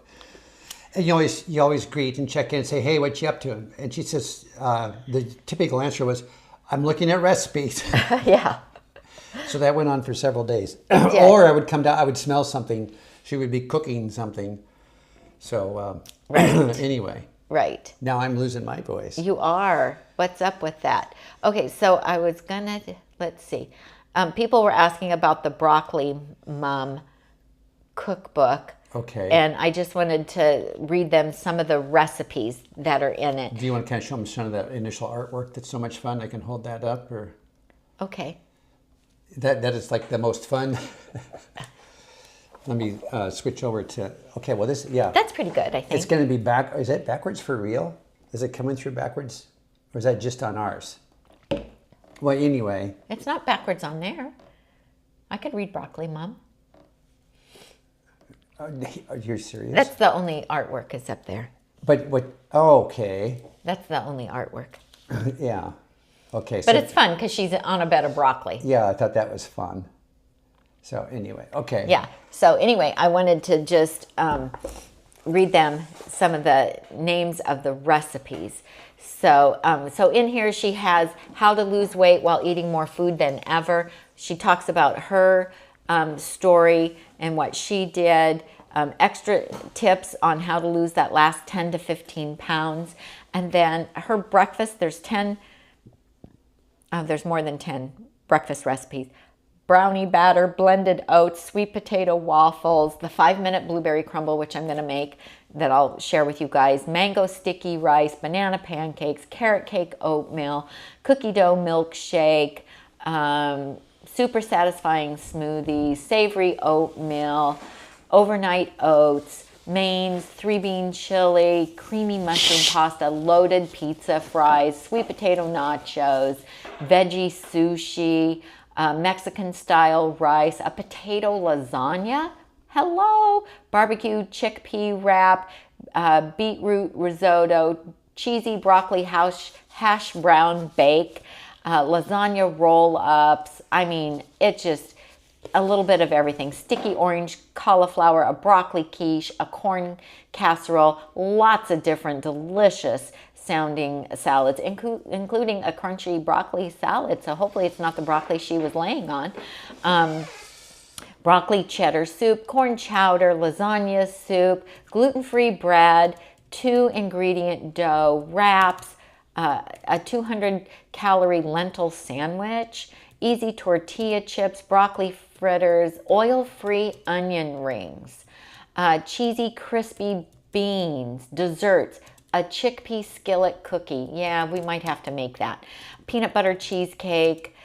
and you always greet and check in and say, hey, what you up to? And she says, the typical answer was, I'm looking at recipes. Yeah. So that went on for several days. Or I would come down, I would smell something. She would be cooking something. So anyway. Right. Now I'm losing my voice. You are. What's up with that? Okay, so I was gonna, let's see. people were asking about the Broccoli Mom cookbook. Okay. And I just wanted to read them some of the recipes that are in it. Do you want to kind of show them some of that initial artwork that's so much fun? I can hold that up, or Okay. that is like the most fun. Let me switch over to, okay, well this, yeah. That's pretty good, I think. It's going to be back, is that backwards for real? Is it coming through backwards? Or is that just on ours? Well, anyway. It's not backwards on there. I could read Broccoli Mom. Are you serious? That's the only artwork is up there. But what, oh, okay. That's the only artwork. Yeah. Okay. But it's fun because she's on a bed of broccoli. Yeah, I thought that was fun. So anyway, okay. Yeah. So anyway, I wanted to just read them some of the names of the recipes. So, so in here she has how to lose weight while eating more food than ever. She talks about her story and what she did. Extra tips on how to lose that last 10 to 15 pounds. And then her breakfast, there's more than 10 breakfast recipes. Brownie batter, blended oats, sweet potato waffles, the 5-minute blueberry crumble, which I'm going to make, that I'll share with you guys, mango sticky rice, banana pancakes, carrot cake oatmeal, cookie dough milkshake, super satisfying smoothie, savory oatmeal, overnight oats, mains, 3-bean chili, creamy mushroom pasta, loaded pizza fries, sweet potato nachos, veggie sushi, Mexican style rice, a potato lasagna, hello, barbecue chickpea wrap, beetroot risotto, cheesy broccoli hash brown bake, lasagna roll-ups. I mean, it's just a little bit of everything. Sticky orange cauliflower, a broccoli quiche, a corn casserole, lots of different delicious sounding salads, including a crunchy broccoli salad. So hopefully it's not the broccoli she was laying on. Broccoli cheddar soup, corn chowder, lasagna soup, gluten-free bread, 2-ingredient dough wraps, a 200-calorie lentil sandwich, easy tortilla chips, broccoli fritters, oil-free onion rings, cheesy crispy beans, desserts, a chickpea skillet cookie. Yeah, we might have to make that. Peanut butter cheesecake,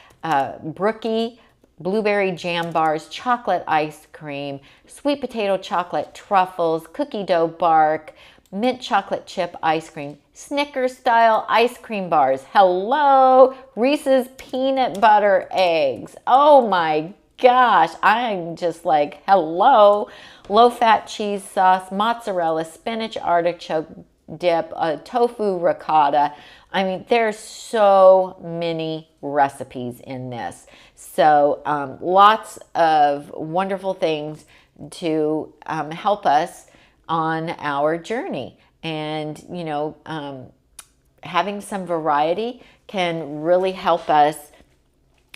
brookie, blueberry jam bars, chocolate ice cream, sweet potato chocolate truffles, cookie dough bark, mint chocolate chip ice cream, Snickers style ice cream bars. Hello, Reese's peanut butter eggs. Oh my gosh, I'm just like, hello. Low fat cheese sauce, mozzarella, spinach artichoke dip, a tofu ricotta. I mean, there's so many recipes in this. So lots of wonderful things to help us on our journey. And, you know, having some variety can really help us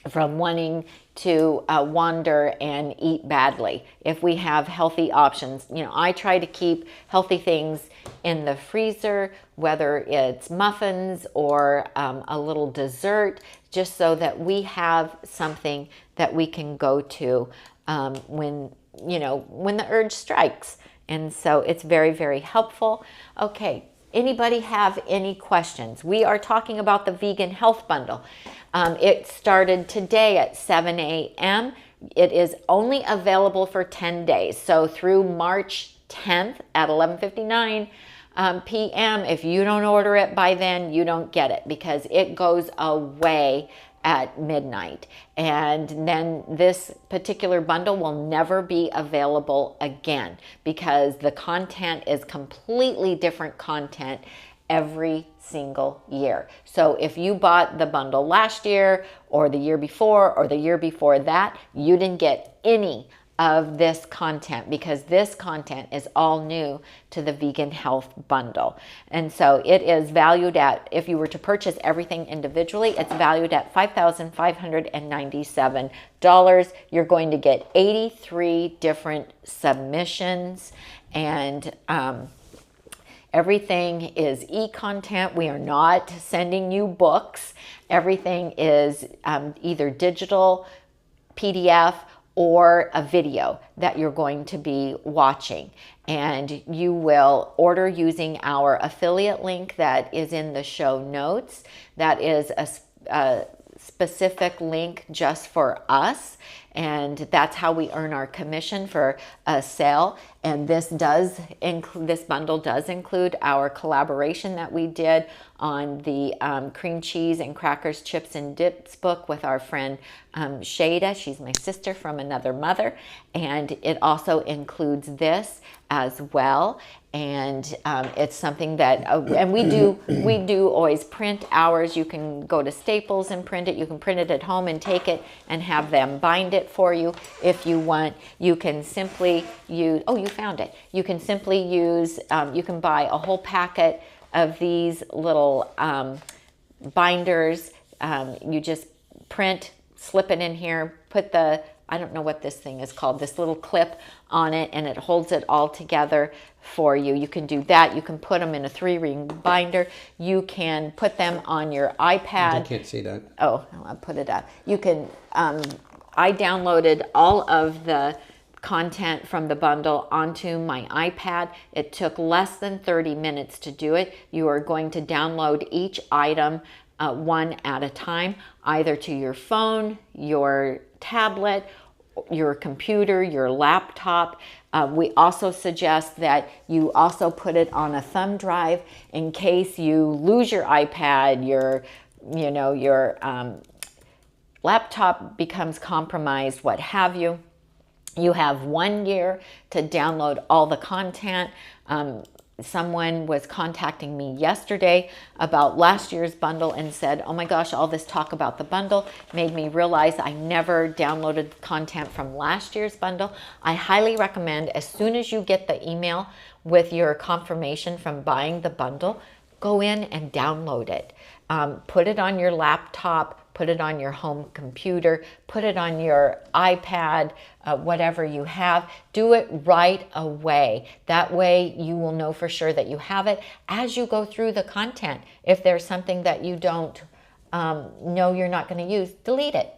from wanting to wander and eat badly. If we have healthy options, you know, I try to keep healthy things in the freezer, whether it's muffins or a little dessert, just so that we have something that we can go to when the urge strikes. And so it's very, very helpful. Okay, anybody have any questions? We are talking about the Vegan Health Bundle. It started today at 7 a.m. It is only available for 10 days. So through March 10th at 11:59 p.m. If you don't order it by then, you don't get it because it goes away at midnight. And then this particular bundle will never be available again because the content is completely different content every single year. So if you bought the bundle last year or the year before or the year before that, you didn't get any of this content because this content is all new to the Vegan Health Bundle. And so it is valued at, if you were to purchase everything individually, it's valued at $5,597. You're going to get 83 different submissions, and everything is e-content. We are not sending you books. Everything is either digital PDF or a video that you're going to be watching. And you will order using our affiliate link that is in the show notes. That is a specific link just for us, and that's how we earn our commission for a sale. And this bundle does include our collaboration that we did on the cream cheese and crackers, chips and dips book with our friend Shada. She's my sister from another mother, and it also includes this as well. And it's something that, and we do always print ours. You can go to Staples and print it. You can print it at home and take it and have them bind it for you if you want. You can simply use, oh, you found it. You can simply use, you can buy a whole packet of these little binders. You just print, slip it in here, put the, I don't know what this thing is called, this little clip on it, and it holds it all together for you. You can do that. You can put them in a 3-ring binder. You can put them on your iPad. I can't see that. Oh, I'll put it up. You can, I downloaded all of the content from the bundle onto my iPad. It took less than 30 minutes to do it. You are going to download each item one at a time, either to your phone, your tablet, your computer, your laptop. We also suggest that you also put it on a thumb drive in case you lose your iPad, your laptop becomes compromised, what have you. You have 1 year to download all the content. Someone was contacting me yesterday about last year's bundle and said, oh my gosh, all this talk about the bundle made me realize I never downloaded content from last year's bundle. I highly recommend, as soon as you get the email with your confirmation from buying the bundle, go in and download it. Put it on your laptop, put it on your home computer, put it on your iPad, whatever you have. Do it right away. That way you will know for sure that you have it as you go through the content. If there's something that you don't know you're not going to use, delete it.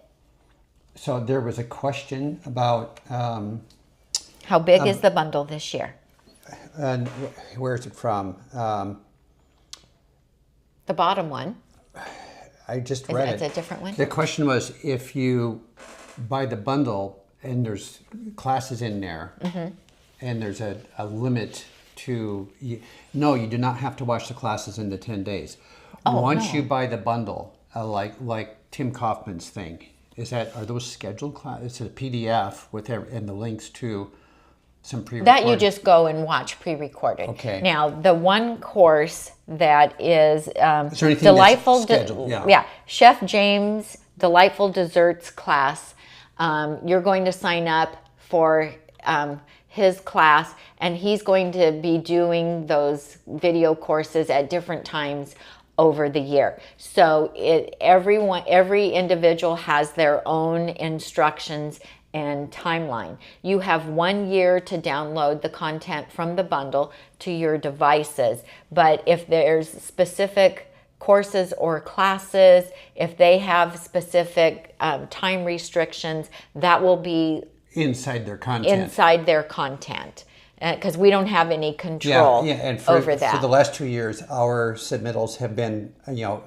So there was a question about... how big is the bundle this year? And where is it from? The bottom one. I just read it. It's a different one? The question was, if you buy the bundle and there's classes in there, and there's a limit to... No, you do not have to watch the classes in the 10 days. Once you buy the bundle, like Tim Kaufman's thing, are those scheduled classes? It's a PDF with and the links to some pre-recorded. That you just go and watch pre-recorded. Okay. Now, the one course that is there anything delightful, that's scheduled? Chef James Delightful Desserts class. You're going to sign up for his class, and he's going to be doing those video courses at different times over the year. So every individual has their own instructions and timeline. You have 1 year to download the content from the bundle to your devices. But if there's specific courses or classes, if they have specific time restrictions, that will be inside their content. Because we don't have any control and over that. For the last 2 years, our submittals have been,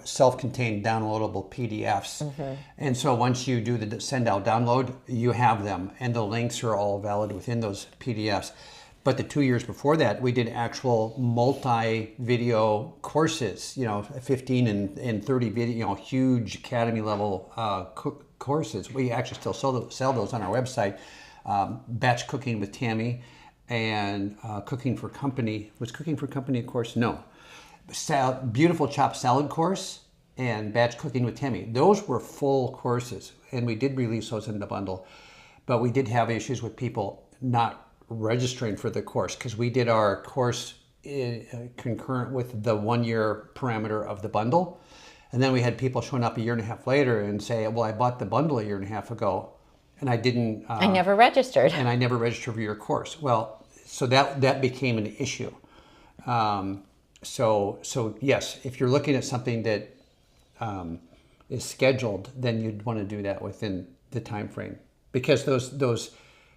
self-contained downloadable PDFs. And so once you do the send out download, you have them, and the links are all valid within those PDFs. But the 2 years before that, we did actual multi-video courses, 15 and 30 video, huge academy level courses. We actually still sell those on our website. Batch Cooking with Tammy. And Cooking for Company. Was Cooking for Company a course? No. Beautiful chopped salad course and Batch Cooking with Tammy. Those were full courses, and we did release those in the bundle. But we did have issues with people not registering for the course, because we did our course concurrent with the 1 year parameter of the bundle. And then we had people showing up a year and a half later and say, well, I bought the bundle a year and a half ago, and I didn't... I never registered. And I never registered for your course. Well, so that became an issue. So yes, if you're looking at something that is scheduled, then you'd want to do that within the time frame. because those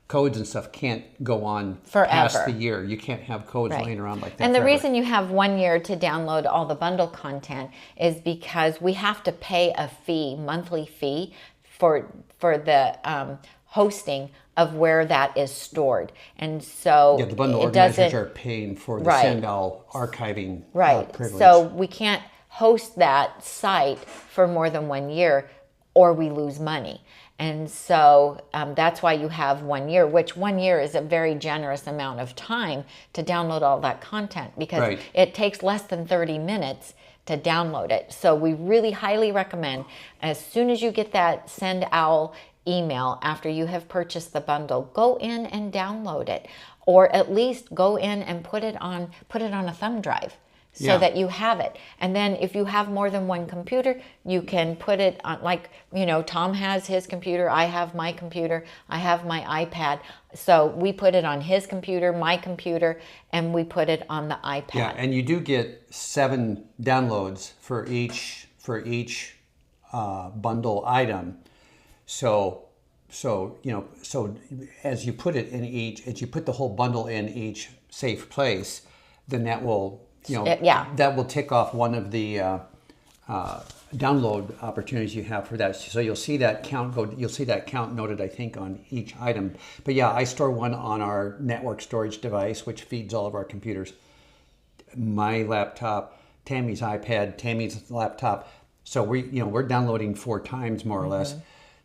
codes and stuff can't go on Forever. past the year. You can't have codes laying around like that And the forever. reason you have 1 year to download all the bundle content is because we have to pay a fee, monthly fee, for the hosting of where that is stored. And so the bundle it organizers doesn't, are paying for the Sandal archiving privilege. So we can't host that site for more than 1 year or we lose money. And so that's why you have 1 year, which 1 year is a very generous amount of time to download all that content, because it takes less than 30 minutes to download it. So we really highly recommend, as soon as you get that Send Owl email after you have purchased the bundle, go in and download it, or at least go in and put it on a thumb drive, so that you have it. And then if you have more than one computer, you can put it on, like, Tom has his computer, I have my computer, I have my iPad. So we put it on his computer, my computer, and we put it on the iPad. Yeah, and you do get 7 downloads for each bundle item. So as you put it in as you put the whole bundle in each safe place, then that will that will tick off one of the download opportunities you have for that. So you'll see that count you'll see that count noted, I think, on each item. But yeah, I store one on our network storage device, which feeds all of our computers. My laptop, Tammy's iPad, Tammy's laptop. So we're downloading 4 times more or less,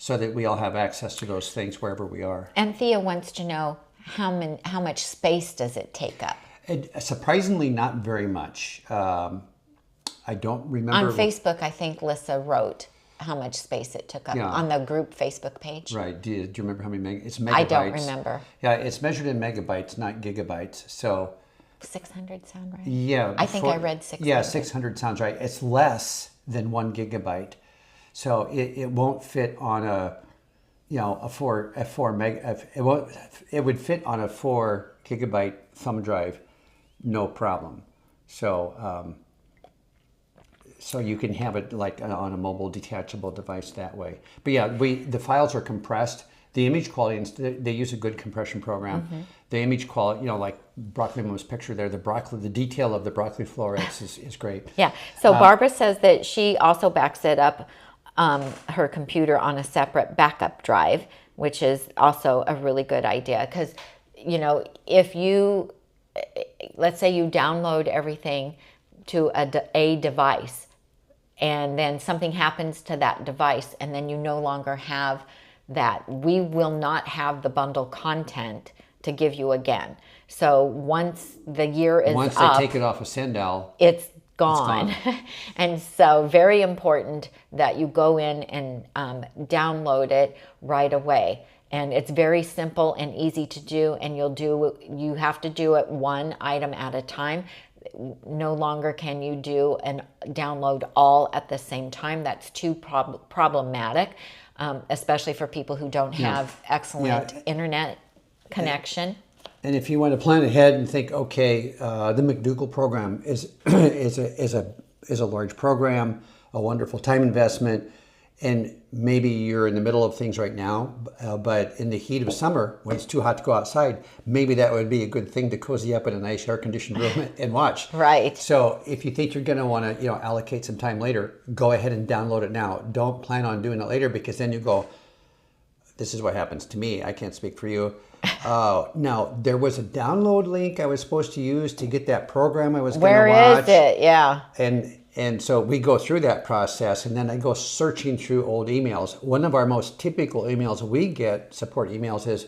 so that we all have access to those things wherever we are. And Thea wants to know how much space does it take up? Surprisingly, not very much. I don't remember. On Facebook, I think Lissa wrote how much space it took up on the group Facebook page. Right. Do you remember how many it's megabytes? I don't remember. Yeah, it's measured in megabytes, not gigabytes. So 600 sound right? Yeah. I think I read 600. Yeah, 600 sounds right. It's less than 1 gigabyte. So it won't fit on it would fit on a 4 gigabyte thumb drive, no problem. So so you can have it like on a mobile detachable device that way. But yeah, the files are compressed. The image quality, they use a good compression program. The image quality, like Broccoli Mom's picture there, the detail of the broccoli florets is great. Yeah. So Barbara says that she also backs it up, her computer, on a separate backup drive, which is also a really good idea. Because, if you, let's say you download everything to a device, and then something happens to that device, and then you no longer have that, we will not have the bundle content to give you again. So once the year is once up, they take it off of Sandal, it's gone. And so very important that you go in and download it right away. And it's very simple and easy to do, and you have to do it one item at a time. No longer can you do and download all at the same time. That's too problematic, especially for people who don't have excellent internet connection. And if you want to plan ahead and think, okay, the McDougall program is a large program, a wonderful time investment, and maybe you're in the middle of things right now, but in the heat of summer, when it's too hot to go outside, maybe that would be a good thing to cozy up in a nice air-conditioned room and watch. Right. So if you think you're going to want to, allocate some time later, go ahead and download it now. Don't plan on doing it later, because then you go, this is what happens to me. I can't speak for you. Now, there was a download link I was supposed to use to get that program I was going to watch. Where is it? Yeah. And so we go through that process, and then I go searching through old emails. One of our most typical emails we get, support emails, is,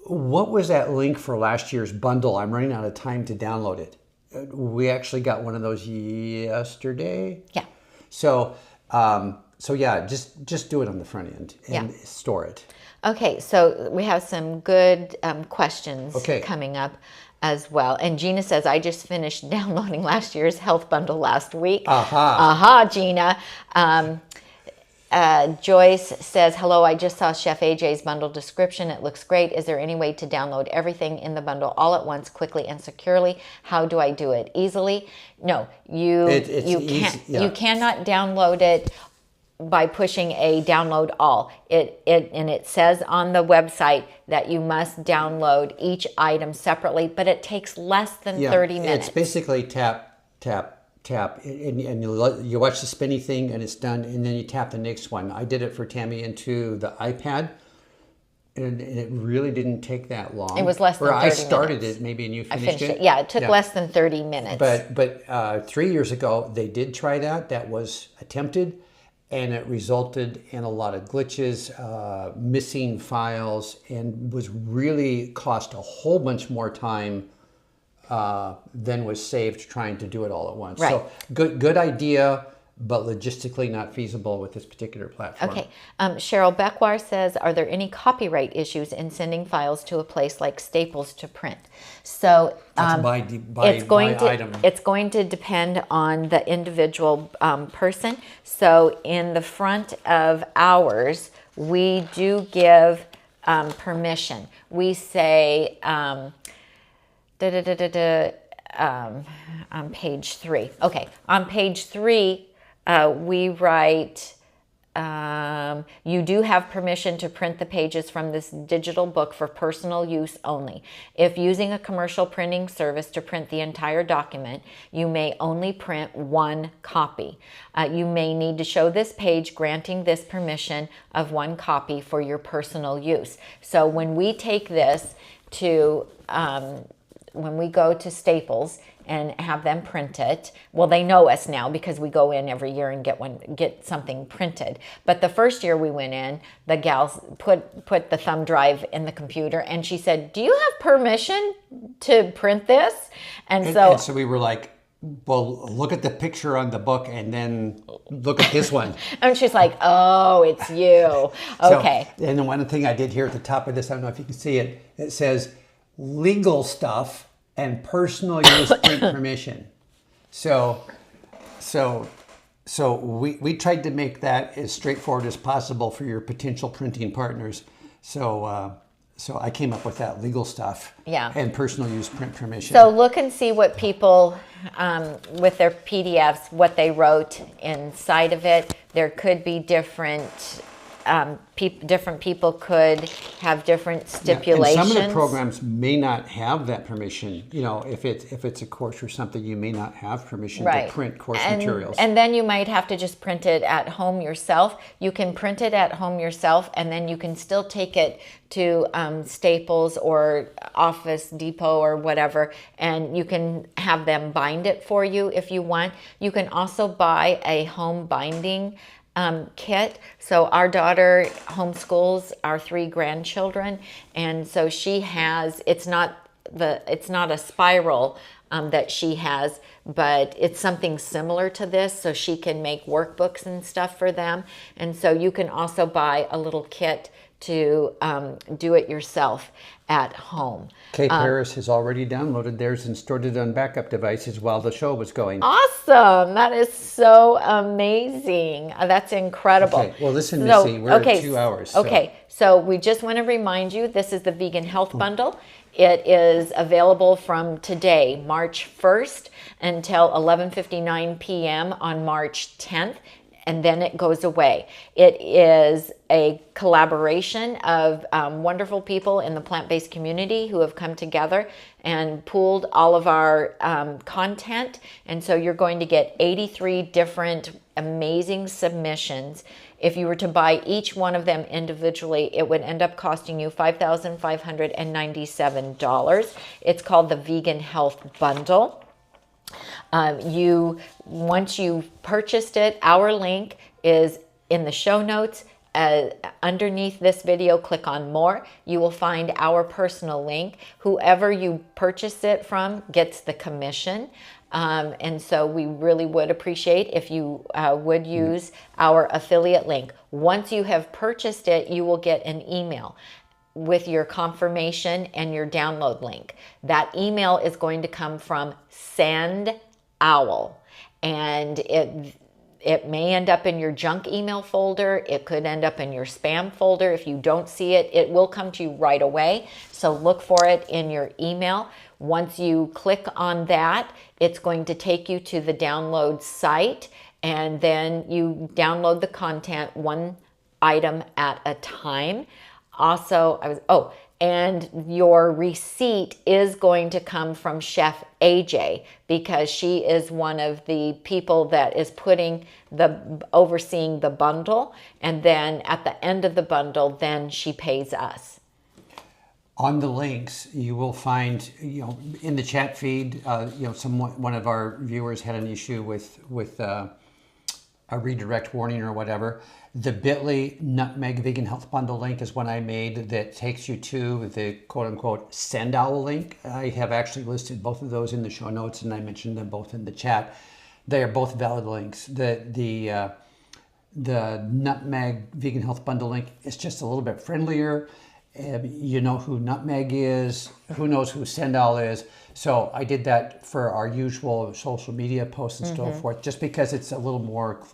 what was that link for last year's bundle? I'm running out of time to download it. We actually got one of those yesterday. Yeah. So yeah, just do it on the front end and store it. Okay, so we have some good questions coming up as well. And Gina says, I just finished downloading last year's health bundle last week. Aha, Gina. Joyce says, hello, I just saw Chef AJ's bundle description. It looks great. Is there any way to download everything in the bundle all at once, quickly and securely? How do I do it? Easily? No, you cannot download it by pushing a download all. It says on the website that you must download each item separately, but it takes less than 30 minutes. It's basically tap, tap, tap, and you watch the spinny thing and it's done, and then you tap the next one. I did it for Tammy into the iPad, and it really didn't take that long. It was less than 30 minutes. I started it maybe, and you finished it. Yeah, it took less than 30 minutes. But 3 years ago, they did try that. That was attempted. And it resulted in a lot of glitches, missing files, and was really cost a whole bunch more time than was saved trying to do it all at once. Right. So good idea, but logistically not feasible with this particular platform. Okay. Cheryl Beckwar says, are there any copyright issues in sending files to a place like Staples to print? So it's going to depend on the individual person. So in the front of ours, we do give permission. We say, on page 3. Okay, on page 3, we write, you do have permission to print the pages from this digital book for personal use only. If using a commercial printing service to print the entire document, you may only print one copy. You may need to show this page granting this permission of one copy for your personal use. So when we take this to, when we go to Staples and have them print it. Well, they know us now because we go in every year and get something printed. But the first year we went in, the gals put the thumb drive in the computer, and she said, "Do you have permission to print this?" And so we were like, well, look at the picture on the book and then look at this one. And she's like, "Oh, it's you." Okay. So, and the one thing I did here at the top of this, I don't know if you can see it, it says legal stuff and personal use print permission. So we tried to make that as straightforward as possible for your potential printing partners. So I came up with that legal stuff. Yeah. And personal use print permission. So look and see what people, with their PDFs, what they wrote inside of it. There could be different different people could have different stipulations. And some of the programs may not have that permission. You know, if it's a course or something, you may not have permission to print course materials. And then you might have to just print it at home yourself. You can print it at home yourself, and then you can still take it to Staples or Office Depot or whatever, and you can have them bind it for you if you want. You can also buy a home binding kit. So our daughter homeschools our 3 grandchildren, and so she has, it's not a spiral that she has, but it's something similar to this, so she can make workbooks and stuff for them. And so you can also buy a little kit to do it yourself at home. Kay Paris has already downloaded theirs and stored it on backup devices while the show was going. Awesome! That is so amazing. That's incredible. Okay, well listen, Missy, we're at 2 hours. Okay, so we just want to remind you, this is the Vegan Health Bundle. It is available from today, March 1st, until 11:59 p.m. on March 10th. And then it goes away. It is a collaboration of wonderful people in the plant-based community who have come together and pooled all of our content. And so you're going to get 83 different amazing submissions. If you were to buy each one of them individually, it would end up costing you $5,597. It's called the Vegan Health Bundle. Once you've purchased it, our link is in the show notes. Underneath this video, click on more. You will find our personal link. Whoever you purchase it from gets the commission. And so we really would appreciate if you would use our affiliate link. Once you have purchased it, you will get an email with your confirmation and your download link. That email is going to come from Send Owl, and it may end up in your junk email folder. It could end up in your spam folder. If you don't see it, it will come to you right away. So look for it in your email. Once you click on that, it's going to take you to the download site, and then you download the content one item at a time. Also, and your receipt is going to come from Chef AJ, because she is one of the people that is overseeing the bundle, and then at the end of the bundle, then she pays us. On the links, you will find, in the chat feed, one of our viewers had an issue with a redirect warning or whatever. The bit.ly Nutmeg Vegan Health Bundle link is one I made that takes you to the quote-unquote send owl link. I have actually listed both of those in the show notes, and I mentioned them both in the chat. They are both valid links. The Nutmeg Vegan Health Bundle link is just a little bit friendlier. You know who Nutmeg is, who knows who Send Owl is. So I did that for our usual social media posts and so forth, just because it's a little more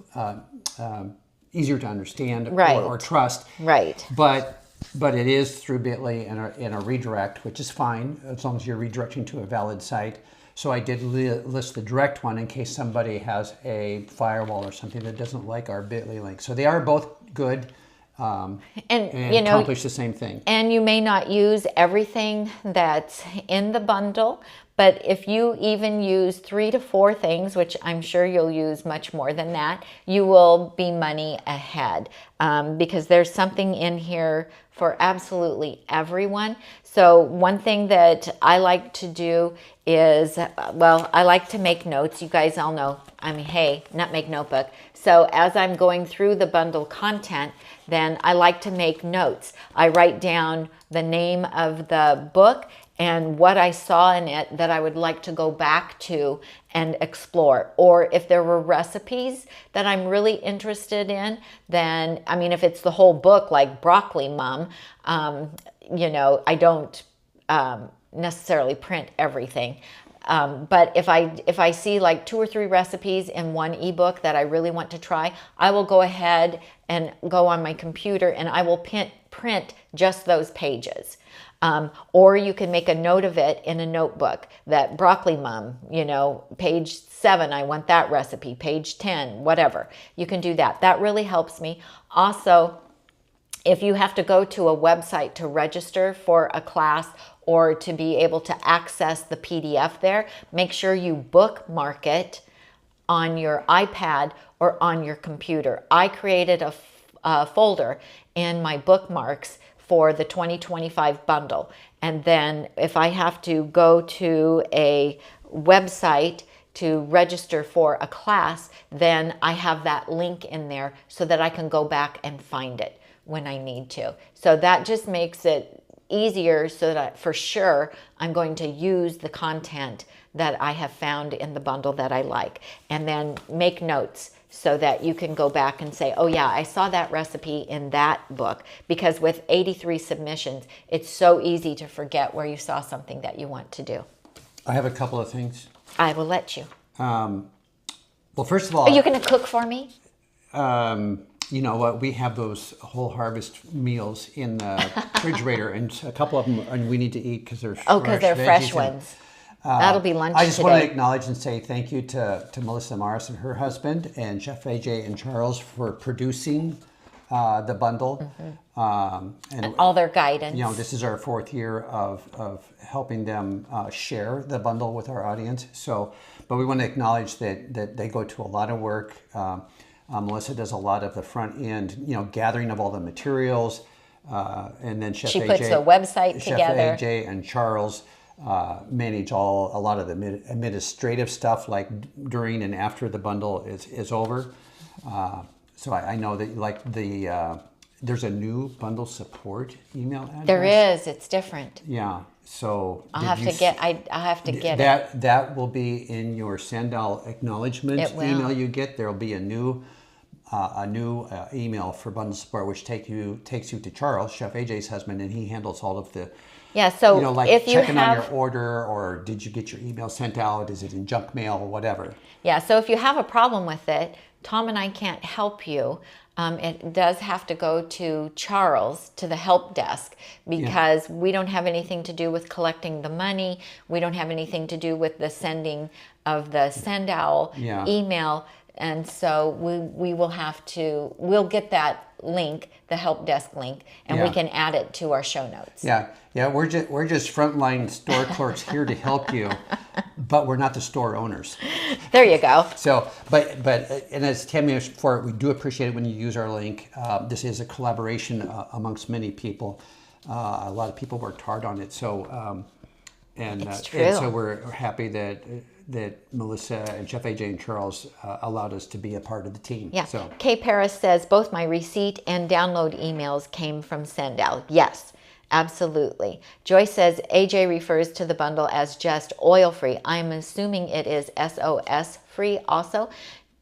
easier to understand or trust. Right. But it is through Bitly and a redirect, which is fine as long as you're redirecting to a valid site. So I did list the direct one in case somebody has a firewall or something that doesn't like our Bitly link. So they are both good. And accomplish the same thing. And you may not use everything that's in the bundle, but if you even use 3 to 4 things, which I'm sure you'll use much more than that, you will be money ahead, because there's something in here for absolutely everyone. So one thing that I like to do is, I like to make notes. You guys all know, hey, Nutmeg Notebook. So as I'm going through the bundle content, then I like to make notes. I write down the name of the book and what I saw in it that I would like to go back to and explore. Or if there were recipes that I'm really interested in, then, if it's the whole book, like Broccoli Mom, I don't necessarily print everything. But if I see like 2 or 3 recipes in one ebook that I really want to try, I will go ahead and go on my computer and I will print just those pages. Or you can make a note of it in a notebook that Broccoli Mom, page 7, I want that recipe, page 10, whatever. You can do that. That really helps me. Also, if you have to go to a website to register for a class or to be able to access the PDF there, make sure you bookmark it on your iPad or on your computer. I created a folder in my bookmarks for the 2025 bundle. And then if I have to go to a website to register for a class, then I have that link in there so that I can go back and find it when I need to. So that just makes it easier, so that for sure I'm going to use the content that I have found in the bundle that I like, and then make notes so that you can go back and say, oh yeah, I saw that recipe in that book. Because with 83 submissions, it's so easy to forget where you saw something that you want to do. I have a couple of things. I will let you. Well, first of all, are you going to cook for me? You know what? We have those whole harvest meals in the refrigerator, and a couple of them and we need to eat because they're fresh ones. That'll be lunch today. I just want to acknowledge and say thank you to Melissa Morris and her husband and Chef AJ and Charles for producing the bundle. And all their guidance. This is our 4th year of helping them share the bundle with our audience. So, but we want to acknowledge that they go to a lot of work. Melissa does a lot of the front end, gathering of all the materials, and then Chef AJ. She puts the website together. Chef AJ and Charles manage a lot of the administrative stuff, like during and after the bundle is over. So I know that there's a new bundle support email address. There is. It's different. Yeah. So I'll have to get it. That will be in your send all acknowledgement email you get. There'll be a new email for bundle support, which takes you to Charles, Chef AJ's husband, and he handles all of the. Yeah, so if you checking on your order, or did you get your email sent out? Is it in junk mail or whatever? Yeah, so if you have a problem with it, Tom and I can't help you. It does have to go to Charles, to the help desk, because we don't have anything to do with collecting the money. We don't have anything to do with the sending of the Send Owl email. And so we will have to, we'll get that link, the help desk link, and we can add it to our show notes. Yeah, we're just frontline store clerks here to help you, but we're not the store owners. There you go. So, but and as Tammy mentioned before, we do appreciate it when you use our link. This is a collaboration amongst many people. A lot of people worked hard on it. So, and so we're happy that Melissa and Chef AJ and Charles allowed us to be a part of the team. Yeah. So. Kay Paris says, both my receipt and download emails came from Sendal. Yes, absolutely. Joy says, AJ refers to the bundle as just oil-free. I'm assuming it is SOS-free also.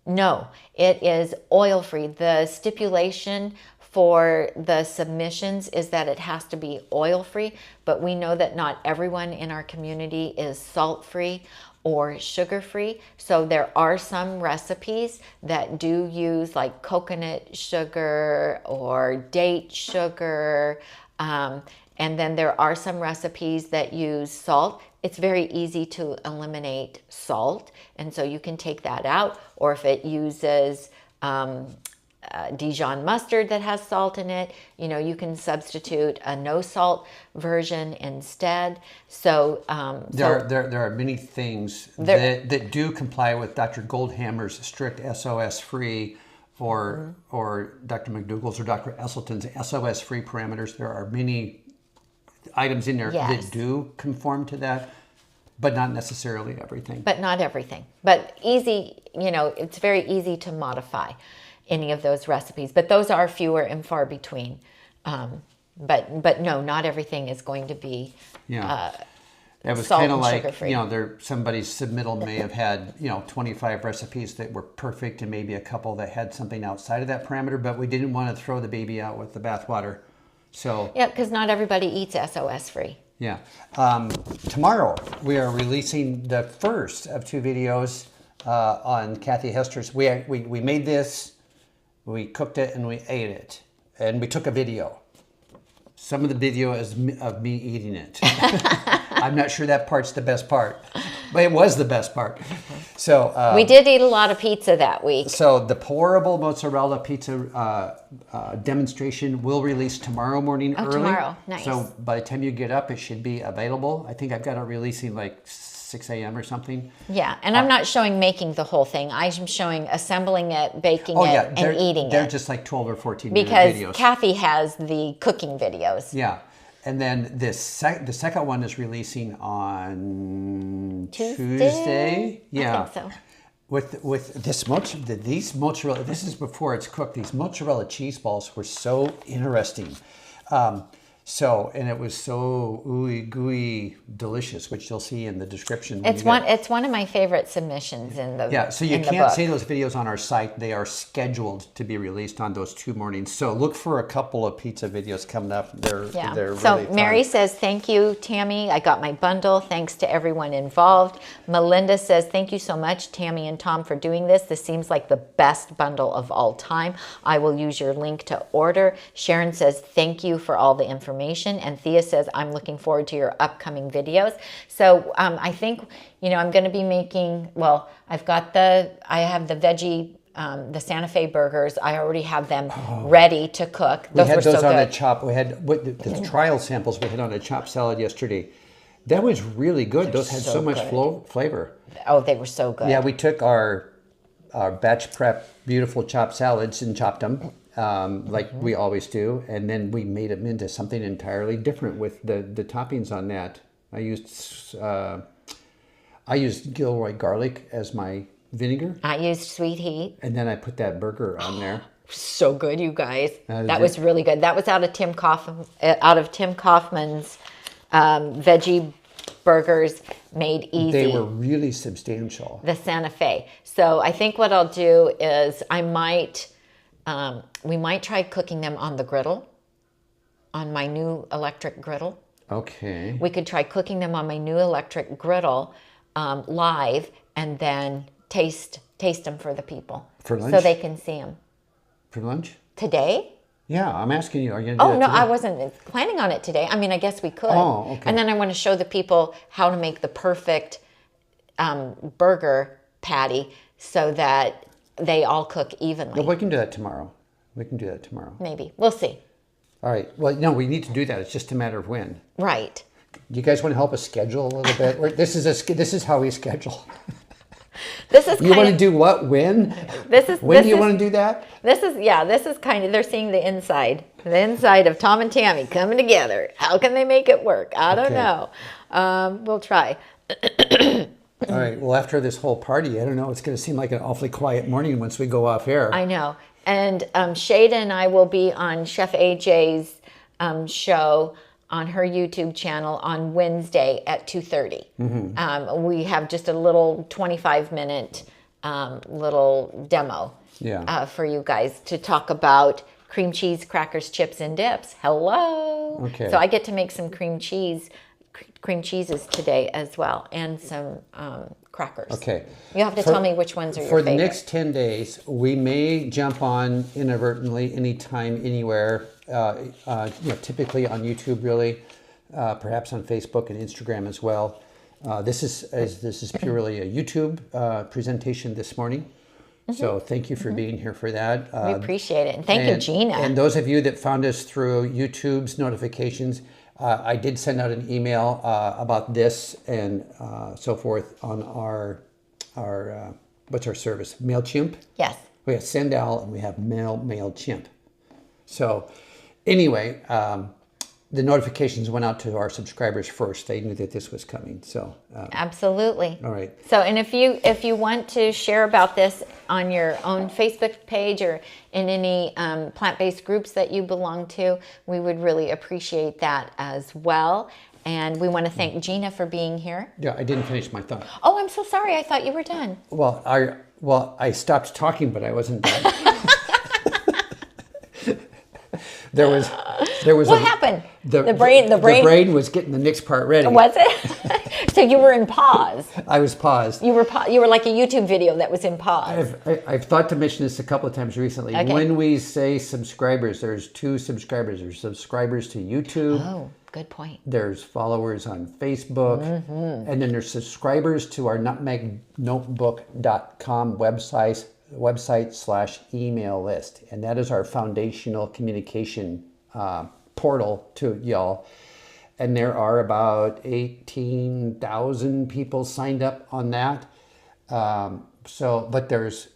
No, it is oil-free. The stipulation for the submissions is that it has to be oil-free, but we know that not everyone in our community is salt-free or sugar-free. So there are some recipes that do use like coconut sugar or date sugar. And then there are some recipes that use salt. It's very easy to eliminate salt. And so you can take that out. Or if it uses Dijon mustard that has salt in it, you can substitute a no salt version instead. So there are many things that do comply with Dr. Goldhammer's strict SOS free or Dr. McDougall's or Dr. Esselton's SOS free parameters. There are many items in there that do conform to that, but not necessarily everything. But not everything. But easy, it's very easy to modify any of those recipes, but those are fewer and far between. But no, not everything is going to be it was kind of like, somebody's submittal may have had, 25 recipes that were perfect and maybe a couple that had something outside of that parameter, but we didn't want to throw the baby out with the bathwater. So yeah, because not everybody eats SOS free. Yeah. Tomorrow we are releasing the first of 2 videos on Kathy Hester's. We made this. We cooked it and we ate it, and we took a video. Some of the video is of me eating it. I'm not sure that part's the best part, but it was the best part. So we did eat a lot of pizza that week. So the pourable mozzarella pizza demonstration will release tomorrow morning early. Tomorrow, nice. So by the time you get up, it should be available. I think I've got it releasing like 6 a.m. or something. Yeah, and I'm not showing making the whole thing. I'm showing assembling it, baking it, and eating it. They're just like 12 or 14 minute videos. Because Kathy has the cooking videos. Yeah. And then the second one is releasing on Tuesday. Yeah. I think so. With these mozzarella, this is before it's cooked. These mozzarella cheese balls were so interesting. And it was so ooey gooey delicious, which you'll see in the description. It's one of my favorite submissions in the So you can't see those videos on our site. They are scheduled to be released on those 2 mornings. So look for a couple of pizza videos coming up. They're really fun. Mary says, thank you, Tammy. I got my bundle. Thanks to everyone involved. Melinda says, thank you so much, Tammy and Tom, for doing this. This seems like the best bundle of all time. I will use your link to order. Sharon says, thank you for all the information. And Thea says, I'm looking forward to your upcoming videos. So I think, I'm going to be making, I have the veggie, the Santa Fe burgers. I already have them ready to cook. We had those on a chop. We had the trial samples we had on a chopped salad yesterday. That was really good. Those had so much flavor. Oh, they were so good. Yeah, we took our batch prep beautiful chopped salads and chopped them. Like we always do, and then we made them into something entirely different with the toppings on that. I used Gilroy garlic as my vinegar. I used sweet heat, and then I put that burger on there. So good, you guys. That was really good. That was out of Tim Kaufman's veggie burgers made easy. They were really substantial. The Santa Fe. So I think what I'll do is we might try cooking them on the griddle, on my new electric griddle. Okay. We could try cooking them on my new electric griddle live, and then taste them for the people. For lunch? So they can see them. For lunch? Today? Yeah, I'm asking you. Are you going to do that no, today? I wasn't planning on it today. I mean, I guess we could. Oh, okay. And then I want to show the people how to make the perfect burger patty so that they all cook evenly. Well, we can do that tomorrow. We can do that tomorrow. Maybe. We'll see. All right. Well, no, we need to do that. It's just a matter of when. Right. Do you guys want to help us schedule a little bit? This is how we schedule. This is you want to do what? When? When do you want to do that? This is kind of, they're seeing the inside of Tom and Tammy coming together. How can they make it work? I don't know. We'll try. All right. Well, after this whole party, I don't know. It's going to seem like an awfully quiet morning once we go off air. I know. And Shada and I will be on Chef AJ's show on her YouTube channel on Wednesday at 2:30. We have just a little 25-minute little demo for you guys to talk about cream cheese, crackers, chips, and dips. Hello. Okay. So I get to make some cream cheeses today as well, and some crackers. Okay. You have to tell me which ones are your favorite. For favorite. the next 10 days, we may jump on inadvertently, anytime, anywhere, typically on YouTube, really, perhaps on Facebook and Instagram as well. This is purely a YouTube presentation this morning. So thank you for being here for that. We appreciate it. And thank you, Gina. And those of you that found us through YouTube's notifications, I did send out an email about this and so forth on our what's our service? MailChimp? Yes. We have Sendal and we have MailChimp. So anyway, the notifications went out to our subscribers first. They knew that this was coming. So absolutely. All right. So, and if you want to share about this on your own Facebook page or in any plant-based groups that you belong to, we would really appreciate that as well. And we want to thank Gina for being here. Yeah, I didn't finish my thought. Oh, I'm so sorry. I thought you were done. Well, I stopped talking, but I wasn't done. There was. What happened? The brain was getting the next part ready. Was it? So you were in pause. I was paused. You were like a YouTube video that was in pause. I've thought to mention this a couple of times recently. Okay. When we say subscribers, there's two subscribers. There's subscribers to YouTube. Oh, good point. There's followers on Facebook. And then there's subscribers to our nutmegnotebook.com website/email list. And that is our foundational communication portal to y'all. And there are about 18,000 people signed up on that. But there's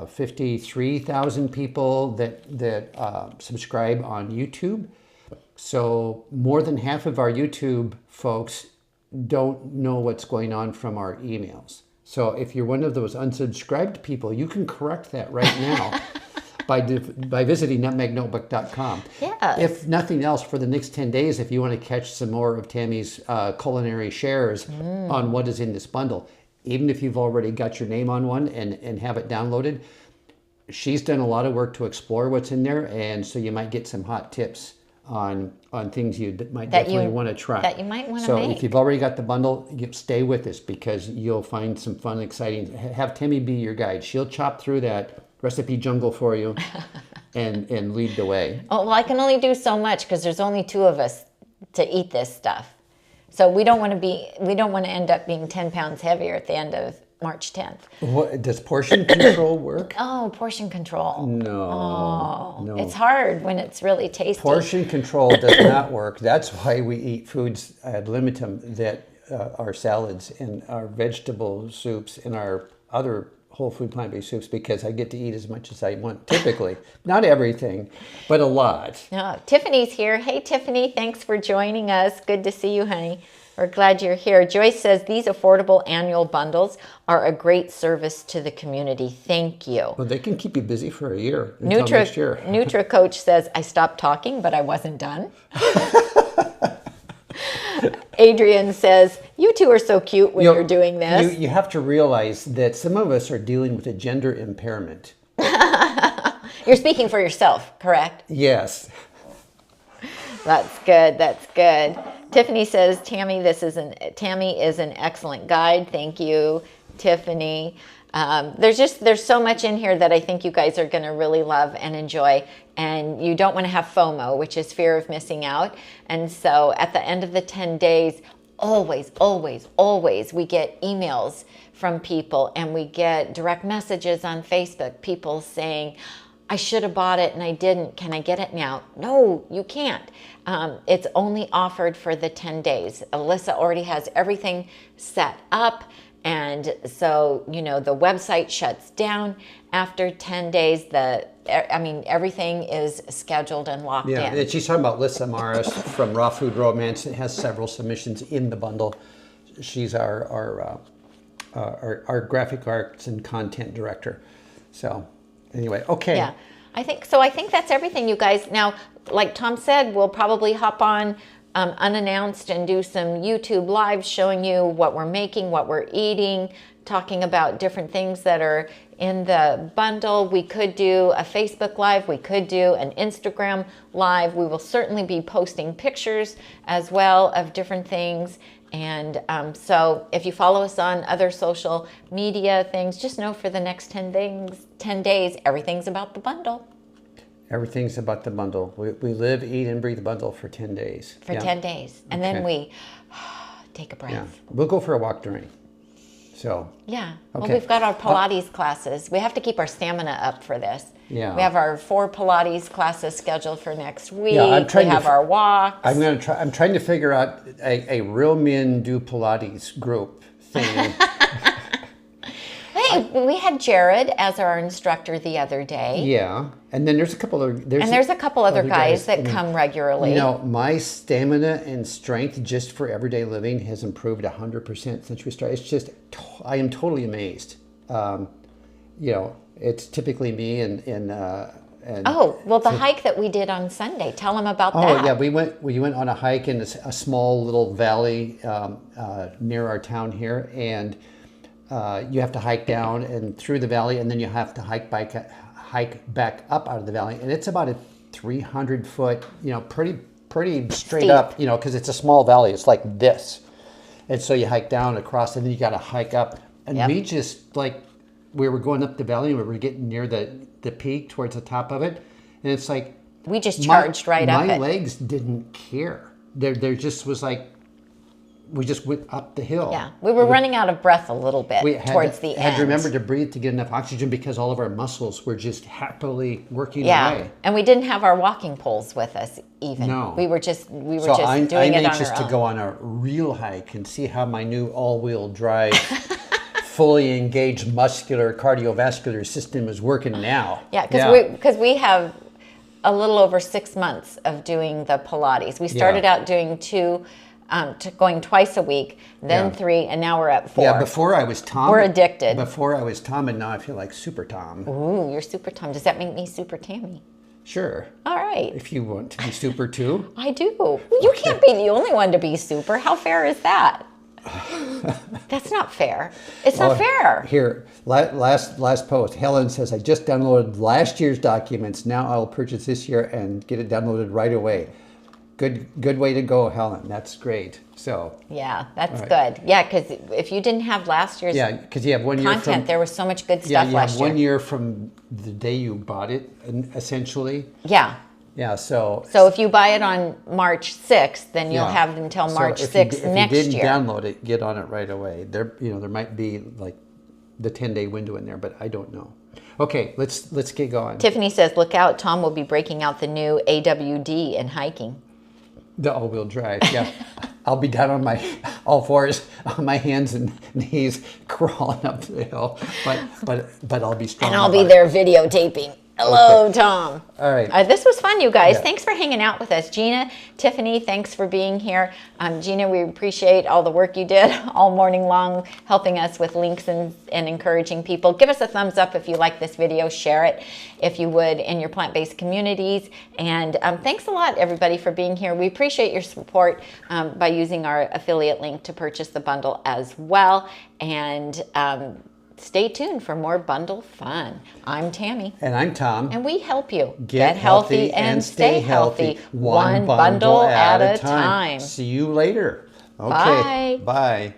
53,000 people that subscribe on YouTube. So more than half of our YouTube folks don't know what's going on from our emails. So if you're one of those unsubscribed people, you can correct that right now by visiting nutmegnotebook.com. Yes. If nothing else, for the next 10 days, if you want to catch some more of Tammy's culinary shares on what is in this bundle, even if you've already got your name on one and have it downloaded, she's done a lot of work to explore what's in there, and so you might get some hot tips on things you might definitely want to try. That you might want to make. So if you've already got the bundle, stay with us because you'll find some fun, exciting. Have Tammy be your guide. She'll chop through that recipe jungle for you and lead the way. Oh, well, I can only do so much because there's only two of us to eat this stuff. So we don't want to end up being 10 pounds heavier at the end of March 10th. What, does portion control work? Oh, portion control. No. It's hard when it's really tasty. Portion control does not work. That's why we eat foods ad libitum, that our salads and our vegetable soups and our other whole food plant-based soups, because I get to eat as much as I want, typically. Not everything, but a lot. No, Tiffany's here. Hey, Tiffany, thanks for joining us. Good to see you, honey. We're glad you're here. Joyce says these affordable annual bundles are a great service to the community. Thank you. Well, they can keep you busy for a year until next year. Nutra Coach says, I stopped talking, but I wasn't done. Adrian says, you two are so cute when you're doing this. You have to realize that some of us are dealing with a gender impairment. You're speaking for yourself, correct? Yes. That's good. That's good. Tiffany says, Tammy is an excellent guide. Thank you, Tiffany. There's so much in here that I think you guys are going to really love and enjoy. And you don't want to have FOMO, which is fear of missing out. And so at the end of the 10 days, always, always, always, we get emails from people and we get direct messages on Facebook, people saying, I should have bought it and I didn't. Can I get it now? No, you can't. It's only offered for the 10 days. Alyssa already has everything set up. And so, you know, the website shuts down after 10 days. Everything is scheduled and locked in. And she's talking about Lissa Morris from Raw Food Romance. It has several submissions in the bundle. She's our graphic arts and content director. So anyway, okay. Yeah, I think that's everything, you guys. Now, like Tom said, we'll probably hop on unannounced and do some YouTube lives showing you what we're making, what we're eating, talking about different things that are in the bundle. We could do a Facebook live. We could do an Instagram live. We will certainly be posting pictures as well of different things. And so if you follow us on other social media things, just know for the next 10 days, everything's about the bundle. Everything's about the bundle. We live, eat, and breathe the bundle for 10 days. For 10 days. And then we take a breath. Yeah. We'll go for a walk during. So. Yeah. Okay. Well, we've got our Pilates classes. We have to keep our stamina up for this. Yeah. We have our 4 Pilates classes scheduled for next week. Yeah, we have our walks. I'm trying to figure out a real men do Pilates group thing. Hey, we had Jared as our instructor the other day. Yeah. And then there's a couple other guys that come regularly. You know, my stamina and strength just for everyday living has improved 100% since we started. It's just, I am totally amazed. You know, it's typically me and the hike that we did on Sunday. Tell them about that. Oh yeah, we went on a hike in a small little valley near our town here, and you have to hike down and through the valley, and then you have to hike back up out of the valley, and it's about a 300-foot, you know, pretty straight Steep. up, you know, because it's a small valley. It's like this, and so you hike down across, and then you got to hike up, and we just we were going up the valley, and we were getting near the peak towards the top of it, and it's like we just charged right up it. My legs didn't care. There just was like. We just went up the hill. Yeah, we were running out of breath a little bit towards the end. Had to remember to breathe to get enough oxygen because all of our muscles were just happily working away. Yeah, and we didn't have our walking poles with us even. No. We were just doing it I'm on our own. anxious to go on a real hike and see how my new all-wheel drive, fully engaged muscular cardiovascular system is working now. Yeah, because we have a little over 6 months of doing the Pilates. We started out doing 2. Going twice a week, then 3, and now we're at 4. Yeah, before I was Tom. We're addicted. Before I was Tom, and now I feel like Super Tom. Ooh, you're Super Tom. Does that make me Super Tammy? Sure. All right. If you want to be super too. I do. You can't be the only one to be super. How fair is that? That's not fair. It's not fair. Here, last post. Helen says, I just downloaded last year's documents. Now I'll purchase this year and get it downloaded right away. Good way to go, Helen. That's great. So yeah, that's good. Yeah, because if you didn't have last year's because you have 1 year content, there was so much good stuff last year. 1 year from the day you bought it, essentially. Yeah. Yeah. So if you buy it on March 6th, then you'll have until March 6th next year. If you didn't download it, get on it right away. There might be like the 10-day window in there, but I don't know. Okay, let's get going. Tiffany says, "Look out! Tom will be breaking out the new AWD in hiking." The all-wheel drive, yeah. I'll be down on my all fours, on my hands and knees, crawling up the hill. But I'll be strong. And I'll be there videotaping. Hello, Tom. All right. This was fun, you guys. Yeah. Thanks for hanging out with us. Gina, Tiffany, thanks for being here. Gina, we appreciate all the work you did all morning long, helping us with links and encouraging people. Give us a thumbs up if you like this video. Share it if you would in your plant-based communities. And thanks a lot, everybody, for being here. We appreciate your support by using our affiliate link to purchase the bundle as well. And stay tuned for more bundle fun. I'm Tammy. And I'm Tom. And we help you get healthy and stay healthy. One bundle at a time. See you later. Okay. Bye. Bye.